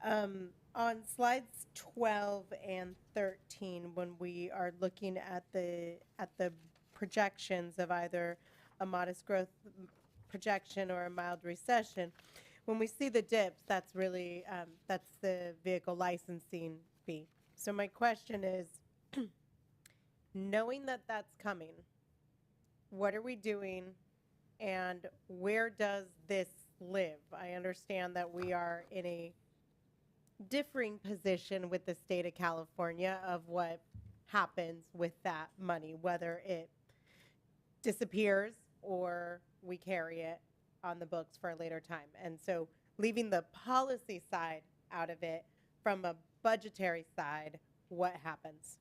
on slides 12 and 13, when we are looking at the projections of either a modest growth projection or a mild recession, when we see the dips, that's really, that's the vehicle licensing fee. So my question is, knowing that that's coming, what are we doing and where does this live? I understand that we are in a differing position with the state of California of what happens with that money, whether it disappears or we carry it on the books for a later time. And so leaving the policy side out of it, from a budgetary side, what happens?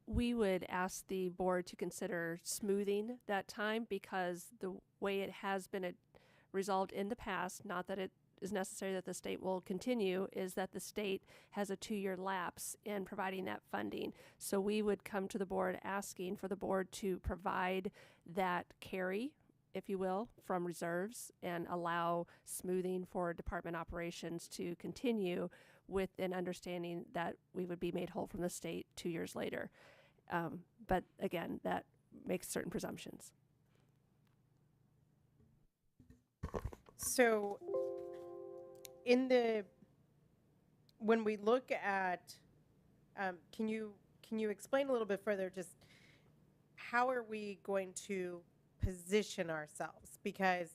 We would ask the board to consider smoothing that time, because the way it has been resolved in the past, not that it is necessary that the state will continue, is that the state has a 2-year lapse in providing that funding. So we would come to the board asking for the board to provide that carry, if you will, from reserves and allow smoothing for department operations to continue with an understanding that we would be made whole from the state 2 years later. But again, that makes certain presumptions. So, when we look at, can you explain a little bit further? Just how are we going to position ourselves? Because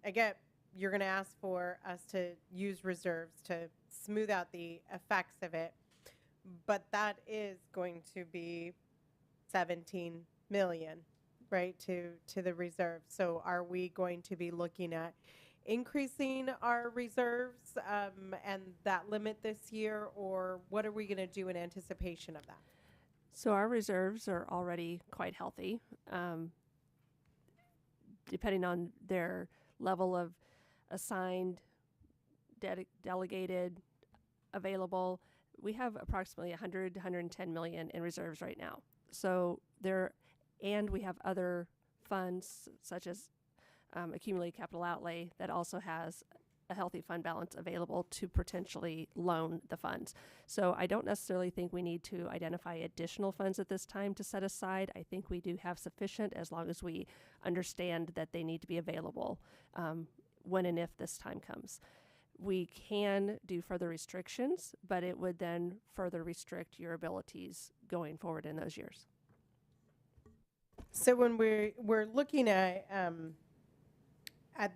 again, you're going to ask for us to use reserves to smooth out the effects of it, but that is going to be 17 million, right, to the reserve. So are we going to be looking at increasing our reserves and that limit this year, or what are we going to do in anticipation of that? So our reserves are already quite healthy. Depending on their level of assigned, delegated, available, we have approximately 100 to 110 million in reserves right now. So and we have other funds such as accumulated capital outlay that also has a healthy fund balance available to potentially loan the funds. So I don't necessarily think we need to identify additional funds at this time to set aside. I think we do have sufficient as long as we understand that they need to be available when and if this time comes. We can do further restrictions, but it would then further restrict your abilities going forward in those years. So when we're looking at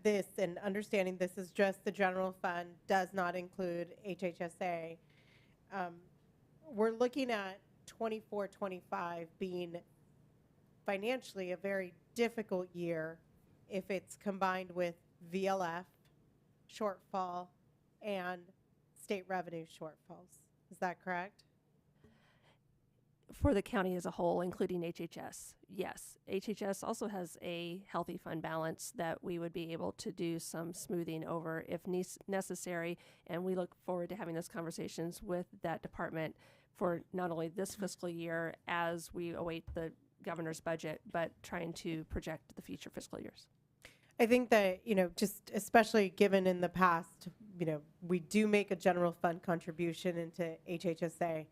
this and understanding this is just the general fund, does not include HHSA, we're looking at 24-25 being financially a very difficult year if it's combined with VLF shortfall and state revenue shortfalls. Is that correct? For the county as a whole, including HHS, yes. HHS also has a healthy fund balance that we would be able to do some smoothing over if necessary, and we look forward to having those conversations with that department for not only this fiscal year as we await the governor's budget, but trying to project the future fiscal years. I think that, just especially given in the past, we do make a general fund contribution into HHSA.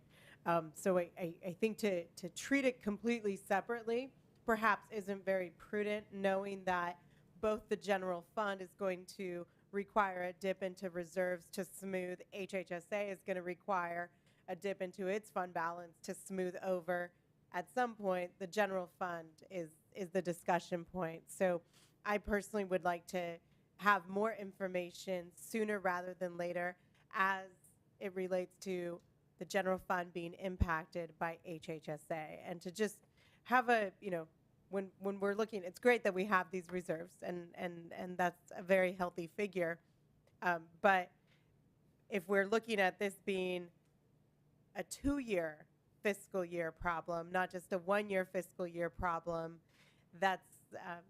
So I think to treat it completely separately perhaps isn't very prudent, knowing that both the general fund is going to require a dip into reserves to smooth. HHSA is going to require a dip into its fund balance to smooth over. At some point, the general fund is the discussion point. So I personally would like to have more information sooner rather than later as it relates to the general fund being impacted by HHSA, and to just have when we're looking, it's great that we have these reserves, and that's a very healthy figure. But if we're looking at this being a 2-year fiscal year problem, not just a 1-year fiscal year problem, that's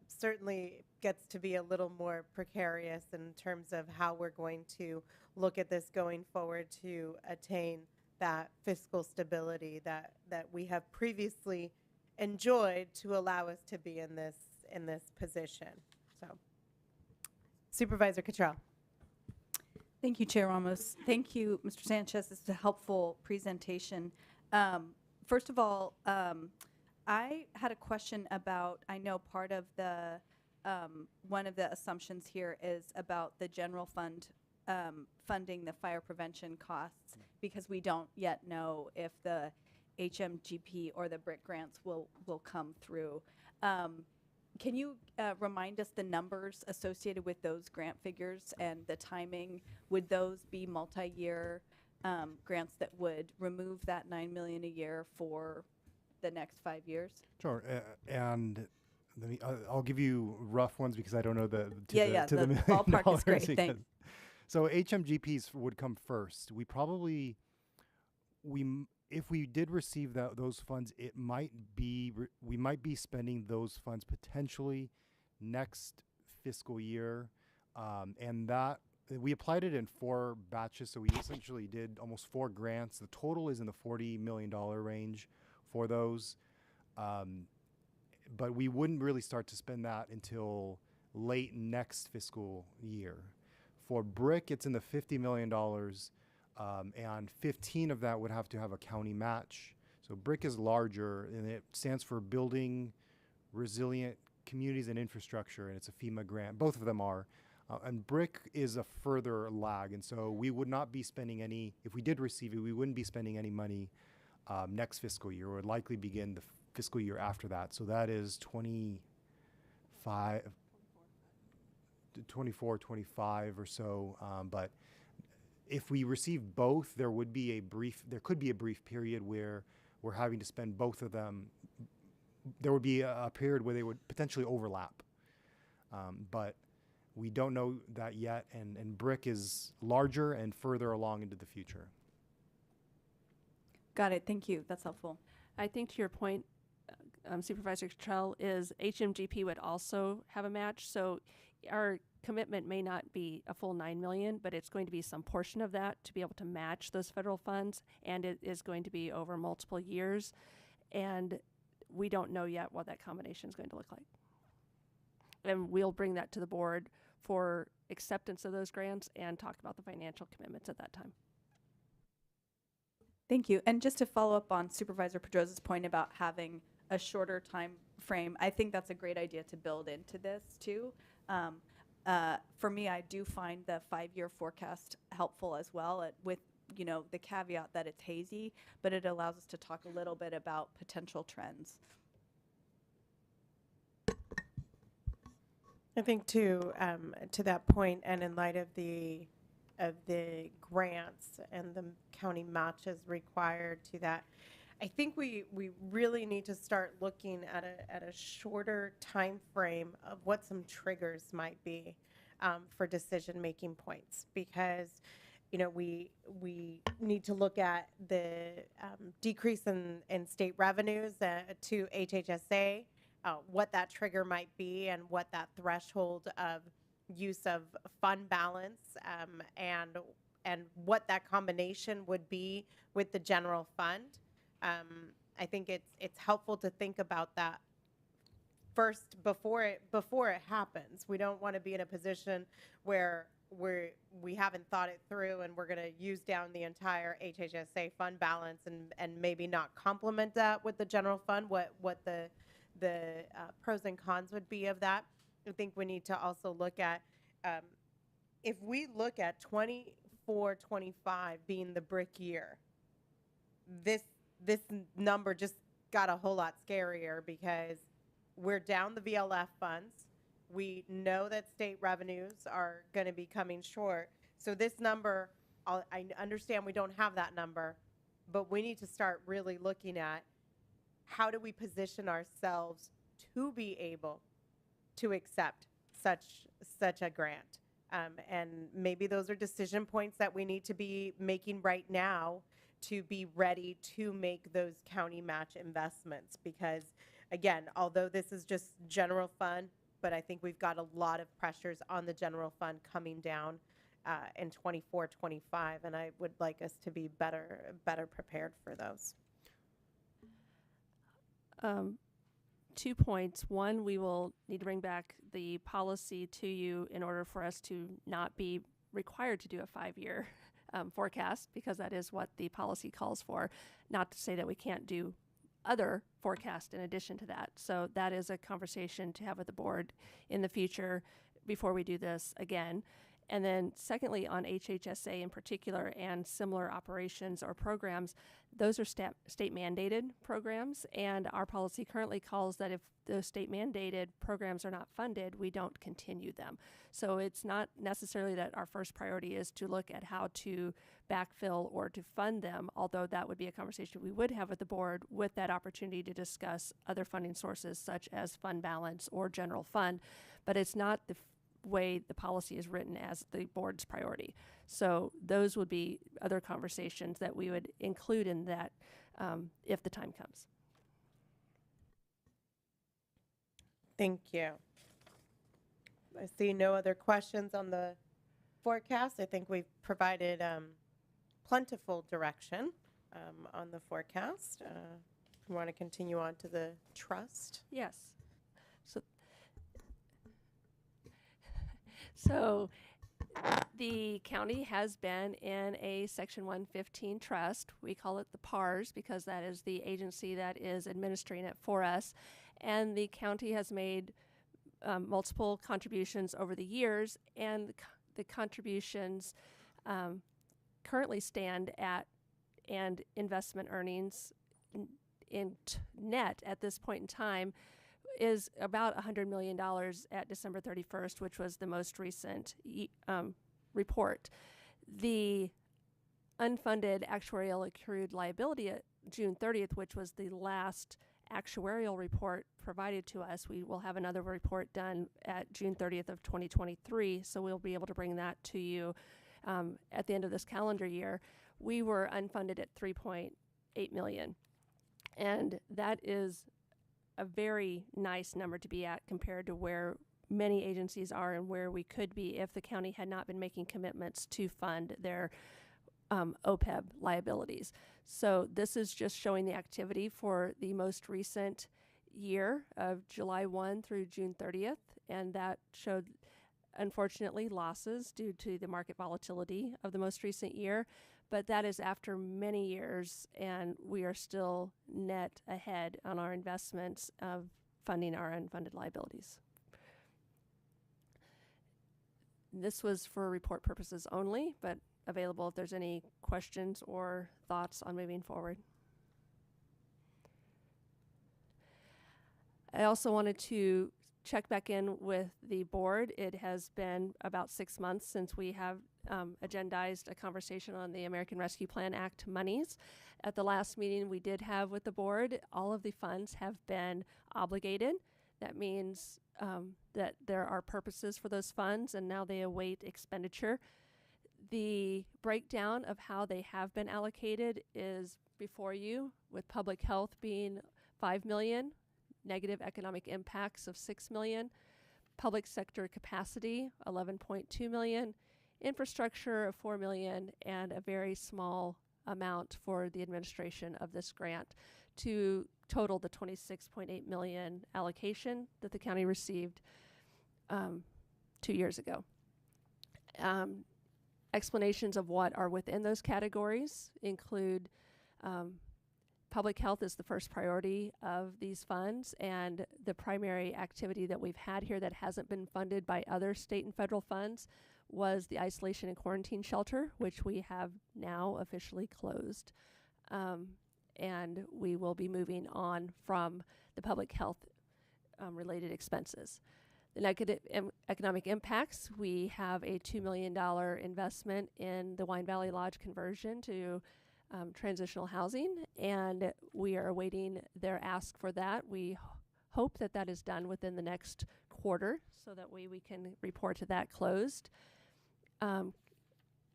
certainly gets to be a little more precarious in terms of how we're going to look at this going forward to attain that fiscal stability that we have previously enjoyed to allow us to be in this position. So, Supervisor Cottrell. Thank you, Chair Ramos. Thank you, Mr. Sanchez. This is a helpful presentation. First of all, I had a question about, I know part of the, one of the assumptions here is about the general fund funding the fire prevention costs, because we don't yet know if the HMGP or the BRIC grants will come through. Can you remind us the numbers associated with those grant figures and the timing? Would those be multi-year grants that would remove that $9 million a year for the next 5 years? Sure, and I'll give you rough ones because I don't know the ballpark is great. Thanks. So HMGPs would come first. If we did receive those funds, it might be we might be spending those funds potentially next fiscal year, and that we applied it in 4 batches. So we essentially did almost 4 grants. The total is in the $40 million range for those, but we wouldn't really start to spend that until late next fiscal year. For BRIC, it's in the $50 million and 15 of that would have to have a county match. So BRIC is larger, and it stands for Building Resilient Communities and Infrastructure, and it's a FEMA grant. Both of them are. And BRIC is a further lag, and so we would not be spending any, if we did receive it, we wouldn't be spending any money next fiscal year. It would likely begin the fiscal year after that. So that is 24, 25 or so. But if we receive both, there could be a brief period where we're having to spend both of them. There would be a period where they would potentially overlap. But we don't know that yet, and BRIC is larger and further along into the future. Got it. Thank you. That's helpful. I think to your point, Supervisor Cottrell, is HMGP would also have a match. So our commitment may not be a full $9 million, but it's going to be some portion of that to be able to match those federal funds, and it is going to be over multiple years. And we don't know yet what that combination is going to look like. And we'll bring that to the board for acceptance of those grants and talk about the financial commitments at that time. Thank you. And just to follow up on Supervisor Pedrosa's point about having a shorter time frame, I think that's a great idea to build into this too. For me, I do find the 5-year forecast helpful as well, with the caveat that it's hazy, but it allows us to talk a little bit about potential trends. I think to that point, and in light of the grants and the county matches required to that, I think we really need to start looking at a shorter time frame of what some triggers might be for decision-making points, because we need to look at the decrease in state revenues to HHSA, what that trigger might be, and what that threshold of use of fund balance and what that combination would be with the general fund. I think it's helpful to think about that first before it happens. We don't want to be in a position where we haven't thought it through and we're going to use down the entire HHSA fund balance and maybe not complement that with the general fund. What the pros and cons would be of that. I think we need to also look at if we look at 24-25 being the BRIC year, this number just got a whole lot scarier because we're down the VLF funds. We know that state revenues are going to be coming short. So this number, I understand we don't have that number, but we need to start really looking at how do we position ourselves to be able to accept such a grant. And maybe those are decision points that we need to be making right now to be ready to make those county match investments. Because again, although this is just general fund, but I think we've got a lot of pressures on the general fund coming down in 24-25, and I would like us to be better prepared for those. 2 points. One, we will need to bring back the policy to you in order for us to not be required to do a 5-year forecast, because that is what the policy calls for. Not to say that we can't do other forecast in addition to that. So that is a conversation to have with the board in the future before we do this again. And then secondly, on HHSA in particular and similar operations or programs, those are state mandated programs, and our policy currently calls that if the state mandated programs are not funded, we don't continue them. So it's not necessarily that our first priority is to look at how to backfill or to fund them, although that would be a conversation we would have with the board with that opportunity to discuss other funding sources such as fund balance or general fund. But it's not the way the policy is written as the board's priority. So those would be other conversations that we would include in that if the time comes. Thank you. I see no other questions on the forecast. I think we've provided plentiful direction on the forecast. We want to continue on to the trust. Yes. So The county has been in a Section 115 trust. We call it the PARS because that is the agency that is administering it for us. And the county has made multiple contributions over the years, and the contributions currently stand at, and investment earnings in net at this point in time is about $100 million at December 31st, which was the most recent report. The unfunded actuarial accrued liability at June 30th, which was the last actuarial report provided to us. We will have another report done at June 30th of 2023, so we'll be able to bring that to you at the end of this calendar year. We were unfunded at $3.8 million, and that is a very nice number to be at compared to where many agencies are and where we could be if the county had not been making commitments to fund their OPEB liabilities. So this is just showing the activity for the most recent year of July 1 through June 30th, and that showed, unfortunately, losses due to the market volatility of the most recent year, but that is after many years, and we are still net ahead on our investments of funding our unfunded liabilities. This was for report purposes only, but available if there's any questions or thoughts on moving forward. I also wanted to check back in with the board. It has been about 6 months since we have agendized a conversation on the American Rescue Plan Act monies. At the last meeting we did have with the board, all of the funds have been obligated. That means that there are purposes for those funds, and now they await expenditure. The breakdown of how they have been allocated is before you, with public health being $5 million, negative economic impacts of $6 million, public sector capacity $11.2 million, infrastructure of $4 million, and a very small amount for the administration of this grant to total the $26.8 million allocation that the county received 2 years ago. Explanations of what are within those categories include public health is the first priority of these funds, and the primary activity that we've had here that hasn't been funded by other state and federal funds was the isolation and quarantine shelter, which we have now officially closed. And we will be moving on from the public health related expenses. The negative economic impacts, we have a $2 million investment in the Wine Valley Lodge conversion to transitional housing, and we are awaiting their ask for that. We hope that that is done within the next quarter so that we can report to that closed.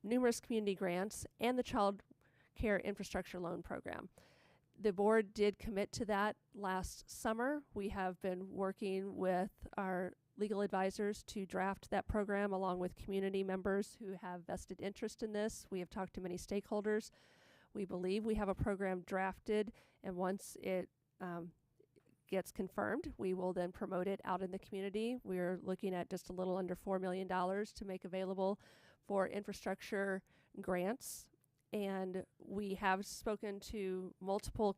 Numerous community grants and the Child Care Infrastructure Loan Program. The board did commit to that last summer. We have been working with our legal advisors to draft that program along with community members who have vested interest in this. We have talked to many stakeholders. We believe we have a program drafted, and once it gets confirmed, we will then promote it out in the community. We're looking at just a little under $4 million to make available for infrastructure grants, and we have spoken to multiple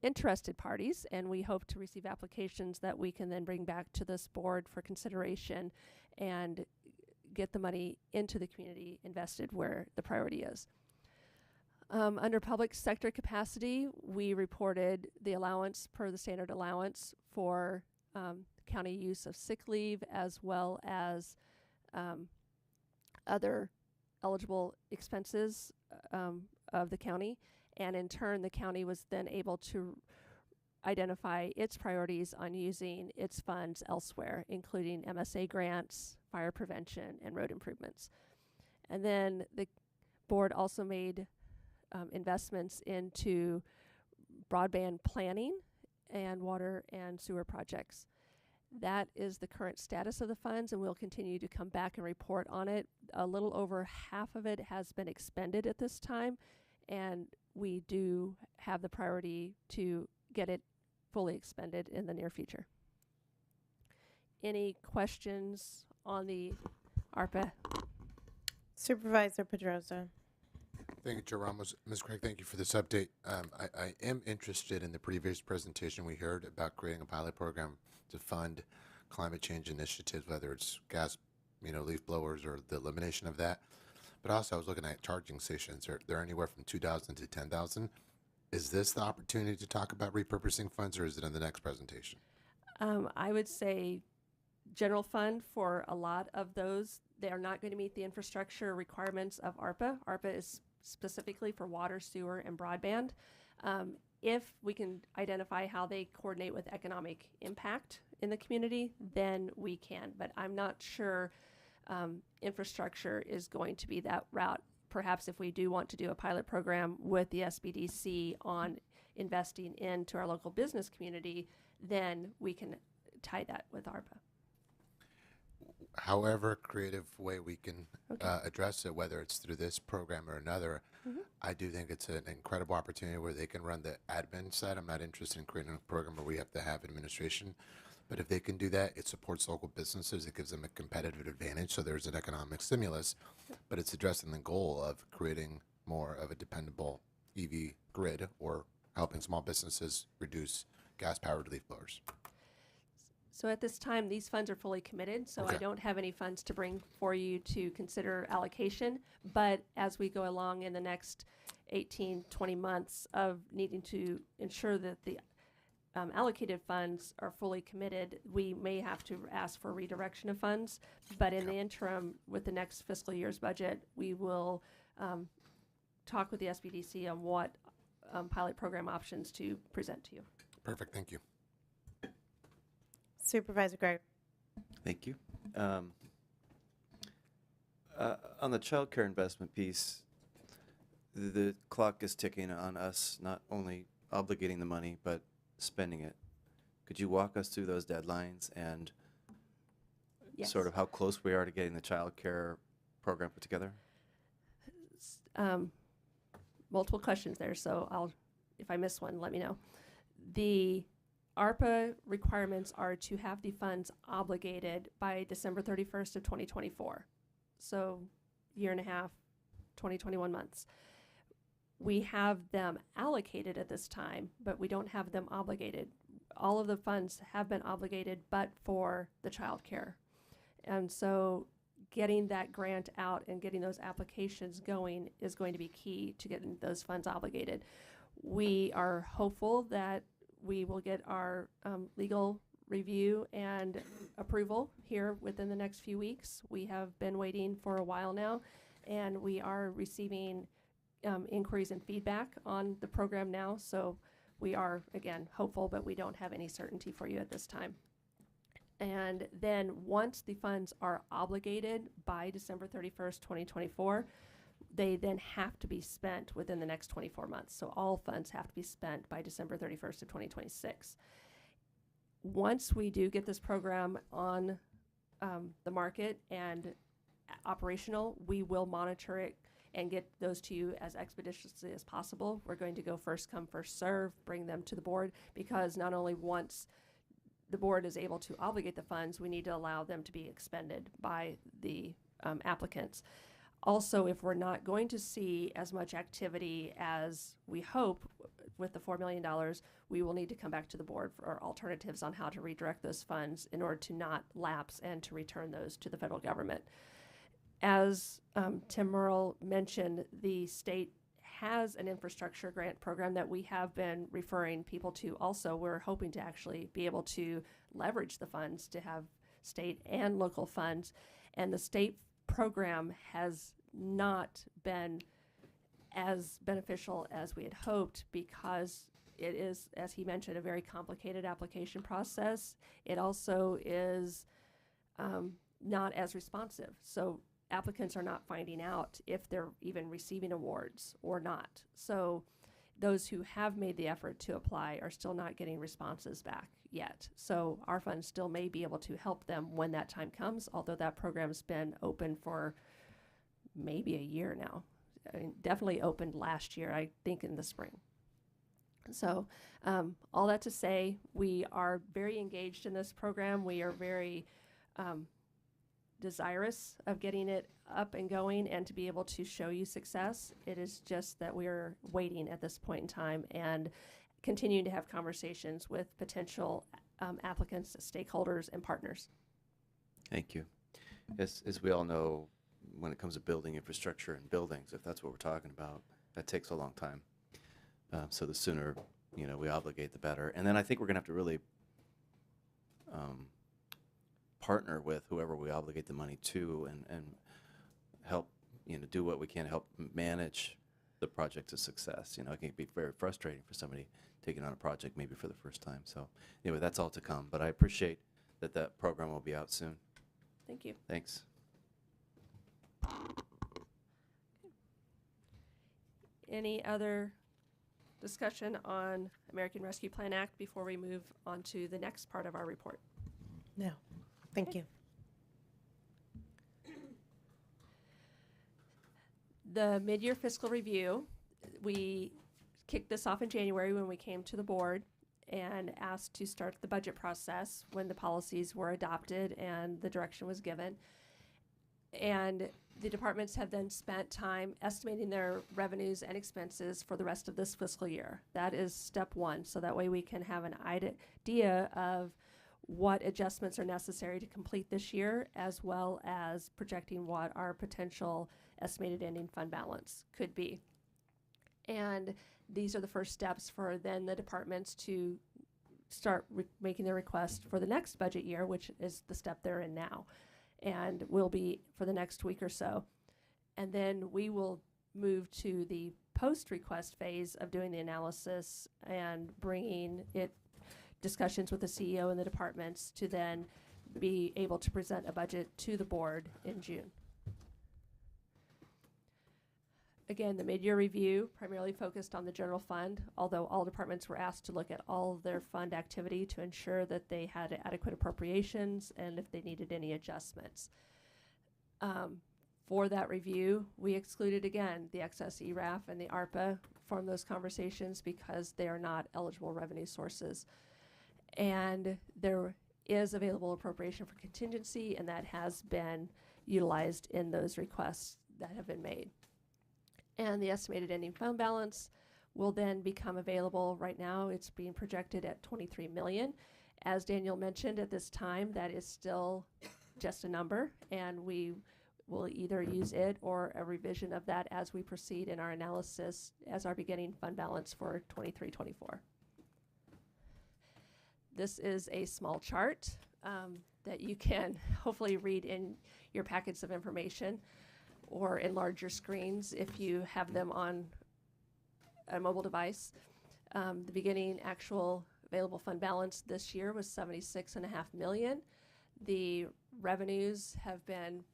interested parties, and we hope to receive applications that we can then bring back to this board for consideration and get the money into the community invested where the priority is. Under public sector capacity, we reported the allowance per the standard allowance for county use of sick leave as well as other eligible expenses of the county. And in turn, the county was then able to identify its priorities on using its funds elsewhere, including MSA grants, fire prevention, and road improvements. And then the board also made investments into broadband planning and water and sewer projects. That is the current status of the funds, and we'll continue to come back and report on it. A little over half of it has been expended at this time, and we do have the priority to get it fully expended in the near future. Any questions on the ARPA. Supervisor Pedrosa. Thank you, Chair Ramos. Ms. Craig, thank you for this update. I am interested in the previous presentation we heard about creating a pilot program to fund climate change initiatives, whether it's gas, leaf blowers or the elimination of that. But also I was looking at charging stations. They're anywhere from 2,000 to 10,000. Is this the opportunity to talk about repurposing funds, or is it in the next presentation? I would say general fund for a lot of those. They are not going to meet the infrastructure requirements of ARPA. ARPA is specifically for water, sewer, and broadband. If we can identify how they coordinate with economic impact in the community, then we can. But I'm not sure infrastructure is going to be that route. Perhaps if we do want to do a pilot program with the SBDC on investing into our local business community, then we can tie that with ARPA. However creative way we can address it, whether it's through this program or another, I do think it's an incredible opportunity where they can run the admin side. I'm not interested in creating a program where we have to have administration. But if they can do that, it supports local businesses. It gives them a competitive advantage. So there's an economic stimulus, but it's addressing the goal of creating more of a dependable EV grid or helping small businesses reduce gas-powered leaf blowers. So at this time, these funds are fully committed, so I don't have any funds to bring for you to consider allocation. But as we go along in the next 18, 20 months of needing to ensure that the allocated funds are fully committed, we may have to ask for redirection of funds. But in the interim, with the next fiscal year's budget, we will talk with the SBDC on what pilot program options to present to you. Perfect, thank you. Supervisor Gray. Thank you. On the child care investment piece, the clock is ticking on us not only obligating the money, but spending it. Could you walk us through those deadlines and sort of how close we are to getting the child care program put together? Multiple questions there, so if I miss one, let me know. The ARPA requirements are to have the funds obligated by December 31st of 2024. So year and a half, 2021 months. We have them allocated at this time, but we don't have them obligated. All of the funds have been obligated, but for the child care. And so getting that grant out and getting those applications going is going to be key to getting those funds obligated. We are hopeful that we will get our legal review and approval here within the next few weeks. We have been waiting for a while now, and we are receiving inquiries and feedback on the program now. So we are, again, hopeful, but we don't have any certainty for you at this time. And then once the funds are obligated by December 31st, 2024, they then have to be spent within the next 24 months. So all funds have to be spent by December 31st of 2026. Once we do get this program on the market and operational, we will monitor it and get those to you as expeditiously as possible. We're going to go first come, first serve, bring them to the board, because not only once the board is able to obligate the funds, we need to allow them to be expended by the applicants. Also, if we're not going to see as much activity as we hope with the $4 million, we will need to come back to the board for alternatives on how to redirect those funds in order to not lapse and to return those to the federal government. As Tim Merle mentioned, the state has an infrastructure grant program that we have been referring people to. Also, we're hoping to actually be able to leverage the funds to have state and local funds. And the state program has not been as beneficial as we had hoped, because it is, as he mentioned, a very complicated application process. It also is not as responsive. So applicants are not finding out if they're even receiving awards or not. So those who have made the effort to apply are still not getting responses back yet. So our funds still may be able to help them when that time comes, although that program's been open for maybe a year now. I mean, definitely opened last year, I think in the spring. So all that to say, we are very engaged in this program. We are very desirous of getting it up and going and to be able to show you success. It is just that we're waiting at this point in time and continuing to have conversations with potential applicants, stakeholders, and partners. Thank you. As we all know, when it comes to building infrastructure and buildings, if that's what we're talking about, that takes a long time. So the sooner, we obligate, the better. And then I think we're going to have to really partner with whoever we obligate the money to and help, do what we can to help manage the project to success. It can be very frustrating for somebody taking on a project maybe for the first time. So anyway, that's all to come. But I appreciate that that program will be out soon. Thank you. Thanks. Any other discussion on American Rescue Plan Act before we move on to the next part of our report? No. Thank you. The mid-year fiscal review, we kicked this off in January when we came to the board and asked to start the budget process when the policies were adopted and the direction was given. And the departments have then spent time estimating their revenues and expenses for the rest of this fiscal year. That is step one, so that way we can have an idea of what adjustments are necessary to complete this year, as well as projecting what our potential estimated ending fund balance could be. And these are the first steps for then the departments to start making their request for the next budget year, which is the step they're in now, and will be for the next week or so. And then we will move to the post-request phase of doing the analysis and bringing it discussions with the CEO and the departments to then be able to present a budget to the board in June. Again, the mid-year review primarily focused on the general fund, although all departments were asked to look at all of their fund activity to ensure that they had adequate appropriations and if they needed any adjustments. For that review, we excluded again the excess ERAF and the ARPA from those conversations because they are not eligible revenue sources. And there is available appropriation for contingency, and that has been utilized in those requests that have been made. And the estimated ending fund balance will then become available. Right now, it's being projected at $23 million. As Daniel mentioned, at this time, that is still just a number, and we will either use it or a revision of that as we proceed in our analysis as our beginning fund balance for 23-24. This is a small chart that you can hopefully read in your packets of information or enlarge your screens if you have them on a mobile device. The beginning actual available fund balance this year was $76.5 million. The revenues have been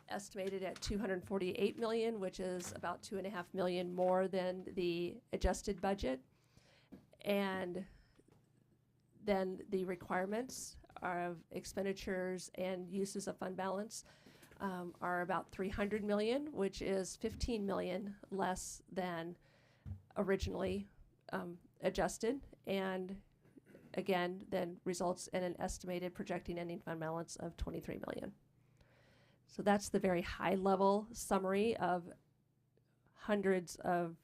estimated at $248 million, which is about $2.5 million more than the adjusted budget. And then the requirements of expenditures and uses of fund balance are about $300 million, which is $15 million less than originally adjusted, and again, then results in an estimated projecting ending fund balance of $23 million. So that's the very high level summary of hundreds of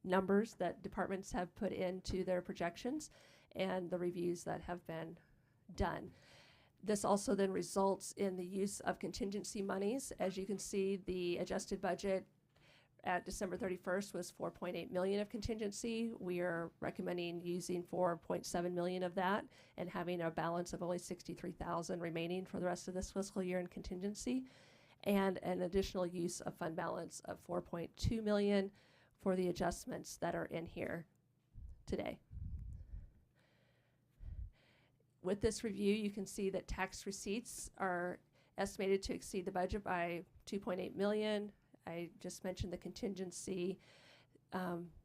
numbers that departments have put into their projections and the reviews that have been done. This also then results in the use of contingency monies. As you can see, the adjusted budget at December 31st was $4.8 million of contingency. We are recommending using $4.7 million of that and having a balance of only $63,000 remaining for the rest of this fiscal year in contingency, and an additional use of fund balance of $4.2 million for the adjustments that are in here today. With this review, you can see that tax receipts are estimated to exceed the budget by $2.8 million. I just mentioned the contingency.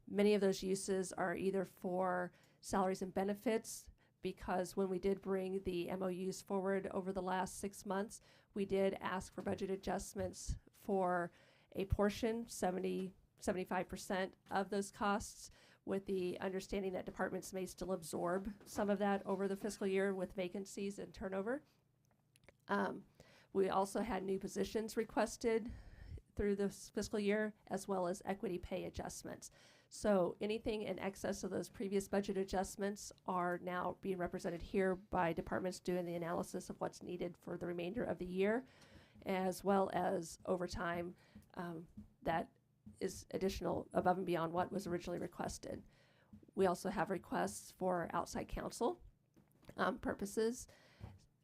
Many of those uses are either for salaries and benefits, because when we did bring the MOUs forward over the last 6 months, we did ask for budget adjustments for a portion, 75% of those costs, with the understanding that departments may still absorb some of that over the fiscal year with vacancies and turnover. We also had new positions requested through this fiscal year, as well as equity pay adjustments. So anything in excess of those previous budget adjustments are now being represented here by departments doing the analysis of what's needed for the remainder of the year, as well as overtime that is additional above and beyond what was originally requested. We also have requests for outside counsel purposes.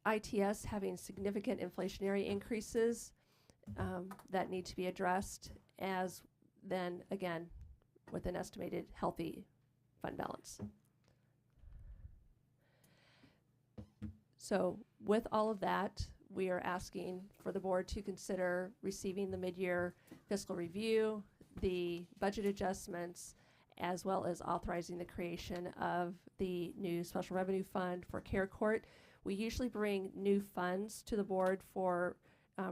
ITS having significant inflationary increases that need to be addressed, as then again with an estimated healthy fund balance. So with all of that, we are asking for the board to consider receiving the mid-year fiscal review, the budget adjustments, as well as authorizing the creation of the new special revenue fund for care court. We usually bring new funds to the board for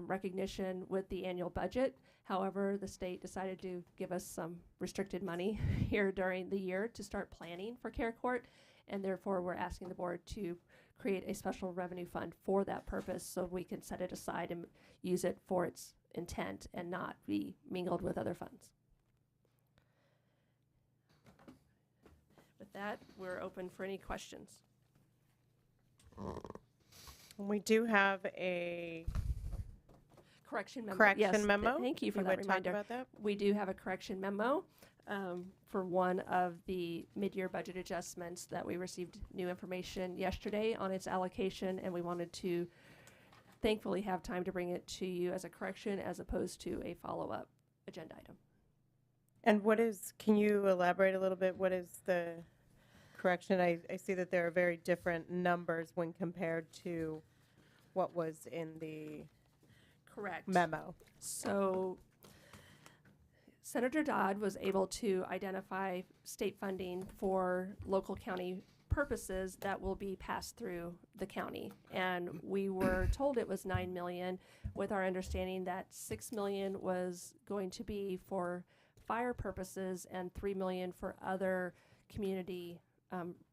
recognition with the annual budget. However, the state decided to give us some restricted money here during the year to start planning for care court, and therefore we're asking the board to create a special revenue fund for that purpose so we can set it aside and use it for its intent and not be mingled with other funds. With that, we're open for any questions. We do have a correction memo. Correction Yes, memo. Thank you for You that would talk reminder. about that? We do have a correction memo for one of the mid-year budget adjustments that we received new information yesterday on its allocation, and we wanted to thankfully have time to bring it to you as a correction as opposed to a follow-up agenda item. And what is, can you elaborate a little bit? What is the correction? I see that there are very different numbers when compared to what was in the correct memo. So Senator Dodd was able to identify state funding for local county purposes that will be passed through the county. And we were told it was $9 million, with our understanding that $6 million was going to be for fire purposes and $3 million for other community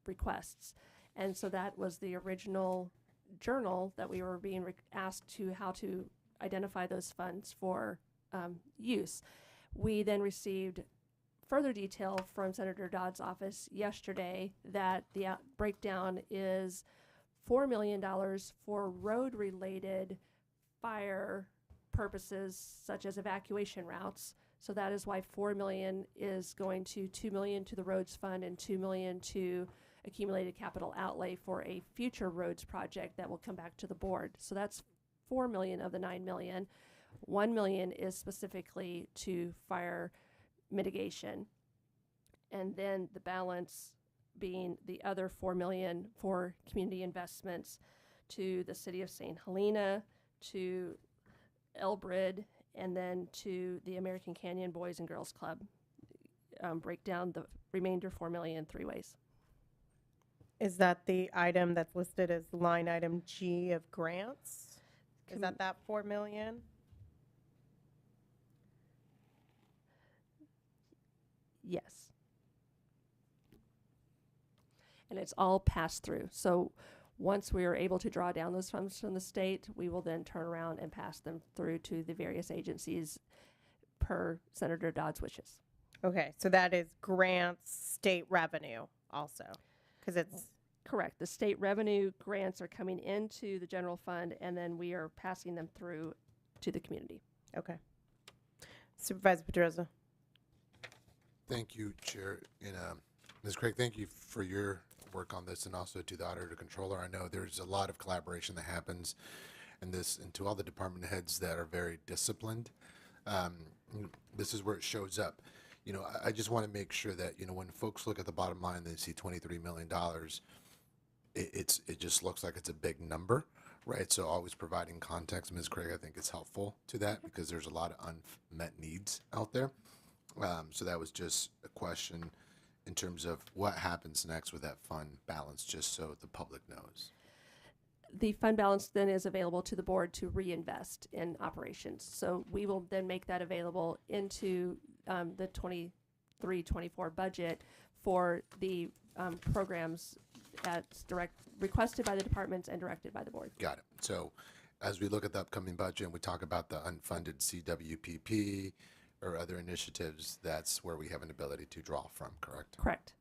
requests. And so that was the original journal that we were being asked to how to identify those funds for use. We then received further detail from Senator Dodd's office yesterday that the breakdown is $4 million for road-related fire purposes, such as evacuation routes. So that is why $4 million is going to $2 million to the roads fund and $2 million to accumulated capital outlay for a future roads project that will come back to the board. So that's $4 million of the $9 million. $1 million is specifically to fire mitigation, and then the balance being the other $4 million for community investments to the city of St. Helena, to Elbrid, and then to the American Canyon Boys and Girls Club. Break down the remainder $4 million three ways. Is that the item that's listed as line item G of grants? Is that $4 million? Yes. And it's all passed through. So once we are able to draw down those funds from the state, we will then turn around and pass them through to the various agencies per Senator Dodd's wishes. Okay, so that is grants, state revenue also, because it's... Correct. The state revenue grants are coming into the general fund, and then we are passing them through to the community. Okay. Supervisor Pedroza. Thank you, Chair. And Ms. Craig, thank you for your work on this, and also to the Auditor Controller. I know there's a lot of collaboration that happens in this, and to all the department heads that are very disciplined. This is where it shows up. You know, I just want to make sure that, you know, when folks look at the bottom line, they see $23 million. It just looks like it's a big number, right? So always providing context, Ms. Craig, I think is helpful to that, because there's a lot of unmet needs out there. So that was just a question in terms of what happens next with that fund balance, just so the public knows. The fund balance then is available to the board to reinvest in operations. So we will then make that available into the 23-24 budget for the programs that's requested by the departments and directed by the board. Got it. So as we look at the upcoming budget and we talk about the unfunded CWPP or other initiatives, that's where we have an ability to draw from, correct? Correct.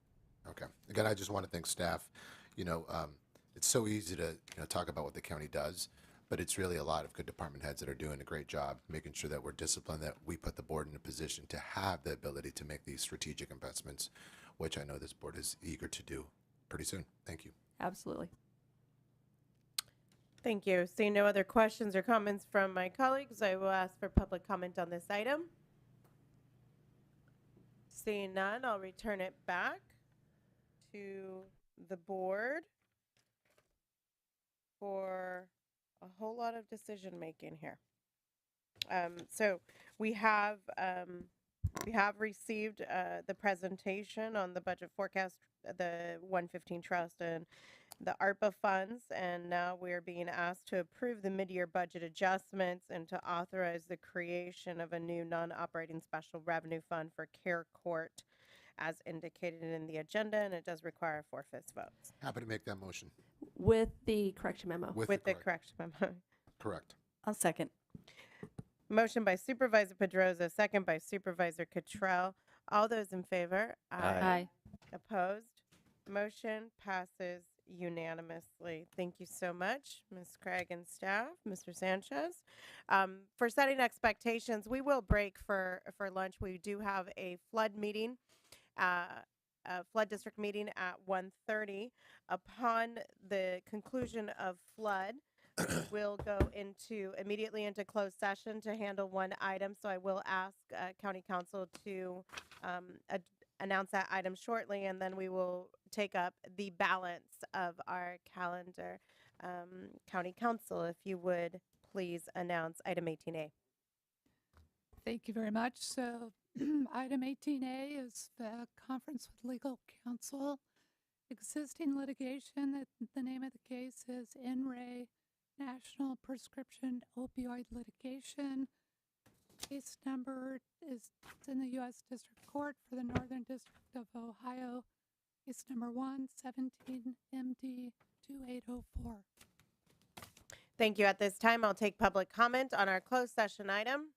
Okay. Again, I just want to thank staff. It's so easy to talk about what the county does, but it's really a lot of good department heads that are doing a great job making sure that we're disciplined, that we put the board in a position to have the ability to make these strategic investments, which I know this board is eager to do pretty soon. Thank you. Absolutely. Thank you. Seeing no other questions or comments from my colleagues, I will ask for public comment on this item. Seeing none, I'll return it back to the board for a whole lot of decision making here. So we have received the presentation on the budget forecast, the 115 trust and the ARPA funds, and now we're being asked to approve the mid-year budget adjustments and to authorize the creation of a new non-operating special revenue fund for care court as indicated in the agenda, and it does require a 4/5 vote. Happy to make that motion. With the correction memo. With the the correction memo. Correct. I'll second. Motion by Supervisor Pedroza, second by Supervisor Cottrell. All those in favor? Aye. Opposed? Motion passes unanimously. Thank you so much, Ms. Craig and staff, Mr. Sanchez. For setting expectations, we will break for lunch. We do have a flood meeting, a flood district meeting at 1:30. Upon the conclusion of flood, we'll go immediately into closed session to handle one item. So I will ask County Council to announce that item shortly, and then we will take up the balance of our calendar. County Council, if you would please announce item 18A. Thank you very much. So item 18A is the conference with legal counsel. Existing litigation, the name of the case is In Re National Prescription Opioid Litigation. Case number is in the U.S. District Court for the Northern District of Ohio. Case number 117MD2804. Thank you. At this time, I'll take public comment on our closed session item.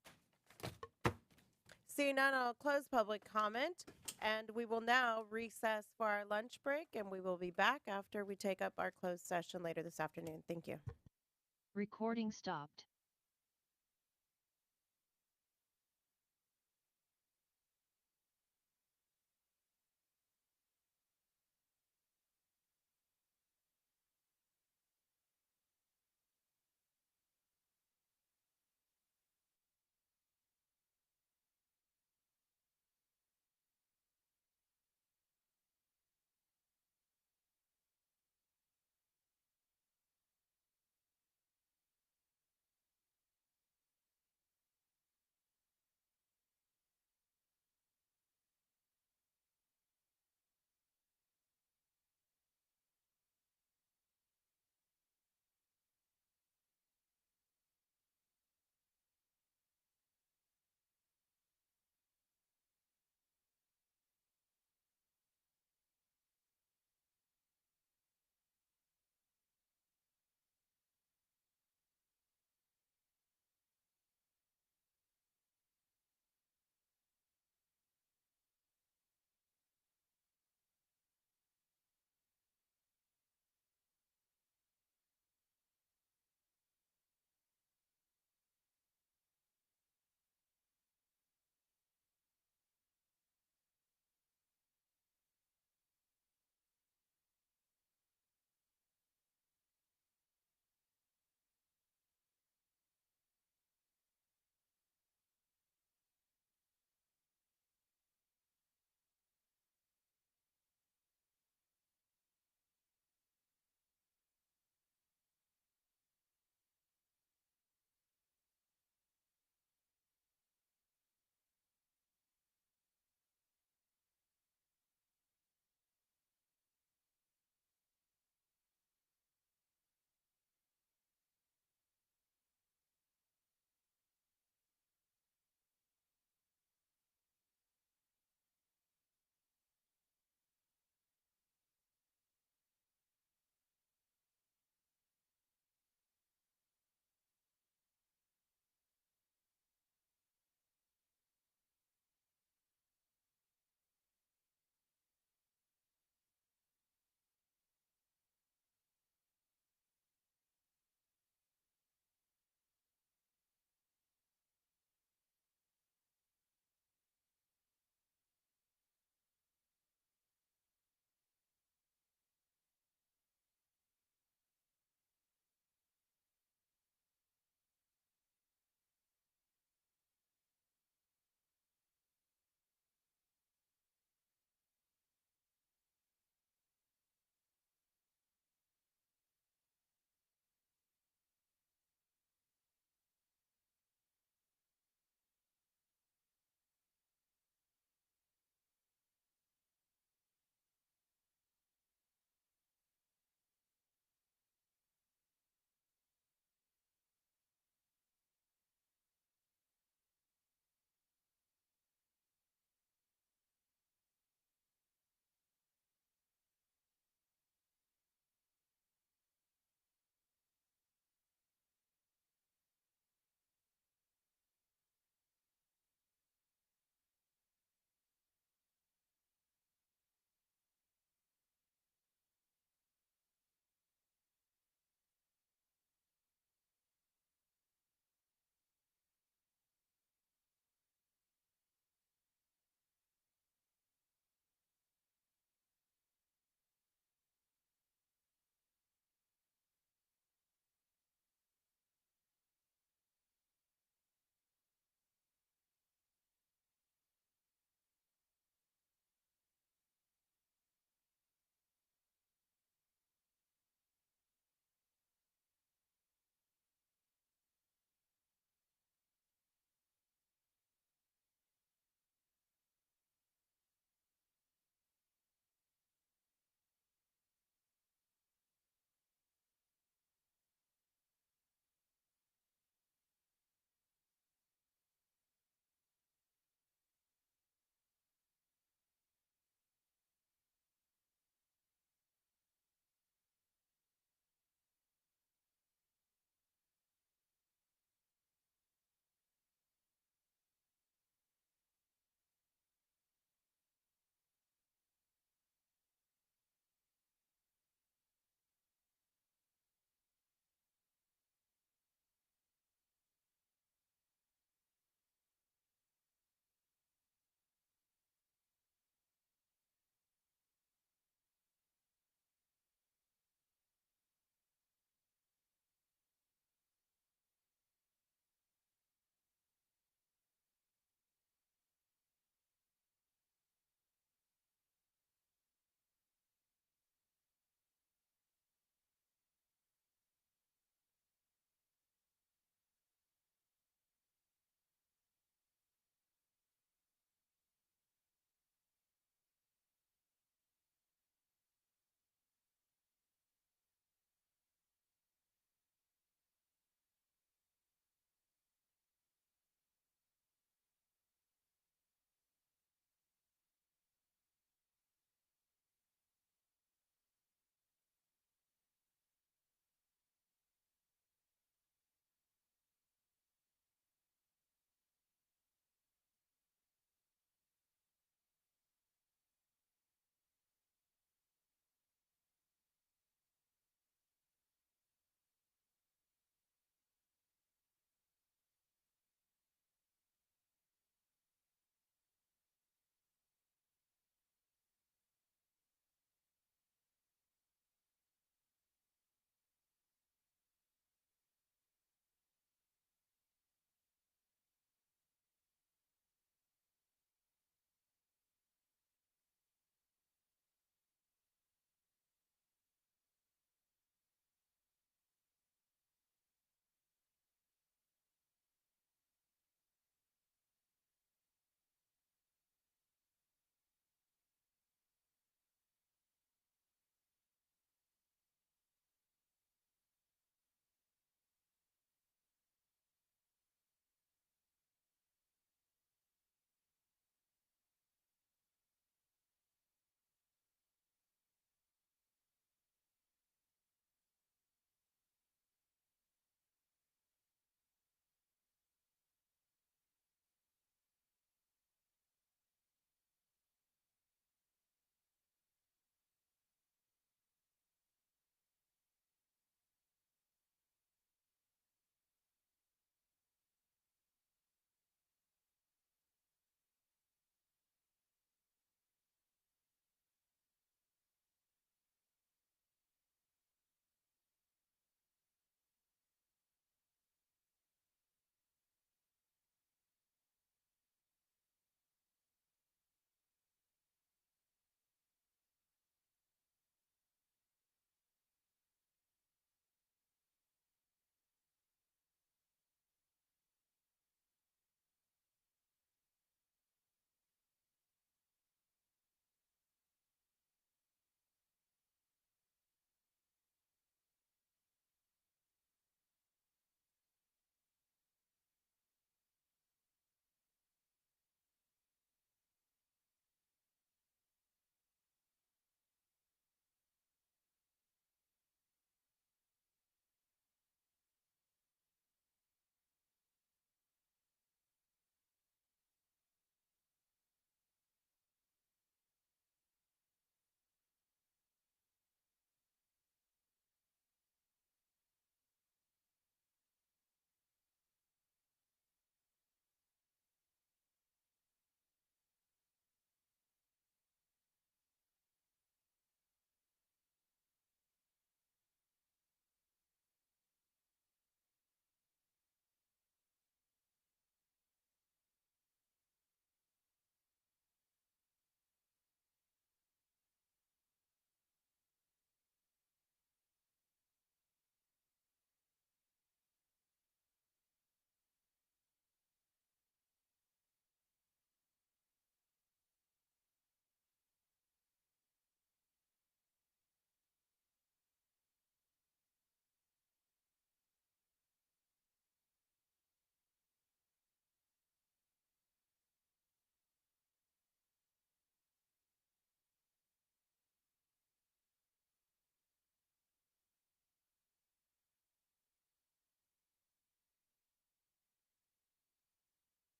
Seeing none, I'll close public comment, and we will now recess for our lunch break, and we will be back after we take up our closed session later this afternoon. Thank you. Recording stopped.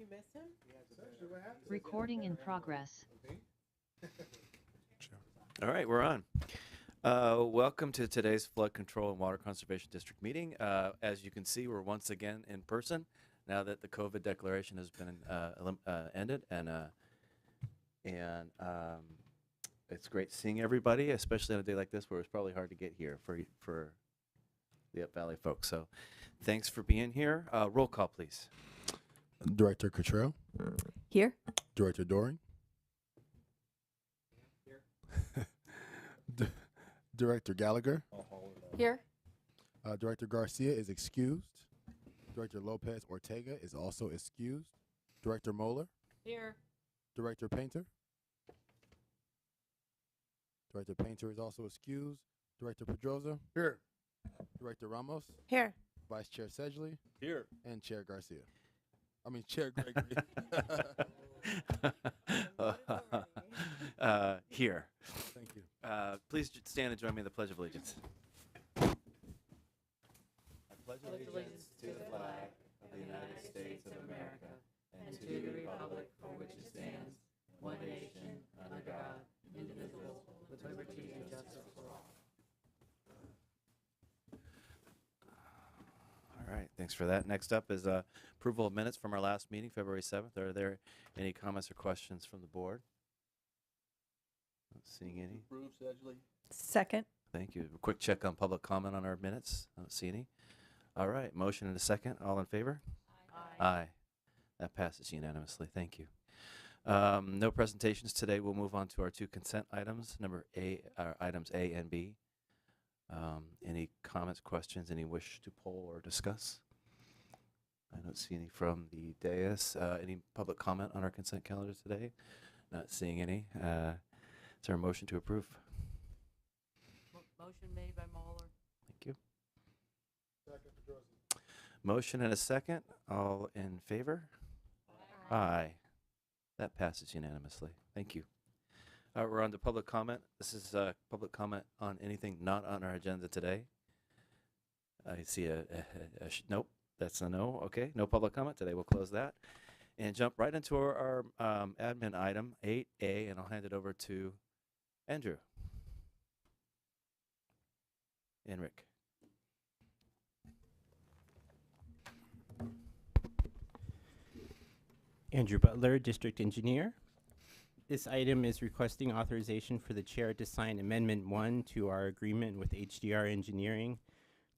You missed him? Recording in progress. All right, we're on. Welcome to today's Flood Control and Water Conservation District meeting. As you can see, we're once again in person now that the COVID declaration has been ended, and it's great seeing everybody, especially on a day like this where it's probably hard to get here for the Up Valley folks. So, thanks for being here. Roll call, please. Director Cottrell. Here. Director Doring. Director Gallagher. Here. Director Garcia is excused. Director Lopez Ortega is also excused. Director Moeller. Here. Director Painter. Director Painter is also excused. Director Pedroza. Here. Director Ramos. Here. Vice Chair Sedgley. Here. And Chair Garcia. Chair Gregory. Here. Thank you. Please stand and join me in the Pledge of Allegiance. I pledge allegiance to the flag of the United States of America and to the republic for which it stands, one nation, under God, indivisible, with liberty and justice for all. All right, thanks for that. Next up is approval of minutes from our last meeting, February 7th. Are there any comments or questions from the board? Not seeing any. Approve, Sedgley. Second. Thank you. A quick check on public comment on our minutes. I don't see any. All right, motion and a second. All in favor? Aye. Aye. That passes unanimously. Thank you. No presentations today. We'll move on to our two consent items, items A and B. Any comments, questions, any wish to poll or discuss? I don't see any from the dais. Any public comment on our consent calendar today? Not seeing any. Is there a motion to approve? Motion made by Moeller. Thank you. Motion and a second. All in favor? Aye. Aye. That passes unanimously. Thank you. We're on to public comment. This is public comment on anything not on our agenda today. I see nope, that's a no. Okay, no public comment today. We'll close that and jump right into our admin item 8A, and I'll hand it over to Andrew. Enric. Andrew Butler, District Engineer. This item is requesting authorization for the chair to sign Amendment 1 to our agreement with HDR Engineering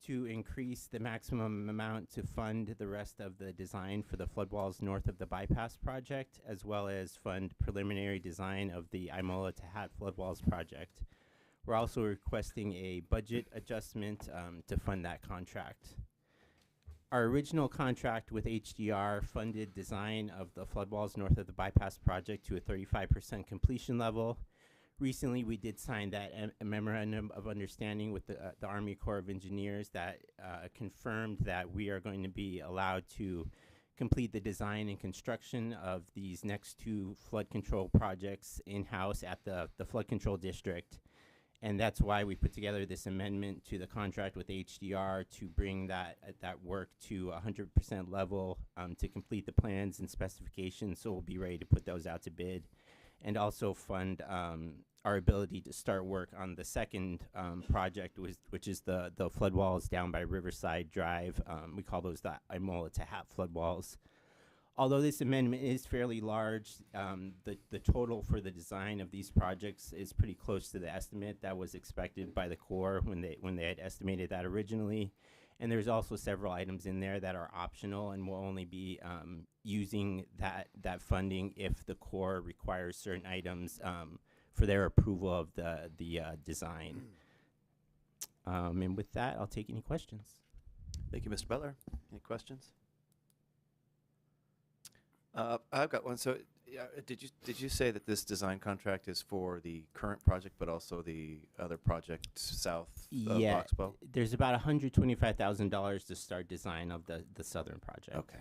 to increase the maximum amount to fund the rest of the design for the flood walls north of the bypass project, as well as fund preliminary design of the Imola to Hat flood walls project. We're also requesting a budget adjustment to fund that contract. Our original contract with HDR funded design of the flood walls north of the bypass project to a 35% completion level. Recently, we did sign that a memorandum of understanding with the Army Corps of Engineers that confirmed that we are going to be allowed to complete the design and construction of these next two flood control projects in-house at the flood control district. And that's why we put together this amendment to the contract with HDR to bring that work to 100% level to complete the plans and specifications, so we'll be ready to put those out to bid, and also fund our ability to start work on the second project, which is the flood walls down by Riverside Drive. We call those the Imola to Hat flood walls. Although this amendment is fairly large, the total for the design of these projects is pretty close to the estimate that was expected by the Corps when they had estimated that originally. And there's also several items in there that are optional and will only be using that funding if the Corps requires certain items for their approval of the design. And with that, I'll take any questions. Thank you, Mr. Butler. Any questions? I've got one. So, did you say that this design contract is for the current project, but also the other project south of Boxbow? There's about $125,000 to start design of the southern project. Okay,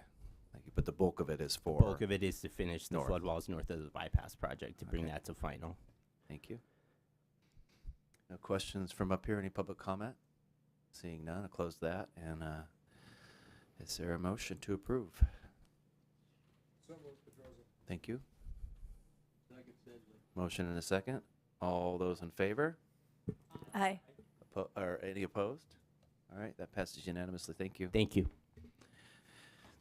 thank you. But the bulk of it is for bulk of it is to finish the flood walls north of the bypass project to bring that to final. Thank you. No questions from up here. Any public comment? Seeing none, I'll close that. And is there a motion to approve? So Thank you. Motion and a second. All those in favor? Aye. Or any opposed? All right, that passes unanimously. Thank you. Thank you.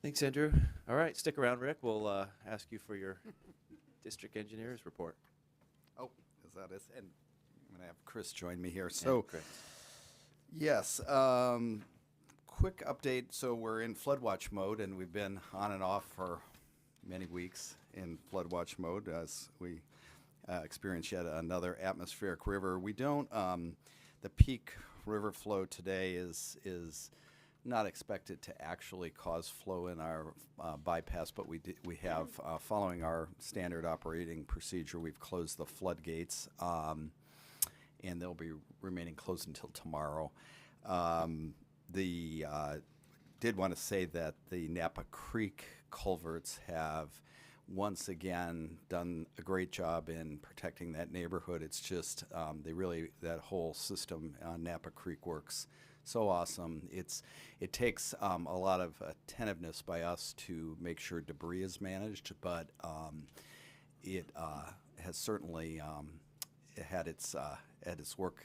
Thanks, Andrew. All right, stick around, Rick. We'll ask you for your district engineer's report. Oh, is that it? And I'm going to have Chris join me here. Yeah, So, Chris. yes, quick update. So we're in flood watch mode, and we've been on and off for many weeks in flood watch mode as we experience yet another atmospheric river. We don't, the peak river flow today is not expected to actually cause flow in our bypass, but we have, following our standard operating procedure, we've closed the floodgates, and they'll be remaining closed until tomorrow. Did want to say that the Napa Creek culverts have once again done a great job in protecting that neighborhood. It's just that whole system on Napa Creek works so awesome. It takes a lot of attentiveness by us to make sure debris is managed, but it has certainly had its work,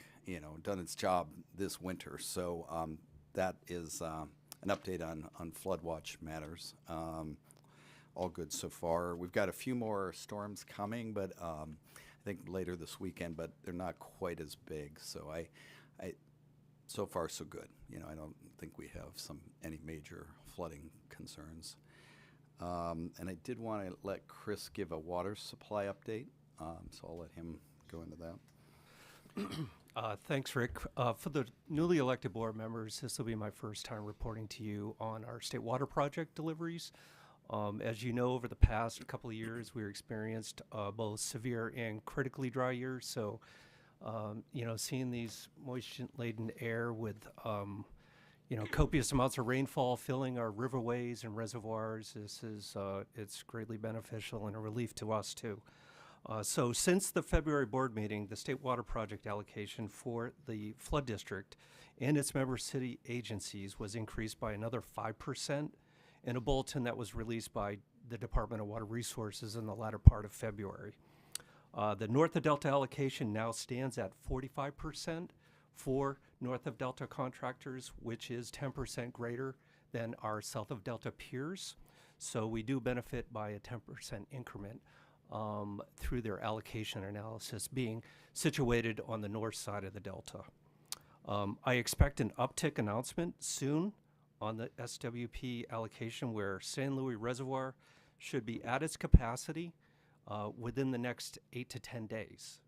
done its job this winter. So that is an update on flood watch matters. All good so far. We've got a few more storms coming, but I think later this weekend, but they're not quite as big. So so far so good. I don't think we have any major flooding concerns. And I did want to let Chris give a water supply update, so I'll let him go into that. Thanks, Rick. For the newly elected board members, this will be my first time reporting to you on our state water project deliveries. As you know, over the past couple of years, we experienced both severe and critically dry years. So, seeing these moisture-laden air with, copious amounts of rainfall filling our riverways and reservoirs, it's greatly beneficial and a relief to us too. So since the February board meeting, the state water project allocation for the flood district and its member city agencies was increased by another 5% in a bulletin that was released by the Department of Water Resources in the latter part of February. The North of Delta allocation now stands at 45% for North of Delta contractors, which is 10% greater than our South of Delta peers. So we do benefit by a 10% increment through their allocation analysis being situated on the north side of the Delta. I expect an uptick announcement soon on the SWP allocation where San Luis Reservoir should be at its capacity within the next 8 to 10 days,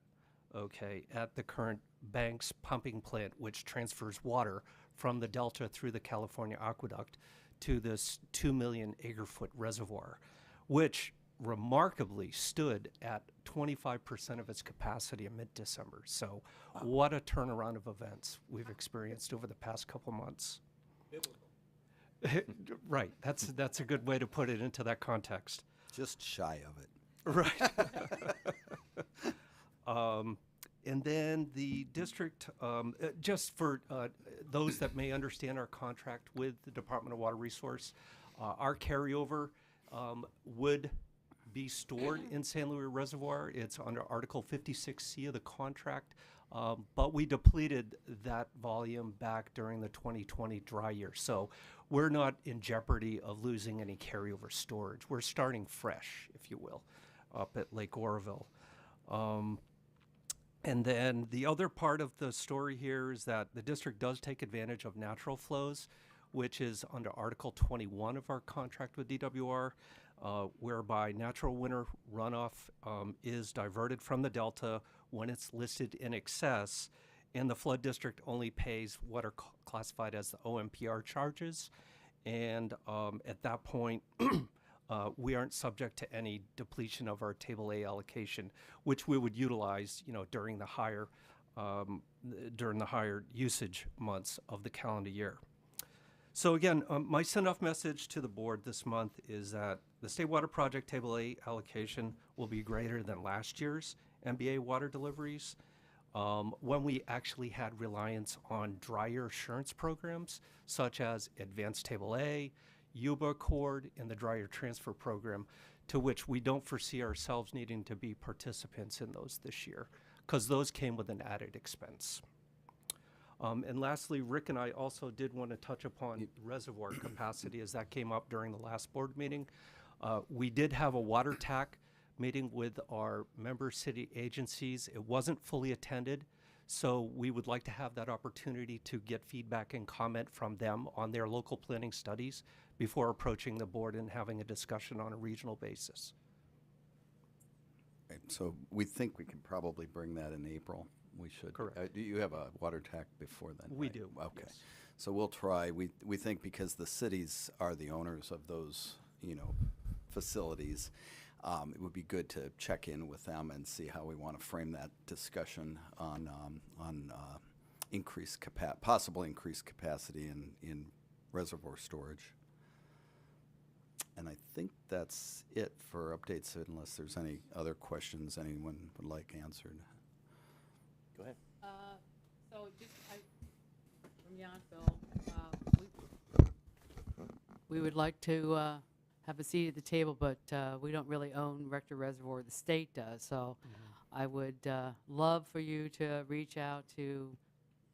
at the current Banks pumping plant, which transfers water from the Delta through the California Aqueduct to this 2 million acre-foot reservoir, which remarkably stood at 25% of its capacity in mid-December. So what a turnaround of events we've experienced over the past couple months. Right, that's a good way to put it into that context. Just shy of it. Right. And then the district, just for those that may understand our contract with the Department of Water Resource, our carryover would be stored in San Luis Reservoir. It's under Article 56C of the contract, but we depleted that volume back during the 2020 dry year. So we're not in jeopardy of losing any carryover storage. We're starting fresh, if you will, up at Lake Oroville. And then the other part of the story here is that the district does take advantage of natural flows, which is under Article 21 of our contract with DWR, whereby natural winter runoff is diverted from the Delta when it's listed in excess, and the flood district only pays what are classified as the OMPR charges. And at that point, we aren't subject to any depletion of our Table A allocation, which we would utilize, during the higher usage months of the calendar year. So again, my send-off message to the board this month is that the State Water Project Table A allocation will be greater than last year's MBA water deliveries when we actually had reliance on drier assurance programs such as Advanced Table A, Yuba Accord and the Dryer Transfer Program, to which we don't foresee ourselves needing to be participants in those this year, because those came with an added expense. And lastly, Rick and I also did want to touch upon reservoir capacity, as that came up during the last board meeting. We did have a water TAC meeting with our member city agencies. It wasn't fully attended, so we would like to have that opportunity to get feedback and comment from them on their local planning studies before approaching the board and having a discussion on a regional basis. Right, so we think we can probably bring that in April. We should. Correct. Do you have a water TAC before then? We right? do, Okay. yes. So we'll try. We think because the cities are the owners of those, facilities, it would be good to check in with them and see how we want to frame that discussion on possible increased capacity in reservoir storage. And I think that's it for updates, unless there's any other questions anyone would like answered. Go ahead. So just from Yountville, we would like to have a seat at the table, but we don't really own Rector Reservoir. The state does. So I would love for you to reach out to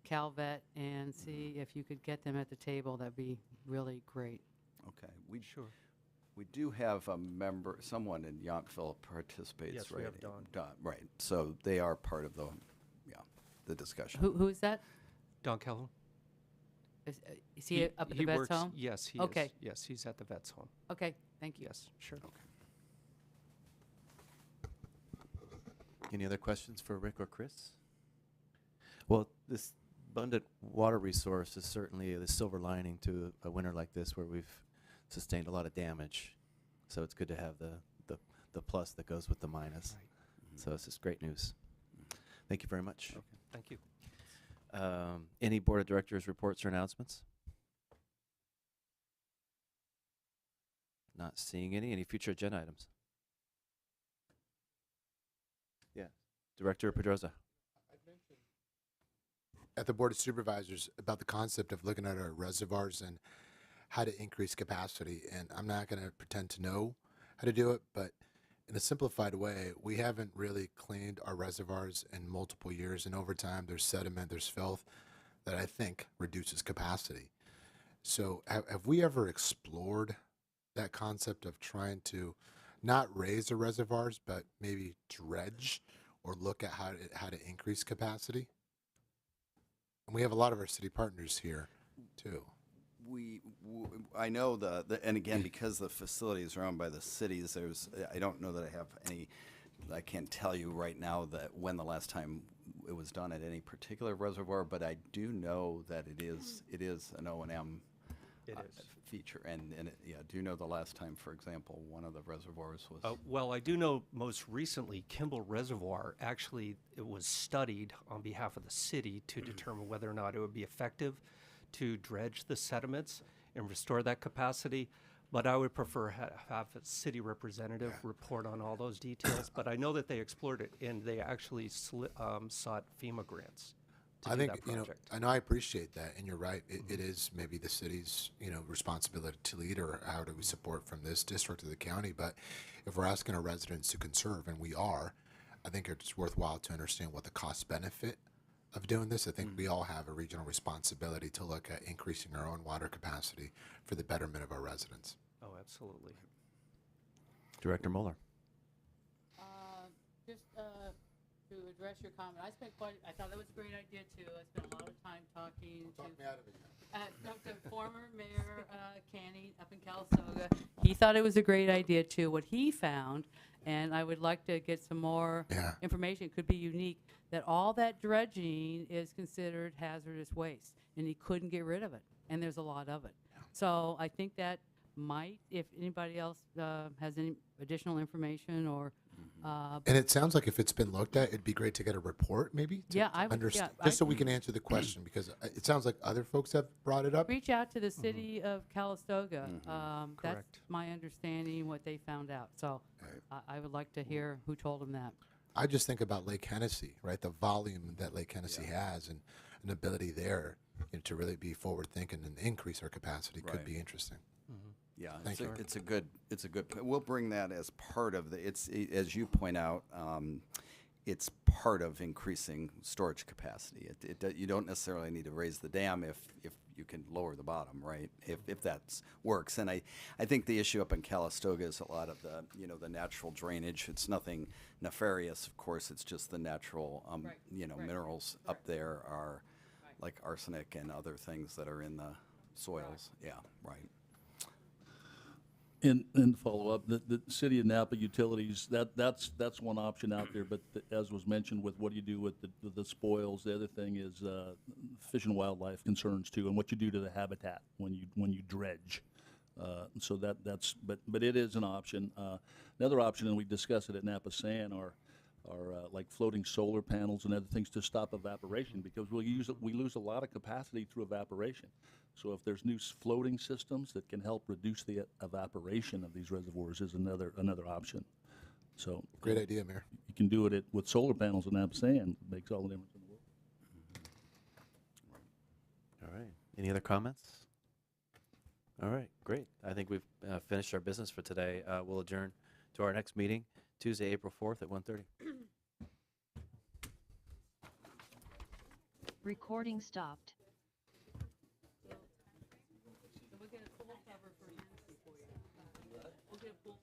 Calvet and see if you could get them at the table. That'd be really great. Okay. We do have a member, someone in Yountville participates, Yes, right? we have Don. Right. So they are part of the discussion. Who is that? Don Calhoun? Is he up at the vet's home? Yes, he Okay. is. Yes, he's at the vet's home. Okay, thank you. Yes, sure. Okay. Any other questions for Rick or Chris? Well, this abundant water resource is certainly the silver lining to a winter like this, where we've sustained a lot of damage. So it's good to have the plus that goes with the minus. Right. So this is great news. Thank you very much. Okay. Thank you. Any board of directors reports or announcements? Not seeing any. Any future agenda items? Yeah. Director Pedroza. At the Board of Supervisors about the concept of looking at our reservoirs and how to increase capacity. And I'm not going to pretend to know how to do it, but in a simplified way, we haven't really cleaned our reservoirs in multiple years. And over time, there's sediment, there's filth that I think reduces capacity. So have we ever explored that concept of trying to not raise the reservoirs, but maybe dredge or look at how to increase capacity? And we have a lot of our city partners here, too. I know and again, because the facilities are owned by the cities, I don't know that I have any, I can't tell you right now that when the last time it was done at any particular reservoir, but I do know that it is an O&M feature. And I do know the last time, for example, one of the reservoirs was. Well, I do know most recently, Kimball Reservoir, actually, it was studied on behalf of the city to determine whether or not it would be effective to dredge the sediments and restore that capacity. But I would prefer have a city representative report on all those details. But I know that they explored it, and they actually sought FEMA grants to do that project. I know I appreciate that, and you're right. It is maybe the city's, responsibility to lead, or how do we support from this district of the county. But if we're asking our residents to conserve, and we are, I think it's worthwhile to understand what the cost benefit of doing this. I think we all have a regional responsibility to look at increasing our own water capacity for the betterment of our residents. Oh, absolutely. Director Mueller. Just to address your comment, I thought that was a great idea too. I spent a lot of time talking to former Mayor Canny up in Calistoga. He thought it was a great idea too. What he found, and I would like to get some more information, it could be unique, that all that dredging is considered hazardous waste, and he couldn't get rid of it, and there's a lot of it. So I think that might, if anybody else has any additional information or and it sounds like if it's been looked at, it'd be great to get a report, maybe. To I would. understand, just so we can answer the question, because it sounds like other folks have brought it up. Reach out to the city of Calistoga. That's Correct. my understanding, what they found out. So I would like to hear who told them that. I just think about Lake Hennessy, right? The volume that Lake Hennessy has, and an ability there to really be forward thinking and increase our capacity could be interesting. Yeah, Thank you. it's a good. We'll bring that as part of the. As you point out, it's part of increasing storage capacity. You don't necessarily need to raise the dam if you can lower the bottom, right? If that works. And I think the issue up in Calistoga is a lot of the natural drainage. It's nothing nefarious, of course. It's just the natural minerals up there are like arsenic and other things that are in the soils. Yeah, right. And follow up, the city of Napa utilities, that's one option out there, but as was mentioned with what do you do with the spoils, the other thing is fish and wildlife concerns too, and what you do to the habitat when you dredge. So but it is an option. Another option, and we discussed it at Napa San, are like floating solar panels and other things to stop evaporation, because we lose a lot of capacity through evaporation. So if there's new floating systems that can help reduce the evaporation of these reservoirs is another option. So great idea, Mayor. You can do it with solar panels in Napa San. Makes all the difference in the world. All right. Any other comments? All right, great. I think we've finished our business for today. We'll adjourn to our next meeting, Tuesday, April 4th at 1:30. Recording stopped. We'll get a full cover for Nancy for you. We'll get a full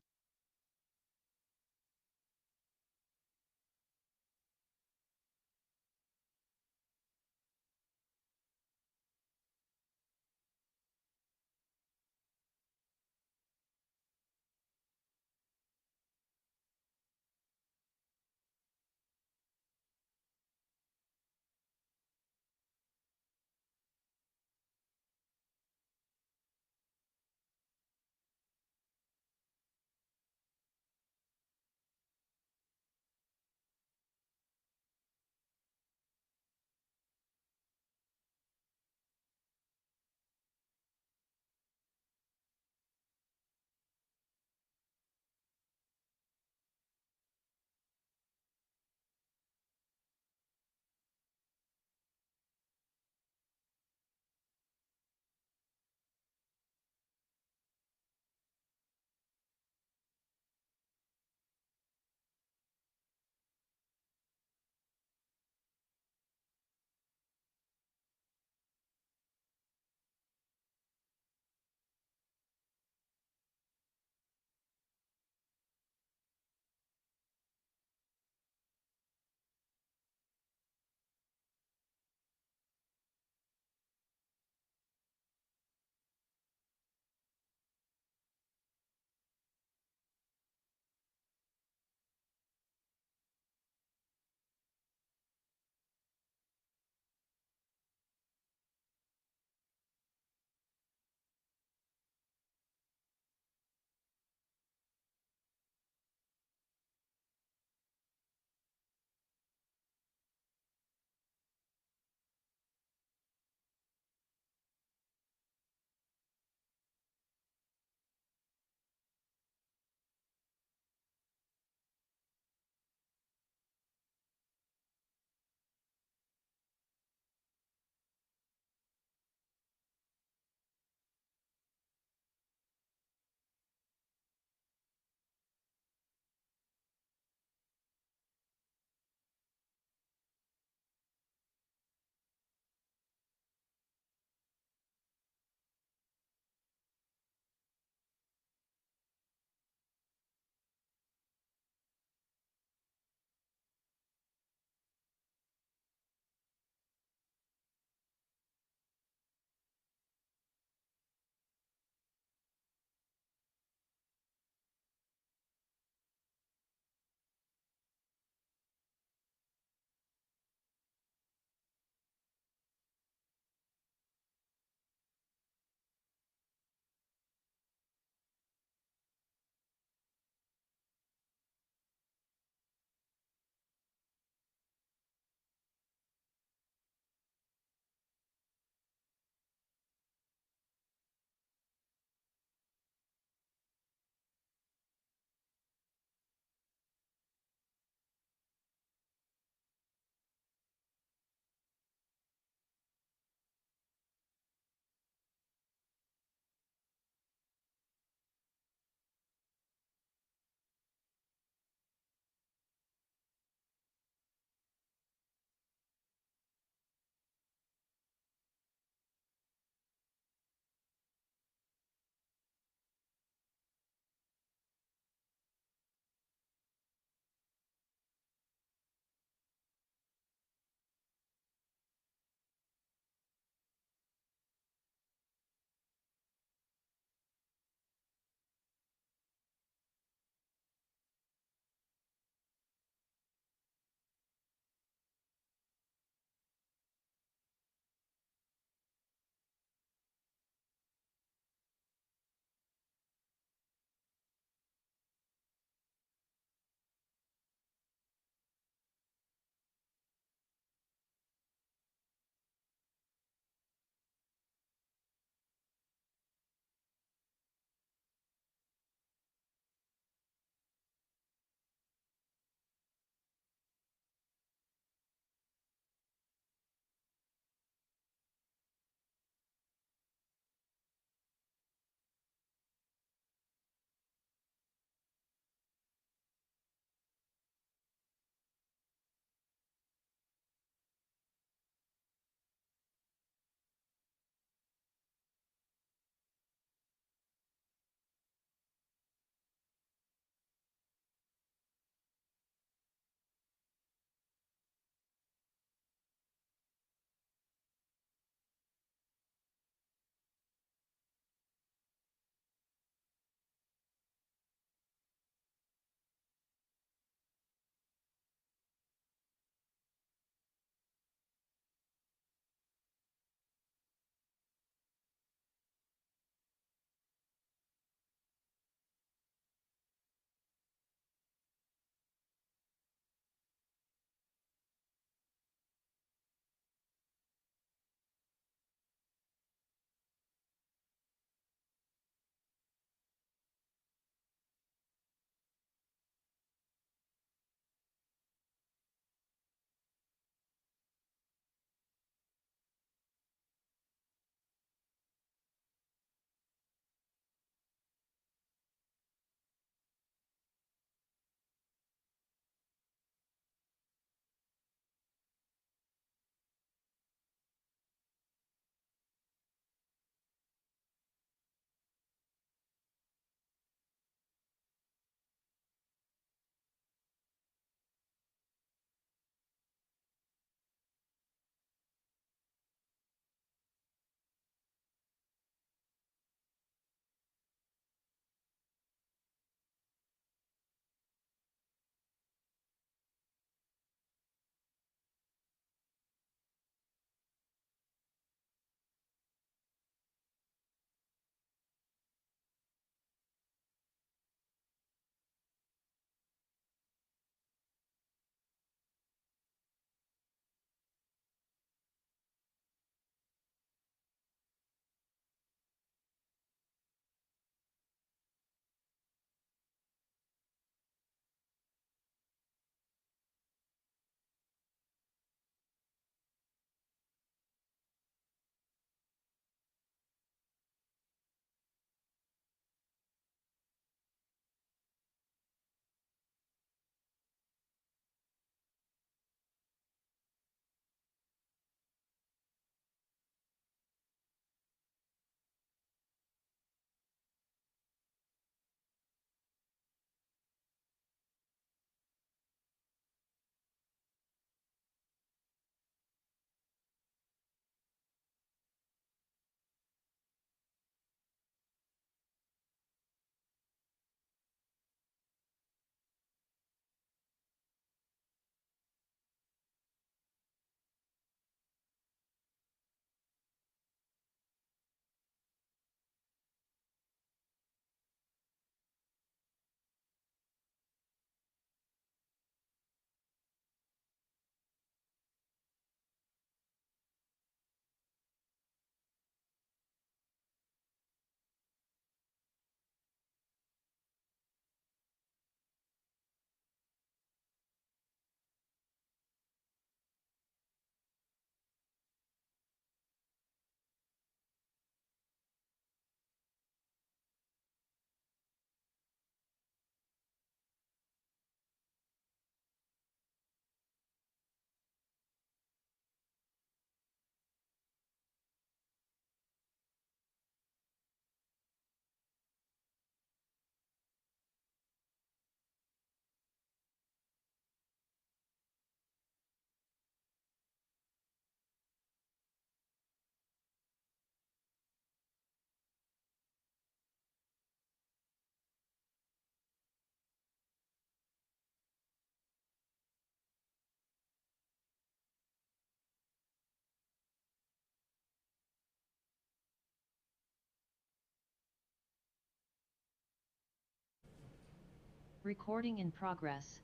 Recording in progress.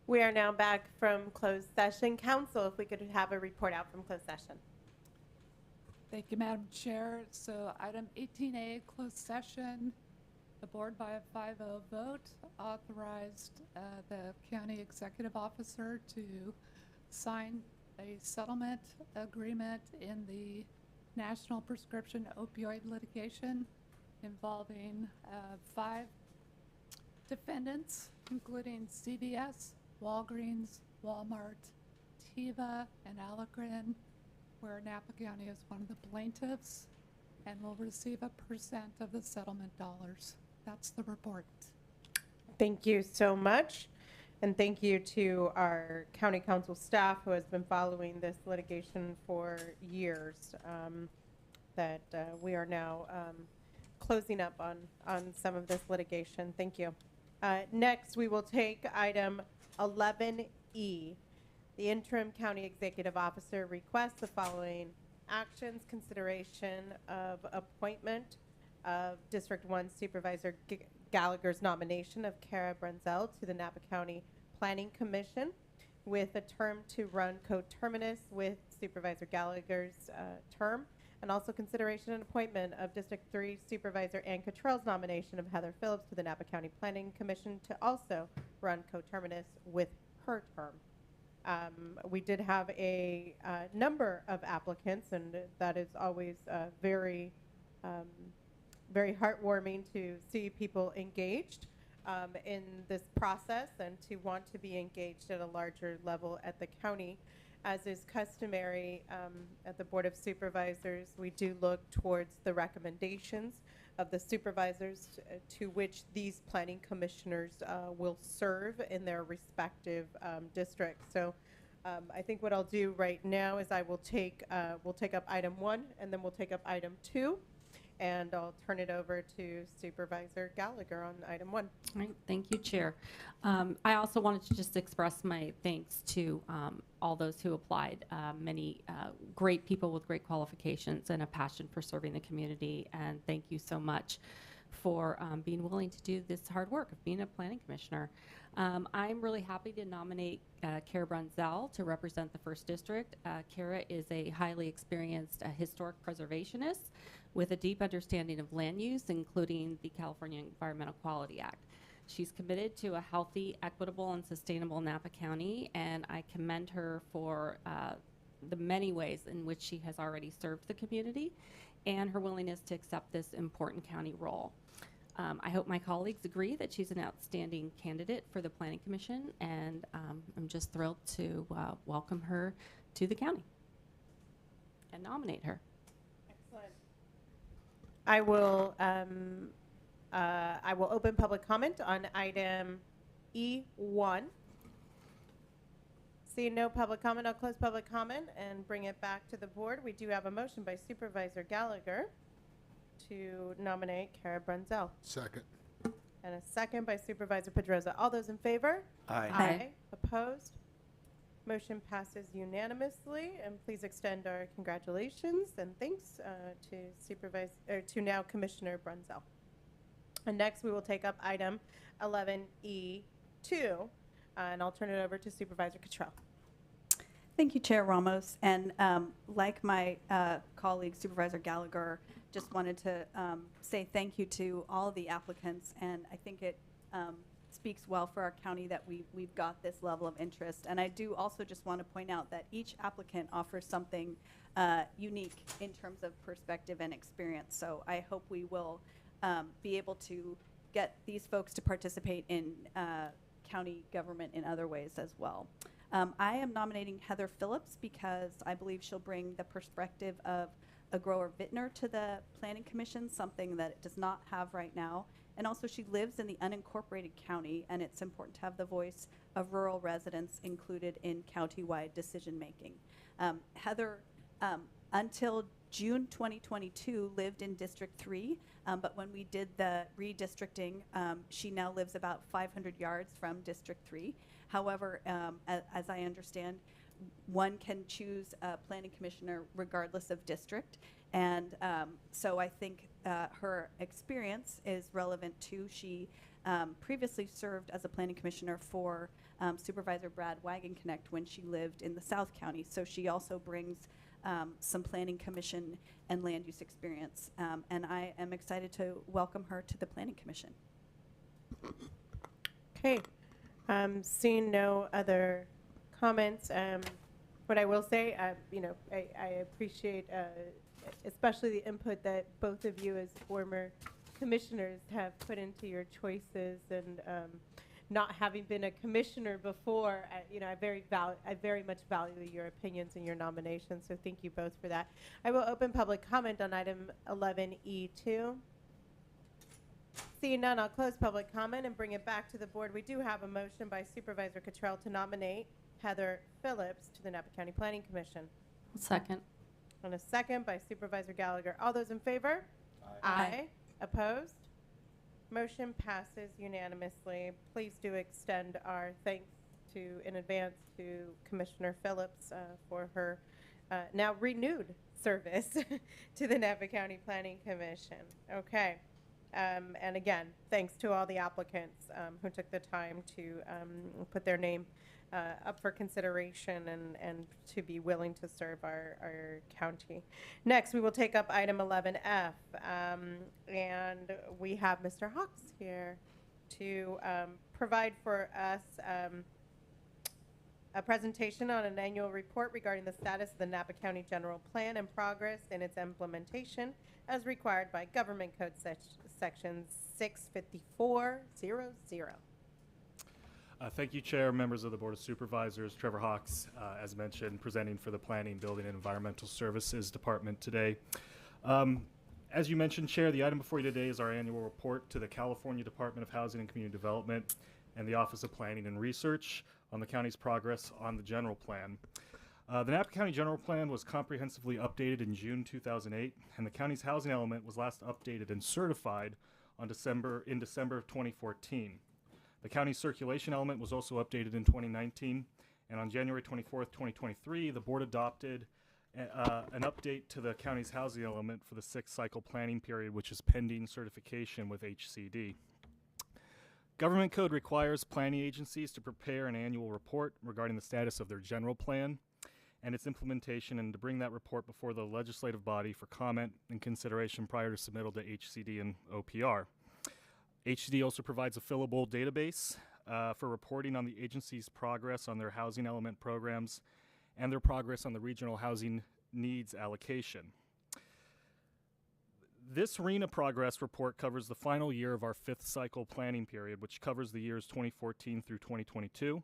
We are now back from closed session. Council, if we could have a report out from closed session. Thank you, Madam Chair. So item 18A, closed session. The board by a 5-0 vote authorized the county executive officer to sign a settlement agreement in the national prescription opioid litigation involving 5 defendants, including CVS, Walgreens, Walmart, Teva, and Allergan, where Napa County is one of the plaintiffs and will receive a % of the settlement dollars. That's the report. Thank you so much. And thank you to our county council staff who has been following this litigation for years, that we are now closing up on some of this litigation. Thank you. Next, we will take item 11E. The interim county executive officer requests the following actions: consideration of appointment of District 1 Supervisor Gallagher's nomination of Kara Brunzell to the Napa County Planning Commission with a term to run coterminous with Supervisor Gallagher's term, and also consideration and appointment of District 3 Supervisor Ann Cottrell's nomination of Heather Phillips to the Napa County Planning Commission to also run coterminous with her term. We did have a number of applicants, and that is always very very heartwarming to see people engaged in this process and to want to be engaged at a larger level at the county. As is customary at the Board of Supervisors, we do look towards the recommendations of the supervisors to which these planning commissioners will serve in their respective districts. So I think what I'll do right now is I will we'll take up item 1, and then we'll take up item 2. And I'll turn it over to Supervisor Gallagher on item 1. All right, thank you, Chair. I also wanted to just express my thanks to all those who applied. Many great people with great qualifications and a passion for serving the community. And thank you so much for being willing to do this hard work of being a planning commissioner. I'm really happy to nominate Kara Brunzell to represent the 1st District. Kara is a highly experienced historic preservationist with a deep understanding of land use, including the California Environmental Quality Act. She's committed to a healthy, equitable, and sustainable Napa County, and I commend her for the many ways in which she has already served the community and her willingness to accept this important county role. I hope my colleagues agree that she's an outstanding candidate for the Planning Commission, and I'm just thrilled to welcome her to the county and nominate her. Excellent. I will open public comment on item E1. Seeing no public comment, I'll close public comment and bring it back to the board. We do have a motion by Supervisor Gallagher to nominate Kara Brunzell. Second. And a second by Supervisor Pedroza. All those in favor? Aye. Aye. Opposed? Motion passes unanimously, and please extend our congratulations and thanks to now Commissioner Brunzell. And next we will take up item 11E2, and I'll turn it over to Supervisor Cottrell. Thank you, Chair Ramos. And like my colleague Supervisor Gallagher, just wanted to say thank you to all the applicants, and I think it speaks well for our county that we've got this level of interest. And I do also just want to point out that each applicant offers something unique in terms of perspective and experience. So I hope we will be able to get these folks to participate in county government in other ways as well. I am nominating Heather Phillips because I believe she'll bring the perspective of a grower vintner to the Planning Commission, something that it does not have right now. And also she lives in the unincorporated county, and it's important to have the voice of rural residents included in county-wide decision-making. Heather, until June 2022, lived in District 3, but when we did the redistricting, she now lives about 500 yards from District 3. However, as I understand, one can choose a planning commissioner regardless of district. And so I think her experience is relevant too. She previously served as a planning commissioner for Supervisor Brad Wagenknecht when she lived in the South County. So she also brings some planning commission and land use experience. And I am excited to welcome her to the Planning Commission. Okay. Seeing no other comments, what I will say, I appreciate especially the input that both of you as former commissioners have put into your choices, and not having been a commissioner before, I very much value your opinions and your nominations, so thank you both for that. I will open public comment on item 11E2. Seeing none, I'll close public comment and bring it back to the board. We do have a motion by Supervisor Cottrell to nominate Heather Phillips to the Napa County Planning Commission. Second. And a second by Supervisor Gallagher. All those in favor? Aye. Opposed? Motion passes unanimously. Please do extend our thanks in advance to Commissioner Phillips for her now renewed service to the Napa County Planning Commission. Okay. And again, thanks to all the applicants who took the time to put their name up for consideration and to be willing to serve our county. Next, we will take up item 11F, and we have Mr. Hawks here to provide for us a presentation on an annual report regarding the status of the Napa County General Plan and progress in its implementation as required by Government Code Section 65400. Thank you, Chair, members of the Board of Supervisors. Trevor Hawks, as mentioned, presenting for the Planning, Building, and Environmental Services Department today. As you mentioned, Chair, the item before you today is our annual report to the California Department of Housing and Community Development and the Office of Planning and Research on the county's progress on the general plan. The Napa County General Plan was comprehensively updated in June 2008, and the county's housing element was last updated and certified in December of 2014. The county's circulation element was also updated in 2019, and on January 24th, 2023, the board adopted an update to the county's housing element for the sixth cycle planning period, which is pending certification with HCD. Government code requires planning agencies to prepare an annual report regarding the status of their general plan and its implementation, and to bring that report before the legislative body for comment and consideration prior to submittal to HCD and OPR. HCD also provides a fillable database for reporting on the agency's progress on their housing element programs and their progress on the regional housing needs allocation. This RENA progress report covers the final year of our fifth cycle planning period, which covers the years 2014 through 2022.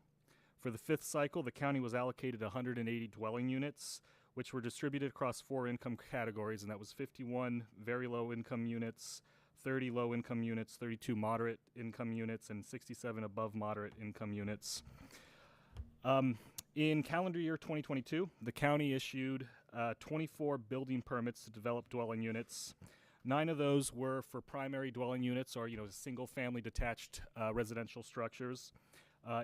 For the fifth cycle, the county was allocated 180 dwelling units, which were distributed across 4 income categories, and that was 51 very low income units, 30 low income units, 32 moderate income units, and 67 above moderate income units. In calendar year 2022, the county issued 24 building permits to develop dwelling units. 9 of those were for primary dwelling units, or single family detached residential structures.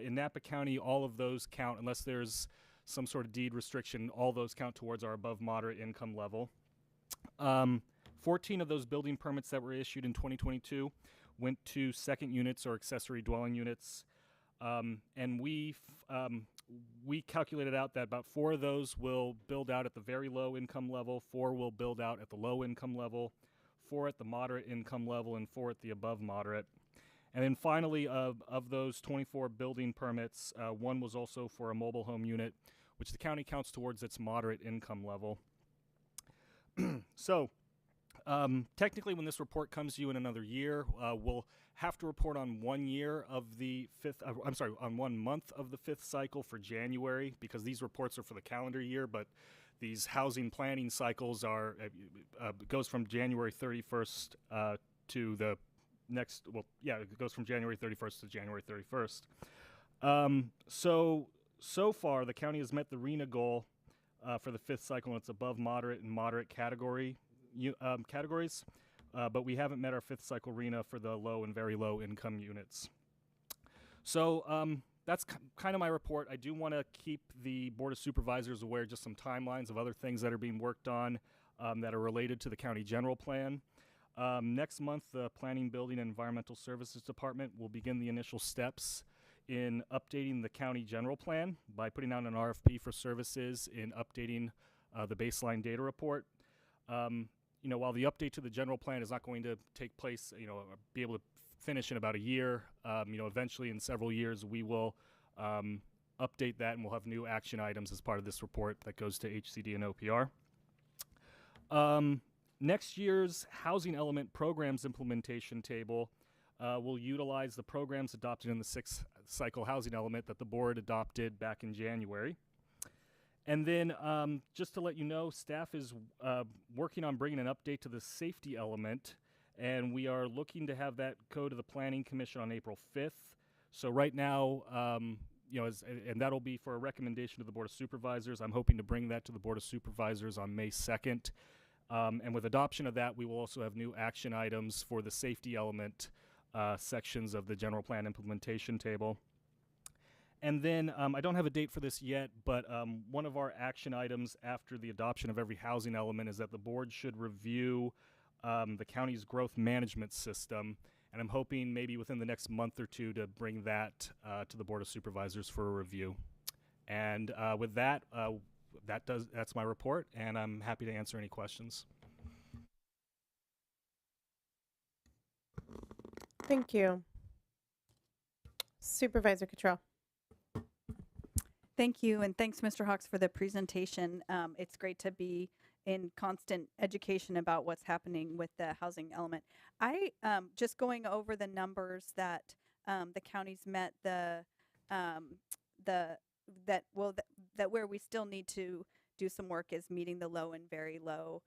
In Napa County, all of those count, unless there's some sort of deed restriction, all those count towards our above moderate income level. 14 of those building permits that were issued in 2022 went to second units or accessory dwelling units. And we calculated out that about 4 of those will build out at the very low income level, 4 will build out at the low income level, 4 at the moderate income level, and 4 at the above moderate. And then finally, of those 24 building permits, 1 was also for a mobile home unit, which the county counts towards its moderate income level. So, technically, when this report comes to you in another year, we'll have to report on 1 year of the fifth, on 1 month of the fifth cycle for January, because these reports are for the calendar year, but these housing planning cycles are, goes from January 31st to the next, it goes from January 31st to January 31st. So far, the county has met the RENA goal for the fifth cycle in its above moderate and moderate categories, but we haven't met our fifth cycle RENA for the low and very low income units. So that's kind of my report. I do want to keep the Board of Supervisors aware of just some timelines of other things that are being worked on that are related to the county general plan. Next month, the Planning, Building, and Environmental Services Department will begin the initial steps in updating the county general plan by putting out an RFP for services in updating the baseline data report. While the update to the general plan is not going to take place, be able to finish in about a year, eventually in several years we will update that and we'll have new action items as part of this report that goes to HCD and OPR. Next year's housing element programs implementation table will utilize the programs adopted in the 6th cycle housing element that the board adopted back in January. And then just to let you know, staff is working on bringing an update to the safety element, and we are looking to have that go to the Planning Commission on April 5th. So right now, and that'll be for a recommendation to the Board of Supervisors. I'm hoping to bring that to the Board of Supervisors on May 2nd. And with adoption of that, we will also have new action items for the safety element sections of the general plan implementation table. And then I don't have a date for this yet, but one of our action items after the adoption of every housing element is that the board should review the county's growth management system. And I'm hoping maybe within the next month or two to bring that to the Board of Supervisors for a review. And with that, that's my report, and I'm happy to answer any questions. Thank you. Supervisor Cottrell. Thank you, and thanks, Mr. Hawks, for the presentation. It's great to be in constant education about what's happening with the housing element. I just going over the numbers that the counties met, that where we still need to do some work is meeting the low and very low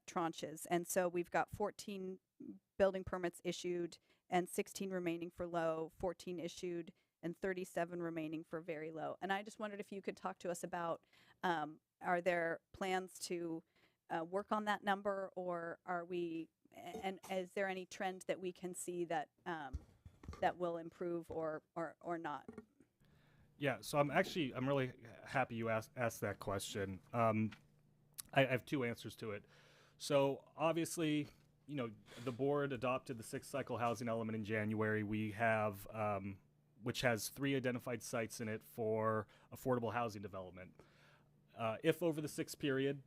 tranches. And so we've got 14 building permits issued and 16 remaining for low, 14 issued, and 37 remaining for very low. And I just wondered if you could talk to us about, are there plans to work on that number, or are we, and is there any trend that we can see that that will improve or not? Yeah, so I'm really happy you asked that question. I have two answers to it. So obviously, the board adopted the 6th cycle housing element in January. We have, which has 3 identified sites in it for affordable housing development. If over the 6th period,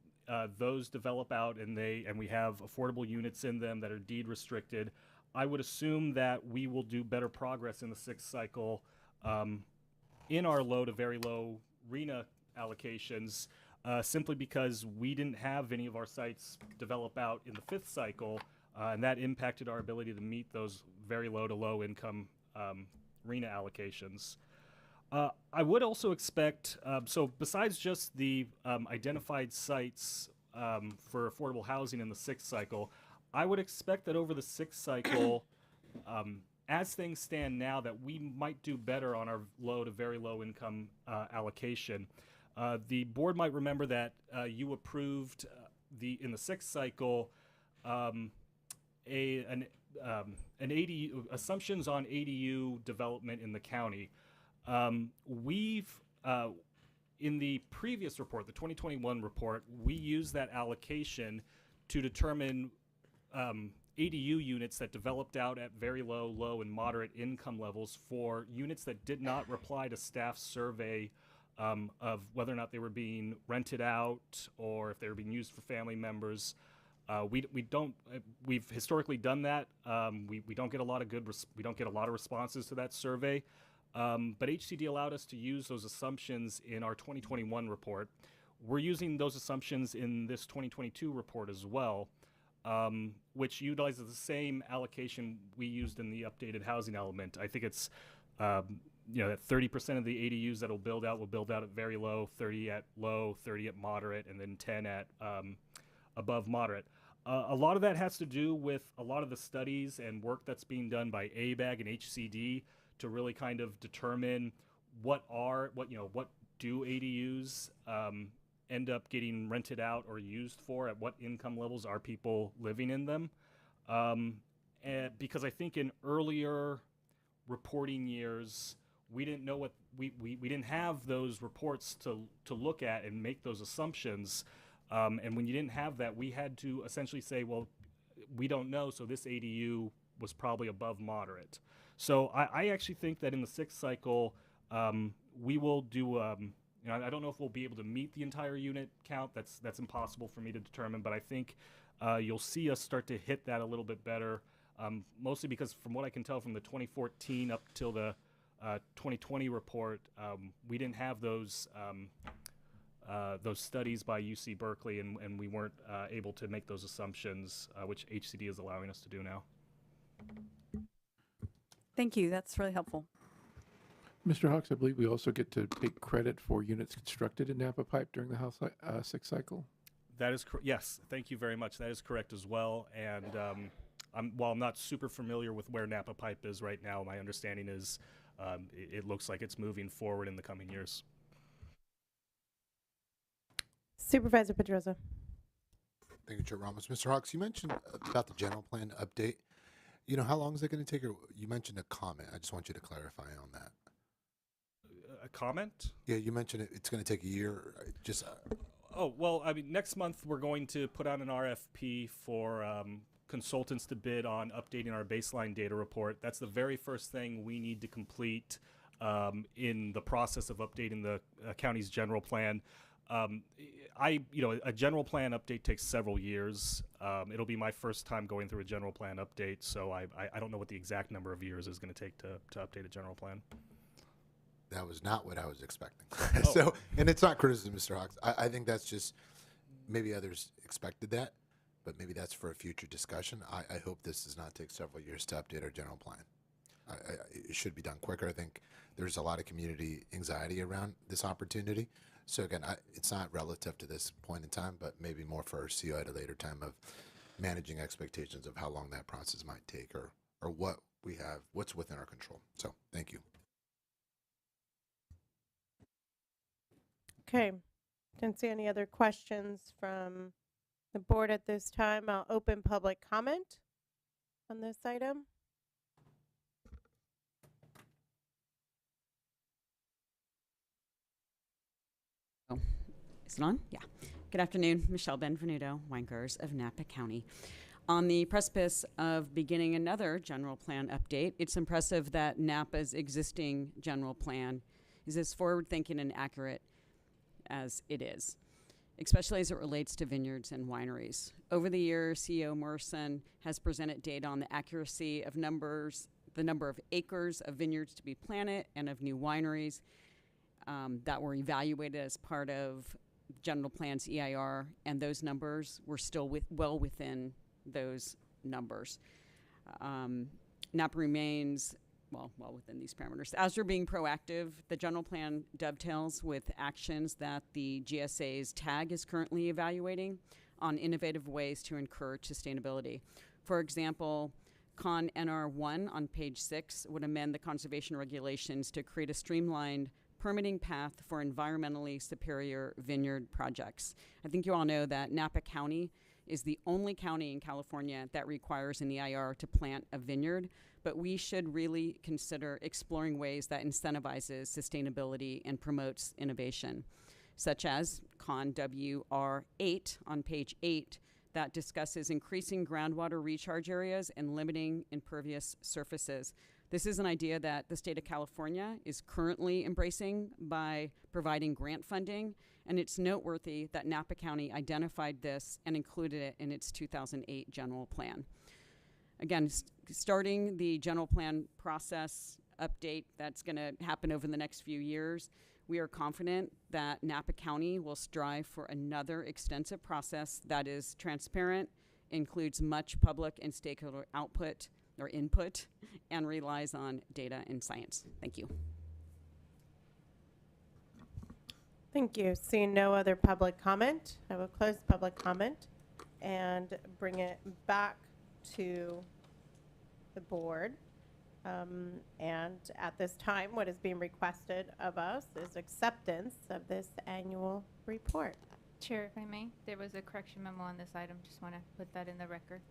those develop out and we have affordable units in them that are deed restricted, I would assume that we will do better progress in the 6th cycle in our low to very low RHNA allocations, simply because we didn't have any of our sites develop out in the 5th cycle, and that impacted our ability to meet those very low to low income RHNA allocations. I would also expect, so besides just the identified sites for affordable housing in the 6th cycle, I would expect that over the 6th cycle, as things stand now, that we might do better on our low to very low income allocation. The board might remember that you approved in the 6th cycle assumptions on ADU development in the county. In the previous report, the 2021 report, we used that allocation to determine ADU units that developed out at very low, low, and moderate income levels for units that did not reply to staff's survey of whether or not they were being rented out or if they were being used for family members. We've historically done that. We don't get a lot of responses to that survey. But HCD allowed us to use those assumptions in our 2021 report. We're using those assumptions in this 2022 report as well, which utilizes the same allocation we used in the updated housing element. I think it's that 30% of the ADUs that will build out at very low, 30 at low, 30 at moderate, and then 10 at above moderate. A lot of that has to do with a lot of the studies and work that's being done by ABAG and HCD to really kind of determine what do ADUs end up getting rented out or used for, at what income levels are people living in them. And because I think in earlier reporting years, we didn't know what we didn't have those reports to look at and make those assumptions. And when you didn't have that, we had to essentially say, well, we don't know, so this ADU was probably above moderate. So I actually think that in the sixth cycle, we will do, I don't know if we'll be able to meet the entire unit count. That's impossible for me to determine, but I think you'll see us start to hit that a little bit better, mostly because from what I can tell from the 2014 up till the 2020 report, we didn't have those studies by UC Berkeley, and we weren't able to make those assumptions, which HCD is allowing us to do now. Thank you. That's really helpful. Mr. Hawks, I believe we also get to take credit for units constructed in Napa Pipe during the House sixth cycle. That is yes. Thank you very much. That is correct as well. And while I'm not super familiar with where Napa Pipe is right now, my understanding is it looks like it's moving forward in the coming years. Supervisor Pedroza. Thank you, Chair Ramos. Mr. Hawks, you mentioned about the general plan update. You know, how long is it going to take? You mentioned a comment. I just want you to clarify on that. A comment? Yeah, you mentioned it's going to take a year. Just. Oh, well, I mean, next month we're going to put out an RFP for consultants to bid on updating our baseline data report. That's the very first thing we need to complete in the process of updating the county's general plan. A general plan update takes several years. It'll be my first time going through a general plan update, so I don't know what the exact number of years is going to take to update a general plan. That was not what I was expecting. Oh. So, and it's not criticism, Mr. Hawks. I think that's just, maybe others expected that, but maybe that's for a future discussion. I hope this does not take several years to update our general plan. It should be done quicker. I think there's a lot of community anxiety around this opportunity. So again, it's not relative to this point in time, but maybe more for our CO at a later time of managing expectations of how long that process might take or what we have, what's within our control. So thank you. Okay. Didn't see any other questions from the board at this time. I'll open public comment on this item. Oh, is it on? Yeah. Good afternoon. Michelle Benvenuto, Winekers of Napa County. On the precipice of beginning another general plan update, it's impressive that Napa's existing general plan is as forward-thinking and accurate as it is, especially as it relates to vineyards and wineries. Over the years, CEO Morrison has presented data on the accuracy of numbers, the number of acres of vineyards to be planted and of new wineries that were evaluated as part of general plan's EIR, and those numbers were still well within those numbers. Napa remains well within these parameters. As we're being proactive, the general plan dovetails with actions that the GSA's TAG is currently evaluating on innovative ways to encourage sustainability. For example, Con NR1 on page 6 would amend the conservation regulations to create a streamlined permitting path for environmentally superior vineyard projects. I think you all know that Napa County is the only county in California that requires an EIR to plant a vineyard, but we should really consider exploring ways that incentivizes sustainability and promotes innovation, such as Con WR8 on page 8 that discusses increasing groundwater recharge areas and limiting impervious surfaces. This is an idea that the state of California is currently embracing by providing grant funding, and it's noteworthy that Napa County identified this and included it in its 2008 general plan. Again, starting the general plan process update that's going to happen over the next few years, we are confident that Napa County will strive for another extensive process that is transparent, includes much public and stakeholder output or input, and relies on data and science. Thank you. Thank you. Seeing no other public comment, I will close public comment and bring it back to the board. And at this time, what is being requested of us is acceptance of this annual report. Chair, if I may, there was a correction memo on this item. Just want to put that in the record.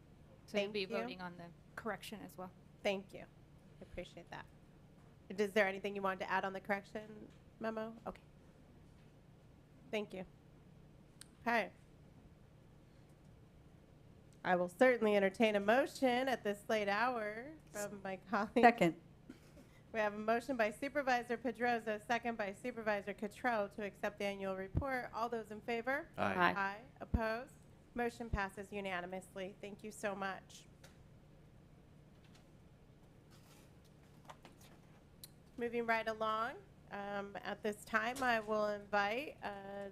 So Thank you'll be you. voting on the correction as well. Thank you. I appreciate that. Is there anything you wanted to add on the correction memo? Okay. Thank you. Okay. I will certainly entertain a motion at this late hour from my colleague. Second. We have a motion by Supervisor Pedroza, second by Supervisor Cottrell to accept the annual report. All those in favor? Aye. Aye. Aye. Opposed? Motion passes unanimously. Thank you so much. Moving right along, at this time, I will invite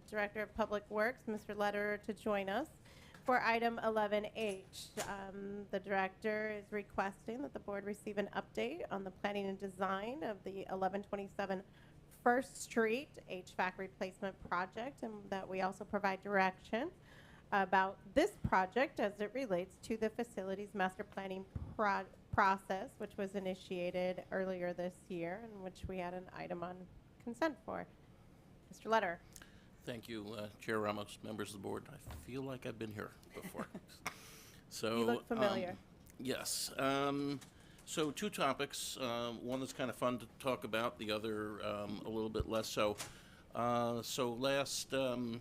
Director of Public Works, Mr. Lederer, to join us for item 11H. The director is requesting that the board receive an update on the planning and design of the 1127 First Street HVAC replacement project, and that we also provide direction about this project as it relates to the facilities master planning process, which was initiated earlier this year, and which we had an item on consent for. Mr. Lederer. Thank you, Chair Ramos, members of the board. I feel like I've been here before. So, You look familiar. Yes. So 2 topics. One that's kind of fun to talk about, the other a little bit less so. So last, and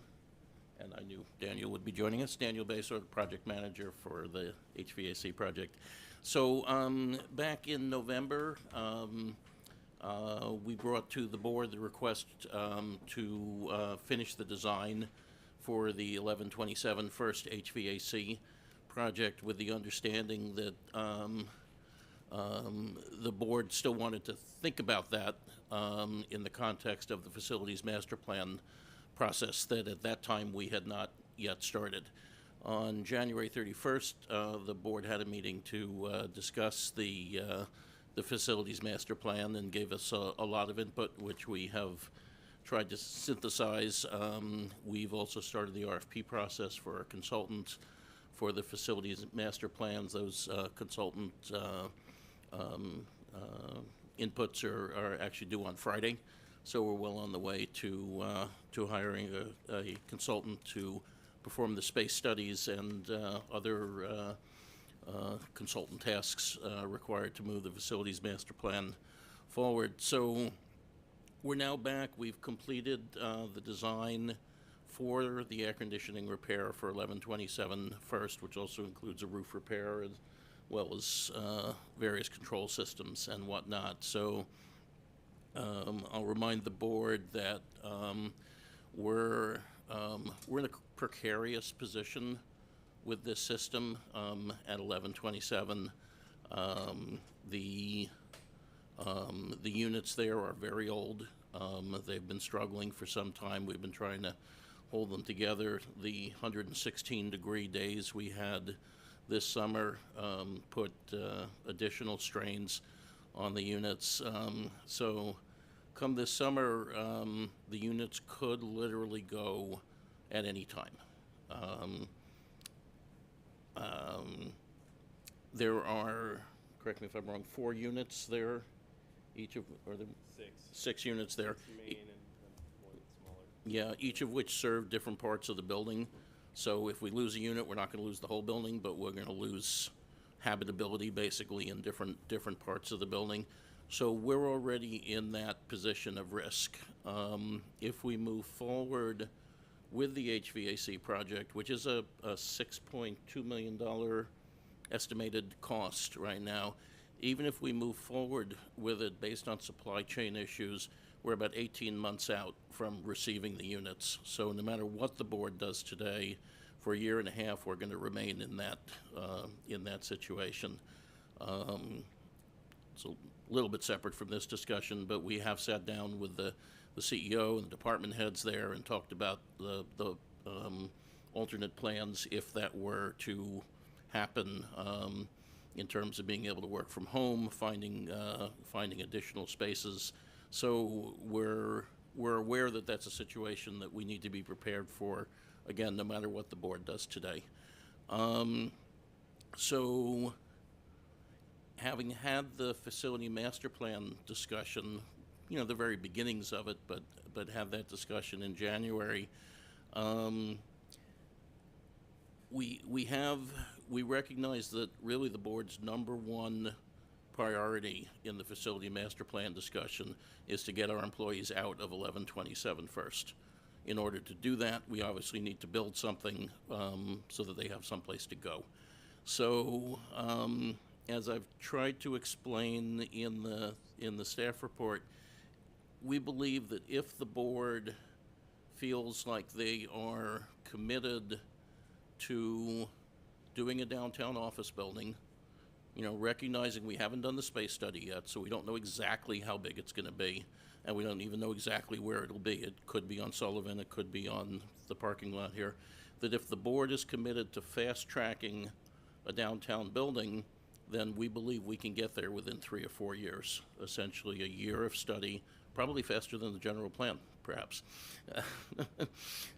I knew Daniel would be joining us, Daniel Baso, project manager for the HVAC project. So back in November, we brought to the board the request to finish the design for the 1127 First HVAC project, with the understanding that the board still wanted to think about that in the context of the facilities master plan process that at that time we had not yet started. On January 31st, the board had a meeting to discuss the facilities master plan and gave us a lot of input, which we have tried to synthesize. We've also started the RFP process for our consultants for the facilities master plans. Those consultant inputs are actually due on Friday, so we're well on the way to hiring a consultant to perform the space studies and other consultant tasks required to move the facilities master plan forward. So we're now back. We've completed the design for the air conditioning repair for 1127 First, which also includes a roof repair as well as various control systems and whatnot. So I'll remind the board that we're in a precarious position with this system at 1127. The units there are very old. They've been struggling for some time. We've been trying to hold them together. The 116-degree days we had this summer put additional strains on the units. So come this summer, the units could literally go at any time. There are, correct me if I'm wrong, 4 units there, each of, or the 6 units there. Main and one smaller. Yeah, each of which serve different parts of the building. So if we lose a unit, we're not going to lose the whole building, but we're going to lose habitability basically in different parts of the building. So we're already in that position of risk. If we move forward with the HVAC project, which is a $6.2 million estimated cost right now, even if we move forward with it based on supply chain issues, we're about 18 months out from receiving the units. So no matter what the board does today, for a year and a half, we're going to remain in that situation. It's a little bit separate from this discussion, but we have sat down with the CEO and the department heads there and talked about the alternate plans if that were to happen, in terms of being able to work from home, finding additional spaces. So we're aware that that's a situation that we need to be prepared for, again, no matter what the board does today. So having had the facility master plan discussion, you know, the very beginnings of it, but had that discussion in January, we recognize that really the board's number one priority in the facility master plan discussion is to get our employees out of 1127 first. In order to do that, we obviously need to build something so that they have someplace to go. So, as I've tried to explain in the staff report, we believe that if the board feels like they are committed to doing a downtown office building, recognizing we haven't done the space study yet, so we don't know exactly how big it's going to be, and we don't even know exactly where it'll be. It could be on Sullivan, it could be on the parking lot here. That if the board is committed to fast-tracking a downtown building, then we believe we can get there within 3 or 4 years, essentially a year of study, probably faster than the general plan, perhaps.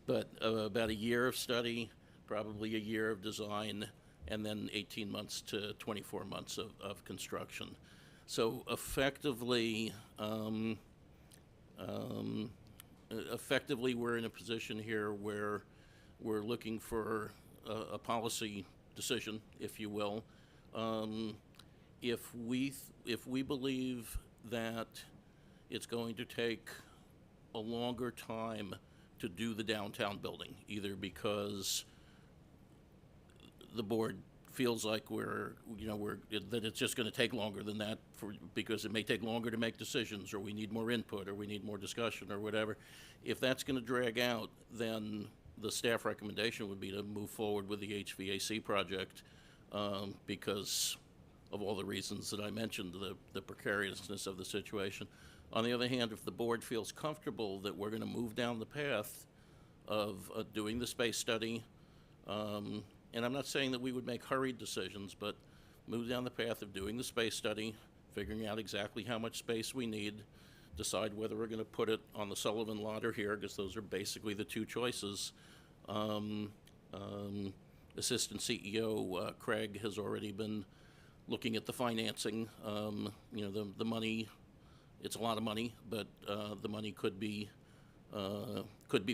But about a year of study, probably a year of design, and then 18 months to 24 months of construction. So effectively, we're in a position here where we're looking for a policy decision, if you will. If we believe that it's going to take a longer time to do the downtown building, either because the board feels like that it's just going to take longer than that because it may take longer to make decisions, or we need more input, or we need more discussion, or whatever. If that's going to drag out, then the staff recommendation would be to move forward with the HVAC project because of all the reasons that I mentioned, the precariousness of the situation. On the other hand, if the board feels comfortable that we're going to move down the path of doing the space study, and I'm not saying that we would make hurried decisions, but move down the path of doing the space study, figuring out exactly how much space we need, decide whether we're going to put it on the Sullivan lot or here, because those are basically the two choices. Assistant CEO Craig has already been looking at the financing. The money, it's a lot of money, but the money could be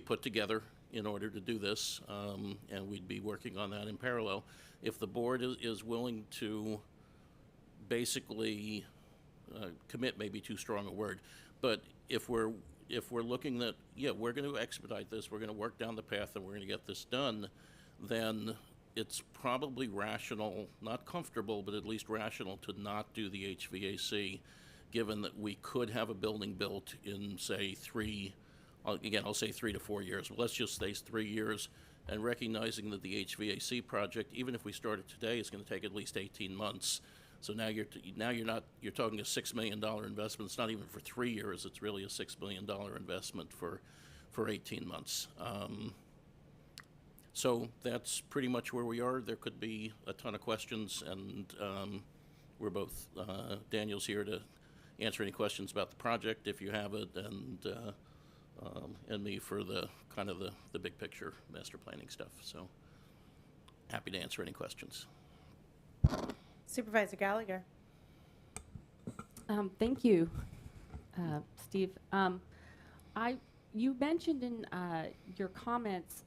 put together in order to do this, and we'd be working on that in parallel. If the board is willing to basically commit, maybe too strong a word, but if we're looking that, we're going to expedite this, we're going to work down the path, and we're going to get this done, then it's probably rational, not comfortable, but at least rational to not do the HVAC, given that we could have a building built in, say, I'll say 3 to 4 years. Well, let's just say 3 years, and recognizing that the HVAC project, even if we started today, is going to take at least 18 months. So now you're talking a $6 million investment. It's not even for 3 years. It's really a $6 million investment for 18 months. So that's pretty much where we are. There could be a ton of questions, and we're both, Daniel's here to answer any questions about the project if you have it, and me for the kind of the big picture master planning stuff. So happy to answer any questions. Supervisor Gallagher. Thank you, Steve. You mentioned in your comments,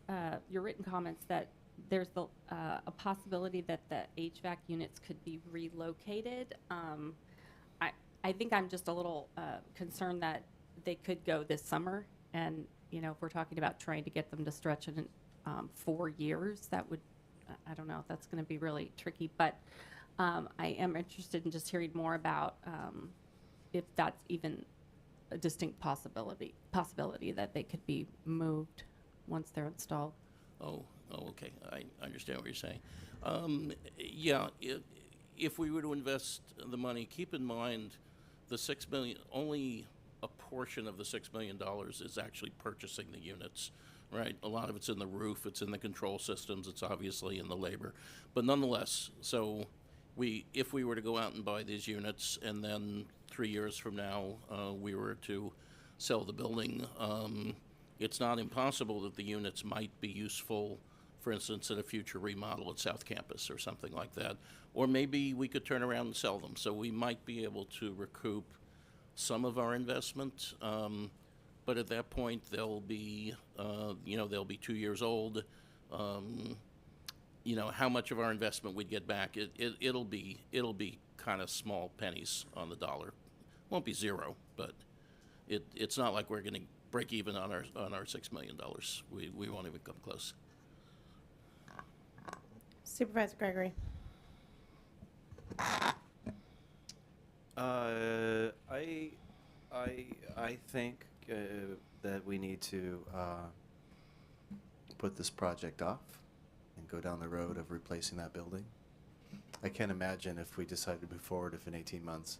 your written comments, that there's a possibility that the HVAC units could be relocated. I think I'm just a little concerned that they could go this summer, and if we're talking about trying to get them to stretch in 4 years, that would, I don't know if that's going to be really tricky, but I am interested in just hearing more about if that's even a distinct possibility that they could be moved once they're installed. Oh, okay. I understand what you're saying. If we were to invest the money, keep in mind the $6 million, only a portion of the $6 million is actually purchasing the units, right? A lot of it's in the roof, it's in the control systems, it's obviously in the labor. But nonetheless, so if we were to go out and buy these units, and then 3 years from now we were to sell the building, it's not impossible that the units might be useful, for instance, in a future remodel at South Campus or something like that. Or maybe we could turn around and sell them. So we might be able to recoup some of our investment, but at that point they'll be 2 years old. How much of our investment we'd get back? It'll be kind of small pennies on the dollar. Won't be zero, but it's not like we're going to break even on our $6 million. We won't even come close. Supervisor Gregory. I think that we need to put this project off and go down the road of replacing that building. I can't imagine if we decided to move forward if in 18 months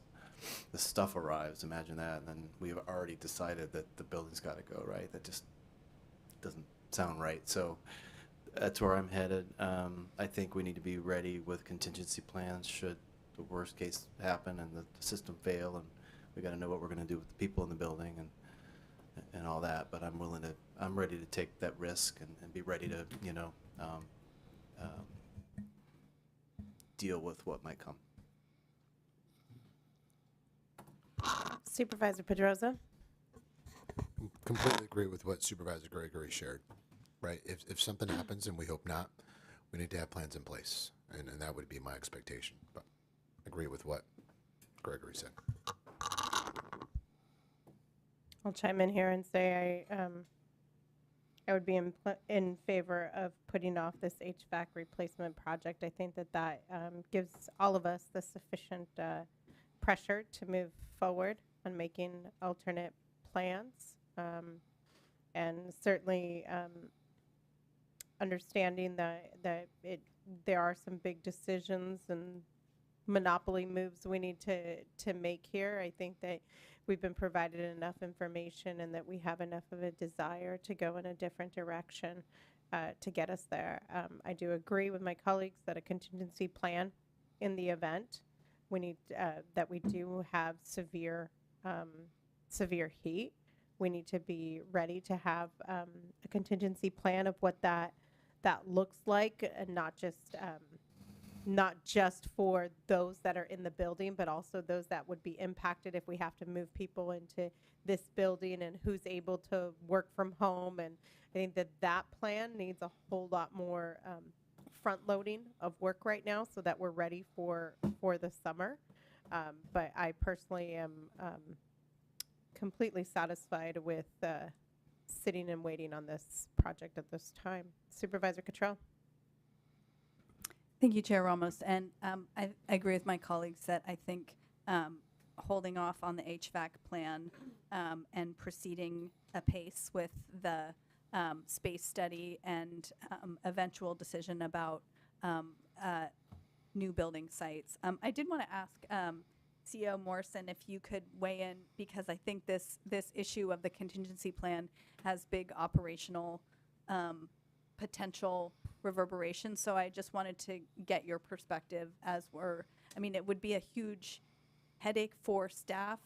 the stuff arrives, imagine that, and then we've already decided that the building's got to go, right? That just doesn't sound right. So that's where I'm headed. I think we need to be ready with contingency plans should the worst case happen and the system fail, and we got to know what we're going to do with the people in the building and all that. But I'm ready to take that risk and be ready to, deal with what might come. Supervisor Pedroza? Completely agree with what Supervisor Gregory shared, right? If something happens, and we hope not, we need to have plans in place, and that would be my expectation. But agree with what Gregory said. I'll chime in here and say I would be in favor of putting off this HVAC replacement project. I think that gives all of us the sufficient pressure to move forward on making alternate plans, and certainly understanding that there are some big decisions and monopoly moves we need to make here. I think that we've been provided enough information and that we have enough of a desire to go in a different direction to get us there. I do agree with my colleagues that a contingency plan in the event we need that we do have severe heat. We need to be ready to have a contingency plan of what that looks like, and not just for those that are in the building, but also those that would be impacted if we have to move people into this building, and who's able to work from home. And I think that plan needs a whole lot more front loading of work right now so that we're ready for the summer. But I personally am completely satisfied with sitting and waiting on this project at this time. Supervisor Cottrell? Thank you, Chair Ramos. And I agree with my colleagues that I think holding off on the HVAC plan and proceeding apace with the space study and eventual decision about new building sites. I did want to ask CEO Morrison if you could weigh in, because I think this issue of the contingency plan has big operational potential reverberation. So I just wanted to get your perspective it would be a huge headache for staff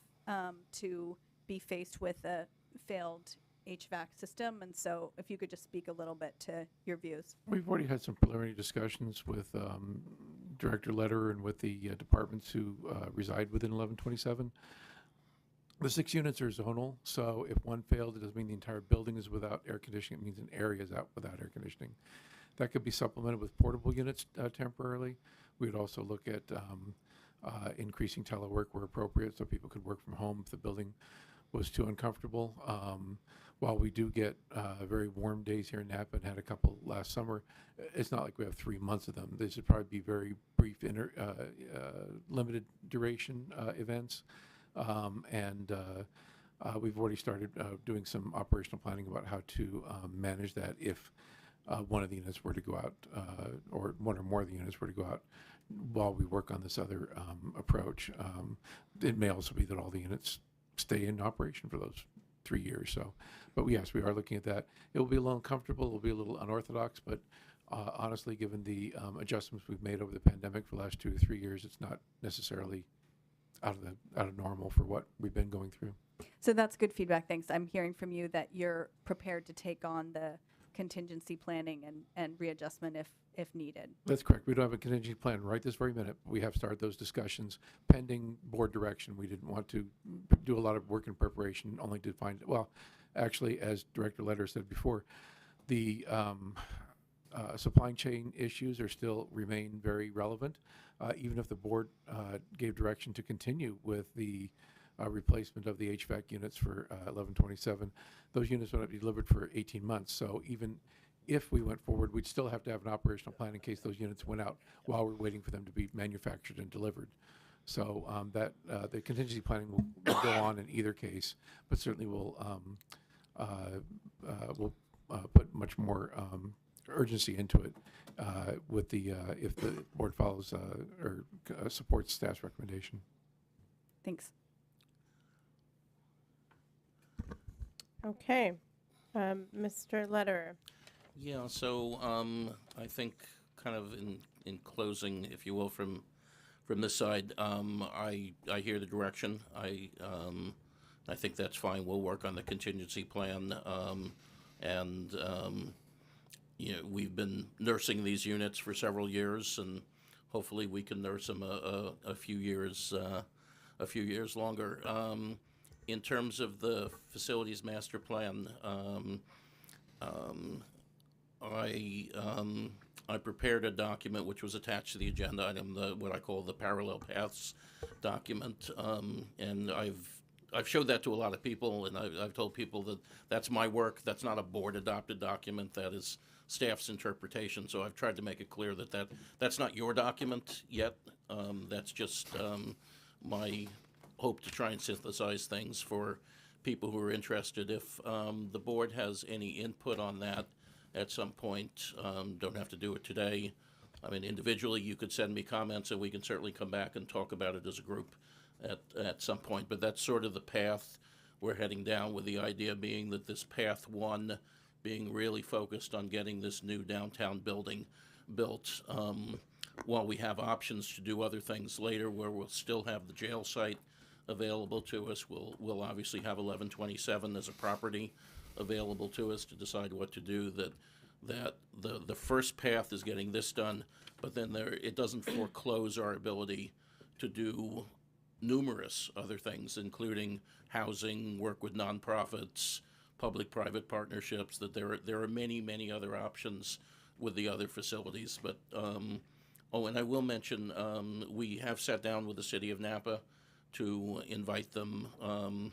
to be faced with a failed HVAC system. And so if you could just speak a little bit to your views. We've already had some preliminary discussions with Director Lederer and with the departments who reside within 1127. The 6 units are zonal, so if one failed, it doesn't mean the entire building is without air conditioning. It means an area is out without air conditioning. That could be supplemented with portable units temporarily. We would also look at increasing telework where appropriate, so people could work from home if the building was too uncomfortable. While we do get very warm days here in Napa and had a couple last summer, it's not like we have 3 months of them. These would probably be very brief, limited duration events. We've already started doing some operational planning about how to manage that if one of the units were to go out, or one or more of the units were to go out while we work on this other approach. It may also be that all the units stay in operation for those 3 years. So, but yes, we are looking at that. It will be a little uncomfortable. It will be a little unorthodox, but honestly, given the adjustments we've made over the pandemic for the last 2 to 3 years, it's not necessarily out of normal for what we've been going through. So that's good feedback. Thanks. I'm hearing from you that you're prepared to take on the contingency planning and readjustment if needed. That's correct. We don't have a contingency plan right this very minute. We have started those discussions pending board direction. We didn't want to do a lot of work in preparation, only to find, well, actually, as Director Lederer said before, the supply chain issues remain very relevant. Even if the board gave direction to continue with the replacement of the HVAC units for 1127, those units would not be delivered for 18 months. So even if we went forward, we'd still have to have an operational plan in case those units went out while we're waiting for them to be manufactured and delivered. So that the contingency planning will go on in either case, but certainly will put much more urgency into it with the if the board follows or supports staff's recommendation. Thanks. Okay, Mr. Lederer. Yeah, so I think kind of in closing, if you will, from this side, I hear the direction. I think that's fine. We'll work on the contingency plan, and you know, we've been nursing these units for several years, and hopefully we can nurse them a few years longer. In terms of the facilities master plan, I prepared a document which was attached to the agenda item, what I call the parallel paths document, and I've showed that to a lot of people, and I've told people that that's my work. That's not a board adopted document. That is staff's interpretation. So I've tried to make it clear that that's not your document yet. That's just my hope to try and synthesize things for people who are interested. If the board has any input on that at some point, don't have to do it today. I mean, individually, you could send me comments, and we can certainly come back and talk about it as a group at some point. But that's sort of the path we're heading down, with the idea being that this path one being really focused on getting this new downtown building built, while we have options to do other things later where we'll still have the jail site available to us. We'll obviously have 1127 as a property available to us to decide what to do. That the first path is getting this done, but then it doesn't foreclose our ability to do numerous other things, including housing, work with nonprofits, public-private partnerships. That there are many other options with the other facilities. But and I will mention, we have sat down with the city of Napa to invite them,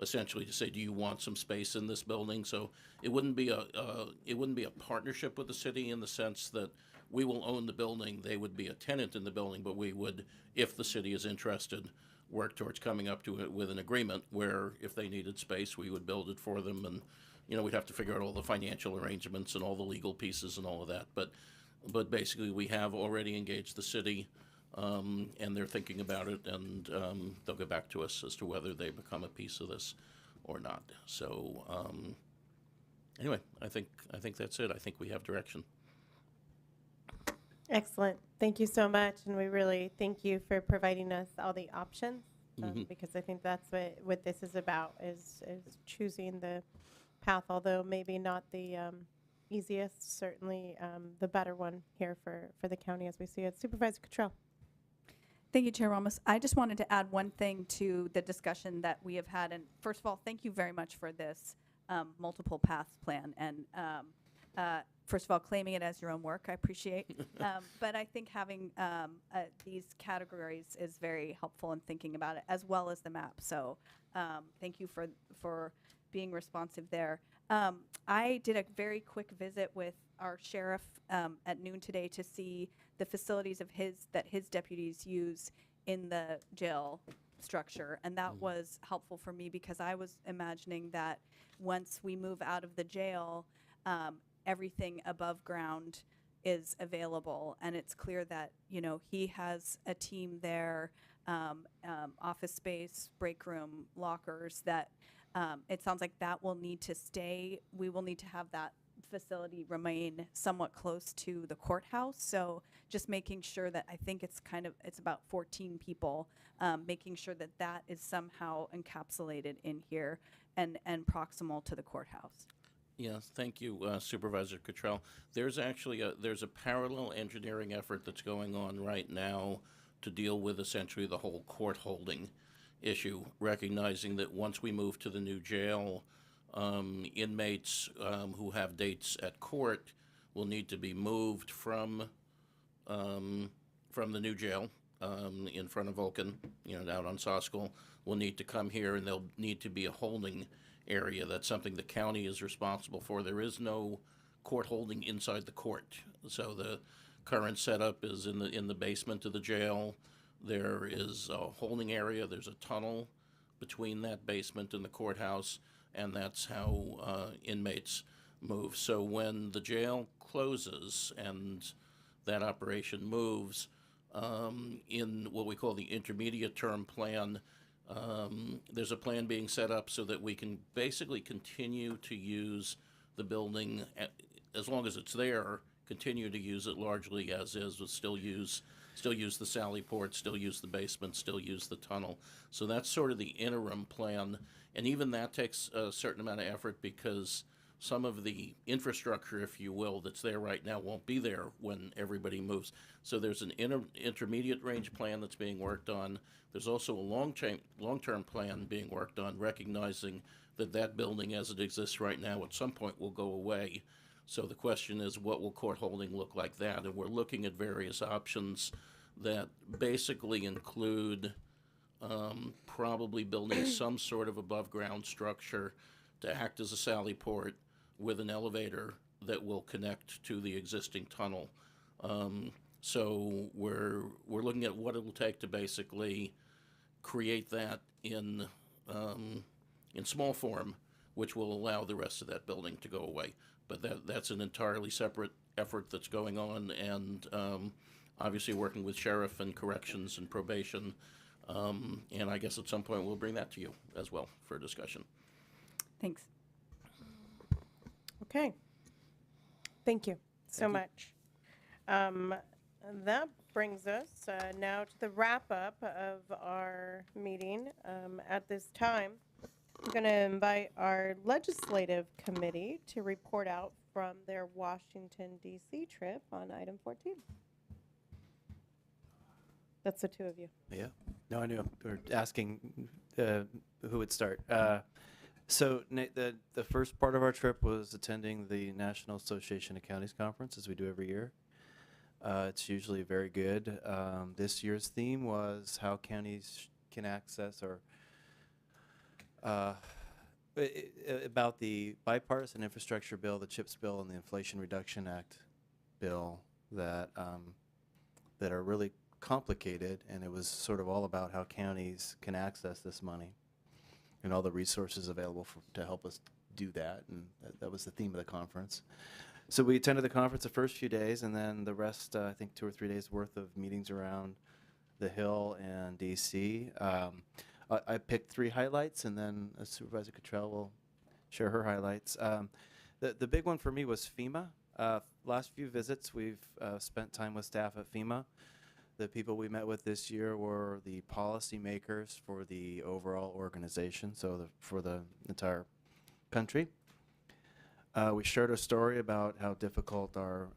essentially to say, do you want some space in this building? So it wouldn't be a partnership with the city in the sense that we will own the building. They would be a tenant in the building, but we would, if the city is interested, work towards coming up to it with an agreement where if they needed space, we would build it for them. And, you know, we'd have to figure out all the financial arrangements and all the legal pieces and all of that. But basically, we have already engaged the city, and they're thinking about it, and they'll get back to us as to whether they become a piece of this or not. So anyway, I think that's it. I think we have direction. Excellent. Thank you so much, and we really thank you for providing us all the options, because I think that's what this is about, is choosing the path, although maybe not the easiest, certainly the better one here for the county as we see it. Supervisor Cottrell. Thank you, Chair Ramos. I just wanted to add one thing to the discussion that we have had. And first of all, thank you very much for this multiple paths plan. And first of all, claiming it as your own work, I appreciate. But I think having these categories is very helpful in thinking about it, as well as the map. So thank you for being responsive there. I did a very quick visit with our sheriff at noon today to see the facilities of that his deputies use in the jail structure, and that was helpful for me because I was imagining that once we move out of the jail, everything above ground is available, and it's clear that, you know, he has a team there, office space, break room, lockers, that it sounds like that will need to stay. We will need to have that facility remain somewhat close to the courthouse. So just making sure that, I think it's about 14 people, making sure that that is somehow encapsulated in here and proximal to the courthouse. Yes, thank you, Supervisor Cottrell. There's actually there's a parallel engineering effort that's going on right now to deal with essentially the whole court holding issue, recognizing that once we move to the new jail, inmates who have dates at court will need to be moved from the new jail in front of Vulcan, you know, out on Soskull, will need to come here, and there'll need to be a holding area. That's something the county is responsible for. There is no court holding inside the court, so the current setup is in the basement of the jail. There is a holding area, there's a tunnel between that basement and the courthouse, and that's how inmates move. So when the jail closes and that operation moves, in what we call the intermediate term plan, there's a plan being set up so that we can basically continue to use the building as long as it's there, continue to use it largely as is, but still use the Sally Port, still use the basement, still use the tunnel. So that's sort of the interim plan, and even that takes a certain amount of effort because some of the infrastructure, if you will, that's there right now won't be there when everybody moves. So there's an intermediate range plan that's being worked on. There's also a long-term plan being worked on, recognizing that that building as it exists right now at some point will go away. So the question is, what will court holding look like that? And we're looking at various options that basically include probably building some sort of above-ground structure to act as a Sally Port with an elevator that will connect to the existing tunnel. So we're looking at what it will take to basically create that in small form, which will allow the rest of that building to go away. But that's an entirely separate effort that's going on, and obviously working with sheriff and corrections and probation. And I guess at some point we'll bring that to you as well for discussion. Thanks. Okay. Thank you so much. That brings us now to the wrap-up of our meeting. At this time, I'm going to invite our legislative committee to report out from their Washington, D.C. trip on item 14. That's the two of you. Yeah. No, I knew. We're asking who would start. So the first part of our trip was attending the National Association of Counties Conference, as we do every year. It's usually very good. This year's theme was how counties can access or about the bipartisan infrastructure bill, the CHIPS bill, and the Inflation Reduction Act bill that are really complicated, and it was sort of all about how counties can access this money and all the resources available to help us do that, and that was the theme of the conference. So we attended the conference the first few days, and then the rest, I think 2 or 3 days worth of meetings around the Hill and DC. I picked 3 highlights, and then Supervisor Cottrell will share her highlights. The big one for me was FEMA. Last few visits, we've spent time with staff at FEMA. The people we met with this year were the policy makers for the overall organization, so for the entire country. We shared a story about how difficult our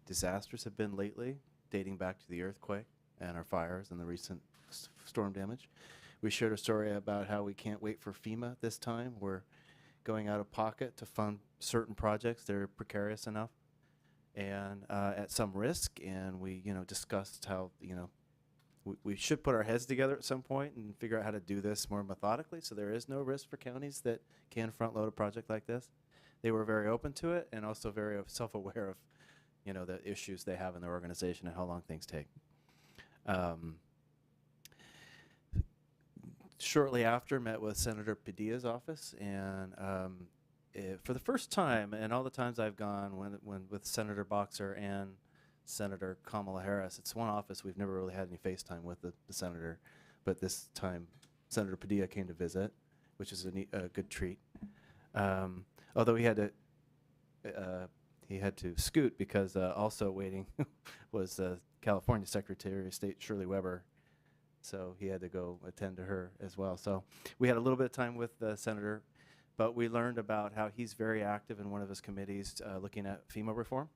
disasters have been lately, dating back to the earthquake and our fires and the recent storm damage. We shared a story about how we can't wait for FEMA this time. We're going out of pocket to fund certain projects that are precarious enough and at some risk, and we discussed how we should put our heads together at some point and figure out how to do this more methodically so there is no risk for counties that can front load a project like this. They were very open to it and also very self-aware of the issues they have in their organization and how long things take. Shortly after, met with Senator Padilla's office, and for the first time, and all the times I've gone when with Senator Boxer and Senator Kamala Harris, it's one office we've never really had any FaceTime with the senator, but this time Senator Padilla came to visit, which is a good treat. Although he had to scoot because also waiting was California Secretary of State Shirley Weber. So he had to go attend to her as well. So we had a little bit of time with the senator, but we learned about how he's very active in one of his committees looking at FEMA reform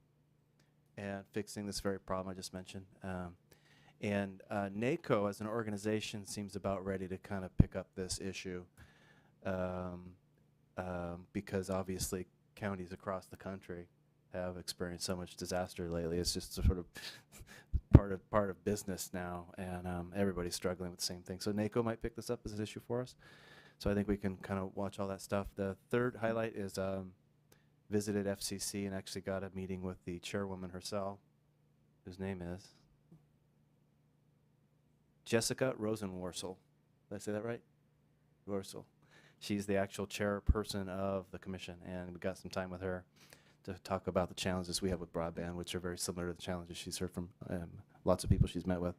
and fixing this very problem I just mentioned. And NACO as an organization seems about ready to kind of pick up this issue because obviously counties across the country have experienced so much disaster lately. It's just sort of part of business now, and everybody's struggling with the same thing. So NACO might pick this up as an issue for us. So I think we can kind of watch all that stuff. The third highlight is visited FCC and actually got a meeting with the chairwoman herself, whose name is Jessica Rosenworcel. Did I say that right? Worsel. She's the actual chairperson of the commission, and we got some time with her to talk about the challenges we have with broadband, which are very similar to the challenges she's heard from lots of people she's met with.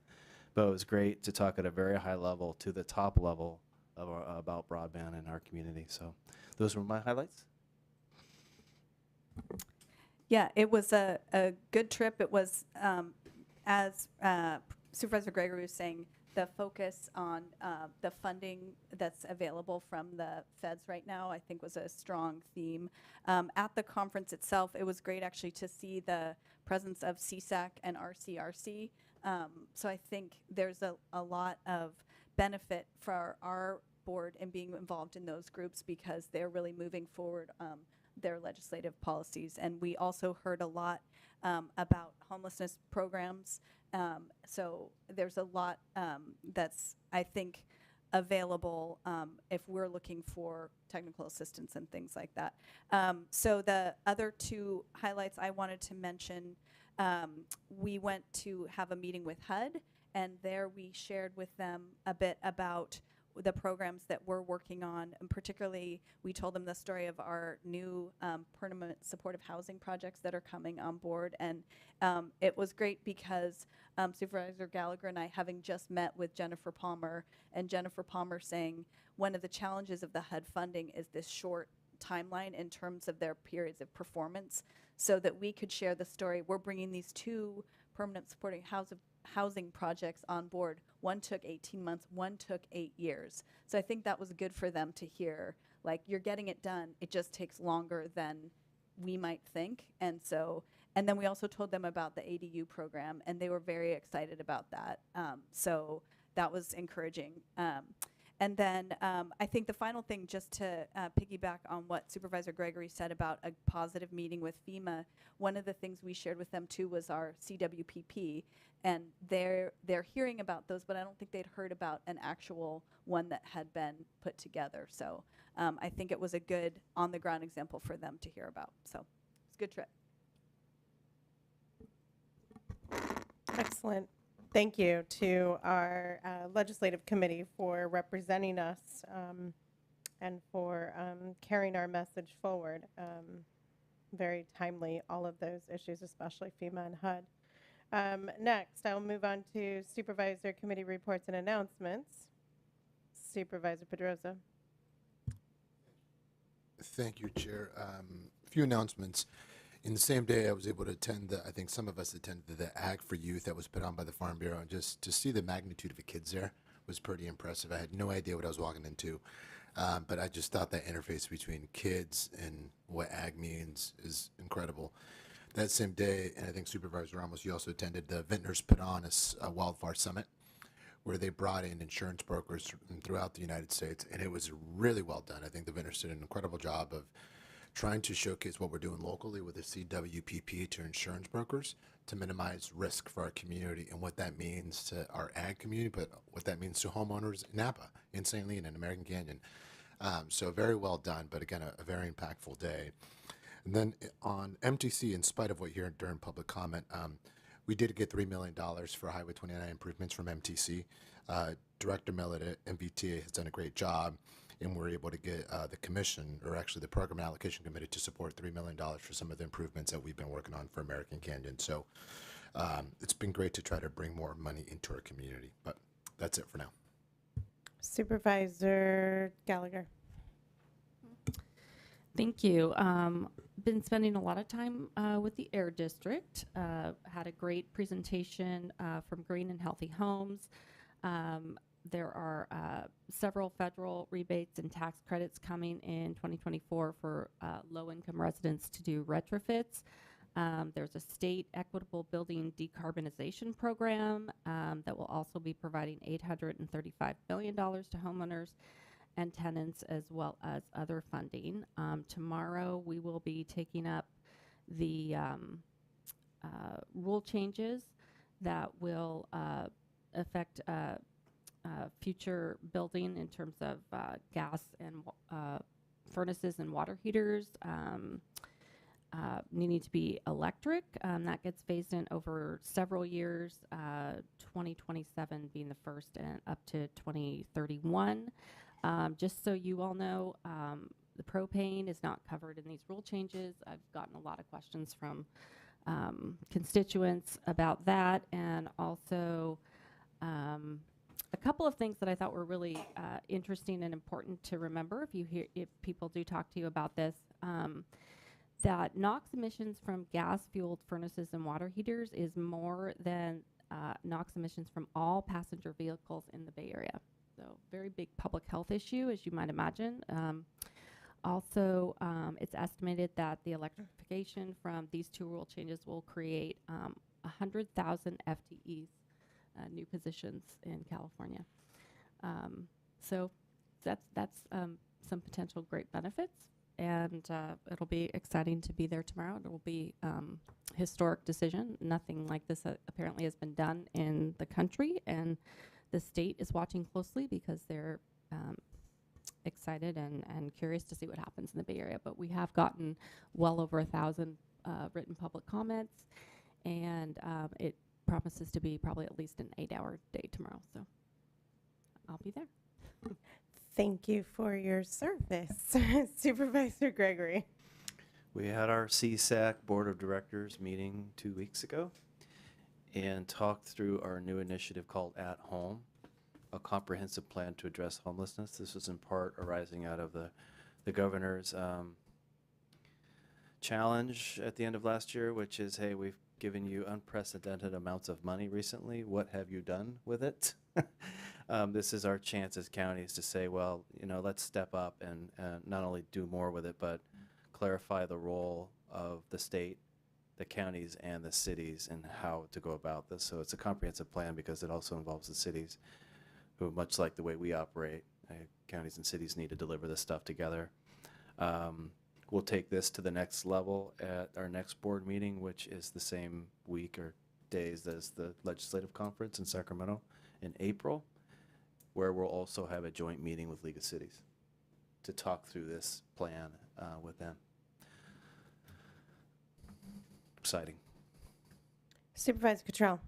But it was great to talk at a very high level to the top level of about broadband in our community. So those were my highlights. Yeah, it was a good trip. It was, as Supervisor Gregory was saying, the focus on the funding that's available from the feds right now, I think, was a strong theme. At the conference itself, it was great actually to see the presence of CSAC and RCRC. So I think there's a lot of benefit for our board in being involved in those groups because they're really moving forward their legislative policies. And we also heard a lot about homelessness programs. So there's a lot that's, I think, available if we're looking for technical assistance and things like that. So the other two highlights I wanted to mention, we went to have a meeting with HUD, and there we shared with them a bit about the programs that we're working on, and particularly we told them the story of our new permanent supportive housing projects that are coming on board. And it was great because Supervisor Gallagher and I, having just met with Jennifer Palmer, and Jennifer Palmer saying one of the challenges of the HUD funding is this short timeline in terms of their periods of performance, so that we could share the story. We're bringing these two permanent supporting housing projects on board. One took 18 months, one took 8 years. So I think that was good for them to hear, like, you're getting it done, it just takes longer than we might think. And so, and then we also told them about the ADU program, and they were very excited about that. So that was encouraging. And then I think the final thing, just to piggyback on what Supervisor Gregory said about a positive meeting with FEMA, one of the things we shared with them too was our CWPP, and they're hearing about those, but I don't think they'd heard about an actual one that had been put together. So I think it was a good on-the-ground example for them to hear about. So it's a good trip. Excellent. Thank you to our legislative committee for representing us and for carrying our message forward. Very timely, all of those issues, especially FEMA and HUD. Next, I'll move on to Supervisor Committee reports and announcements. Supervisor Pedrosa. Thank you, Chair. A few announcements. In the same day, I was able to attend, I think some of us attended the Ag for Youth that was put on by the Farm Bureau, and just to see the magnitude of the kids there was pretty impressive. I had no idea what I was walking into, but I just thought that interface between kids and what Ag means is incredible. That same day, and I think Supervisor Ramos, you also attended, the Vintners put on a Wildfire Summit, where they brought in insurance brokers from throughout the United States, and it was really well done. I think the Vintners did an incredible job of trying to showcase what we're doing locally with the CWPP to insurance brokers to minimize risk for our community and what that means to our ag community, but what that means to homeowners in Napa, in St. Louis, and American Canyon. So very well done, but again, a very impactful day. And then on MTC, in spite of what you heard during public comment, we did get $3 million for Highway 29 improvements from MTC. Director Millett at MBTA has done a great job, and we're able to get the commission, or actually the Program Allocation Committee, to support $3 million for some of the improvements that we've been working on for American Canyon. So it's been great to try to bring more money into our community, but that's it for now. Supervisor Gallagher. Thank you. Been spending a lot of time with the Air District. Had a great presentation from Green and Healthy Homes. There are several federal rebates and tax credits coming in 2024 for low-income residents to do retrofits. There's a state equitable building decarbonization program that will also be providing $835 billion to homeowners and tenants, as well as other funding. Tomorrow we will be taking up the rule changes that will affect future building in terms of gas and furnaces and water heaters. needing to be electric. That gets phased in over several years, 2027 being the first and up to 2031. Just so you all know, the propane is not covered in these rule changes. I've gotten a lot of questions from constituents about that, and also a couple of things that I thought were really interesting and important to remember if people do talk to you about this. That NOx emissions from gas-fueled furnaces and water heaters is more than NOx emissions from all passenger vehicles in the Bay Area. So very big public health issue, as you might imagine. Also, it's estimated that the electrification from these two rule changes will create 100,000 FTEs, new positions in California. So that's some potential great benefits. And it'll be exciting to be there tomorrow. It will be historic decision. Nothing like this apparently has been done in the country, and the state is watching closely because they're excited and curious to see what happens in the Bay Area. But we have gotten well over 1,000 written public comments, and it promises to be probably at least an 8-hour day tomorrow. So I'll be there. Thank you for your service, Supervisor Gregory. We had our CSAC Board of Directors meeting 2 weeks ago and talked through our new initiative called At Home, a comprehensive plan to address homelessness. This was in part arising out of the governor's challenge at the end of last year, which is, hey, we've given you unprecedented amounts of money recently. What have you done with it? This is our chance as counties to say, well, let's step up and not only do more with it, but clarify the role of the state, the counties, and the cities and how to go about this. So it's a comprehensive plan because it also involves the cities who, much like the way we operate, counties and cities need to deliver this stuff together. We'll take this to the next level at our next board meeting, which is the same week or days as the legislative conference in Sacramento in April, where we'll also have a joint meeting with League of Cities to talk through this plan with them. Exciting. Supervisor Cottrell.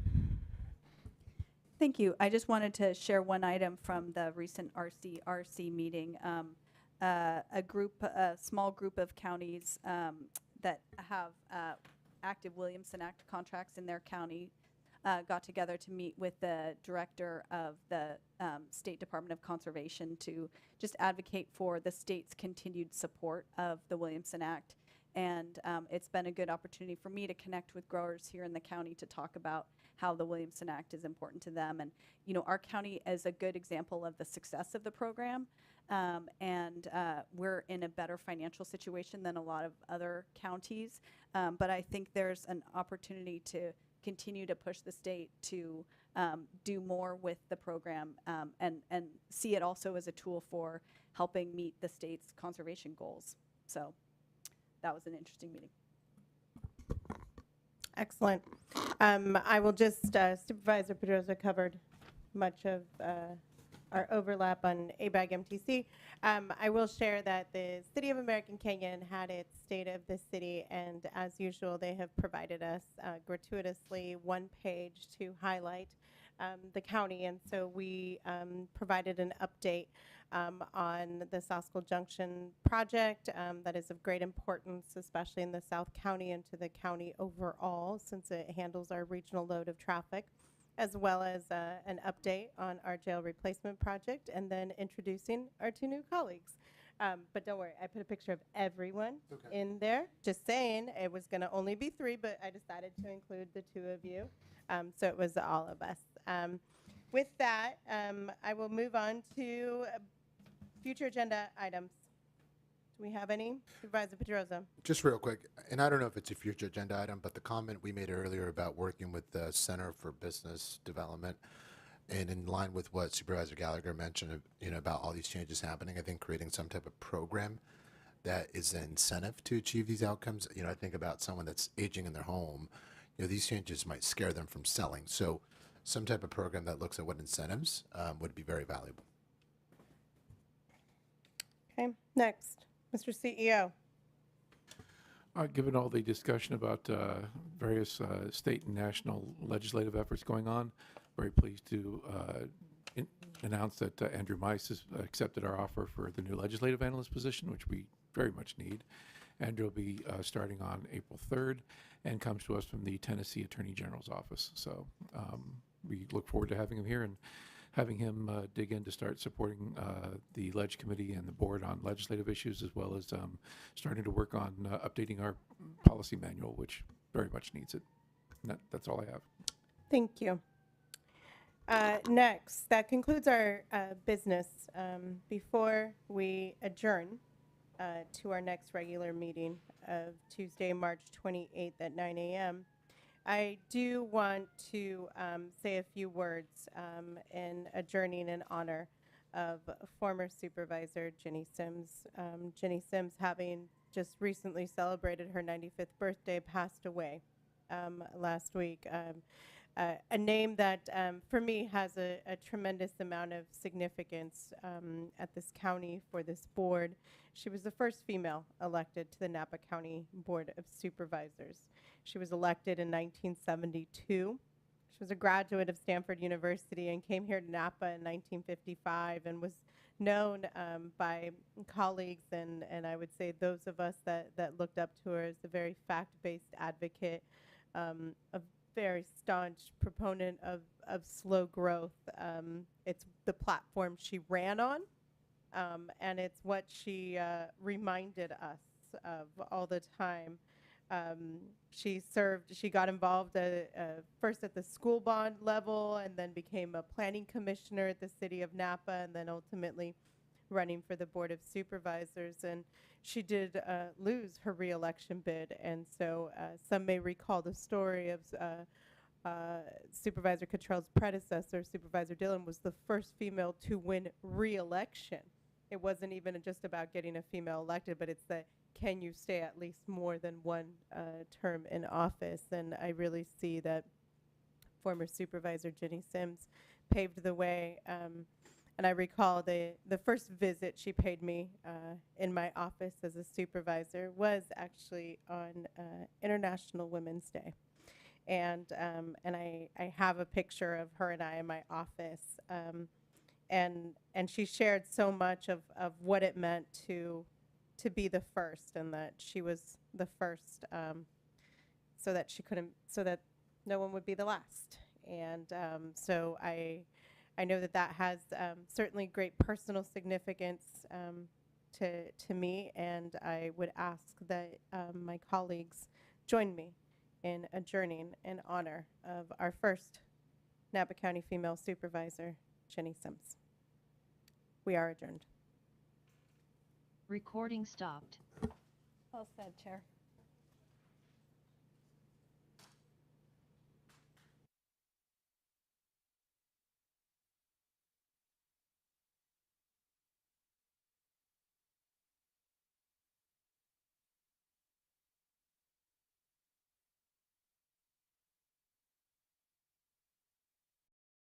Thank you. I just wanted to share one item from the recent RCRC meeting. A small group of counties that have active Williamson Act contracts in their county got together to meet with the director of the State Department of Conservation to just advocate for the state's continued support of the Williamson Act. And it's been a good opportunity for me to connect with growers here in the county to talk about how the Williamson Act is important to them. And, our county is a good example of the success of the program. And we're in a better financial situation than a lot of other counties. But I think there's an opportunity to continue to push the state to do more with the program and see it also as a tool for helping meet the state's conservation goals. So that was an interesting meeting. Excellent. I will just, Supervisor Pedroza covered much of our overlap on ABAG MTC. I will share that the City of American Canyon had its State of the City, and as usual, they have provided us gratuitously one page to highlight the county, and so we provided an update on the Sosco Junction project that is of great importance, especially in the South County and to the county overall, since it handles our regional load of traffic, as well as an update on our jail replacement project, and then introducing our two new colleagues. But don't worry, I put a picture of everyone in there. Just saying, it was going to only be 3, but I decided to include the 2 of you. So it was all of us. With that, I will move on to future agenda items. Do we have any? Supervisor Pedroza. Just real quick, and I don't know if it's a future agenda item, but the comment we made earlier about working with the Center for Business Development, and in line with what Supervisor Gallagher mentioned, about all these changes happening, I think creating some type of program that is an incentive to achieve these outcomes. I think about someone that's aging in their home. These changes might scare them from selling. So some type of program that looks at what incentives would be very valuable. Okay, next, Mr. CEO. Given all the discussion about various state and national legislative efforts going on, very pleased to announce that Andrew Mice has accepted our offer for the new legislative analyst position, which we very much need. Andrew will be starting on April 3rd and comes to us from the Tennessee Attorney General's office. So we look forward to having him here and having him dig in to start supporting the Ledge Committee and the board on legislative issues, as well as starting to work on updating our policy manual, which very much needs it. And that's all I have. Thank you. Next, that concludes our business. Before we adjourn to our next regular meeting of Tuesday, March 28th at 9 a.m., I do want to say a few words in adjourning in honor of former Supervisor Ginny Sims. Ginny Sims, having just recently celebrated her 95th birthday, passed away last week. A name that, for me, has a tremendous amount of significance at this county, for this board. She was the first female elected to the Napa County Board of Supervisors. She was elected in 1972. She was a graduate of Stanford University and came here to Napa in 1955 and was known by colleagues and I would say those of us that looked up to her as a very fact-based advocate, a very staunch proponent of slow growth. It's the platform she ran on, and it's what she reminded us of all the time. She got involved first at the school bond level and then became a planning commissioner at the city of Napa and then ultimately running for the Board of Supervisors. And she did lose her reelection bid. And so some may recall the story of Supervisor Cottrell's predecessor, Supervisor Dillon, was the first female to win reelection. It wasn't even just about getting a female elected, but it's that can you stay at least more than one term in office? And I really see that former Supervisor Ginny Sims paved the way. And I recall the first visit she paid me in my office as a supervisor was actually on International Women's Day. And I have a picture of her and I in my office. And she shared so much of what it meant to be the first, and that she was the first, so that no one would be the last. And so I know that has certainly great personal significance to me, and I would ask that my colleagues join me in adjourning in honor of our first Napa County female supervisor, Ginny Sims. We are adjourned. Recording stopped. Well said, Chair.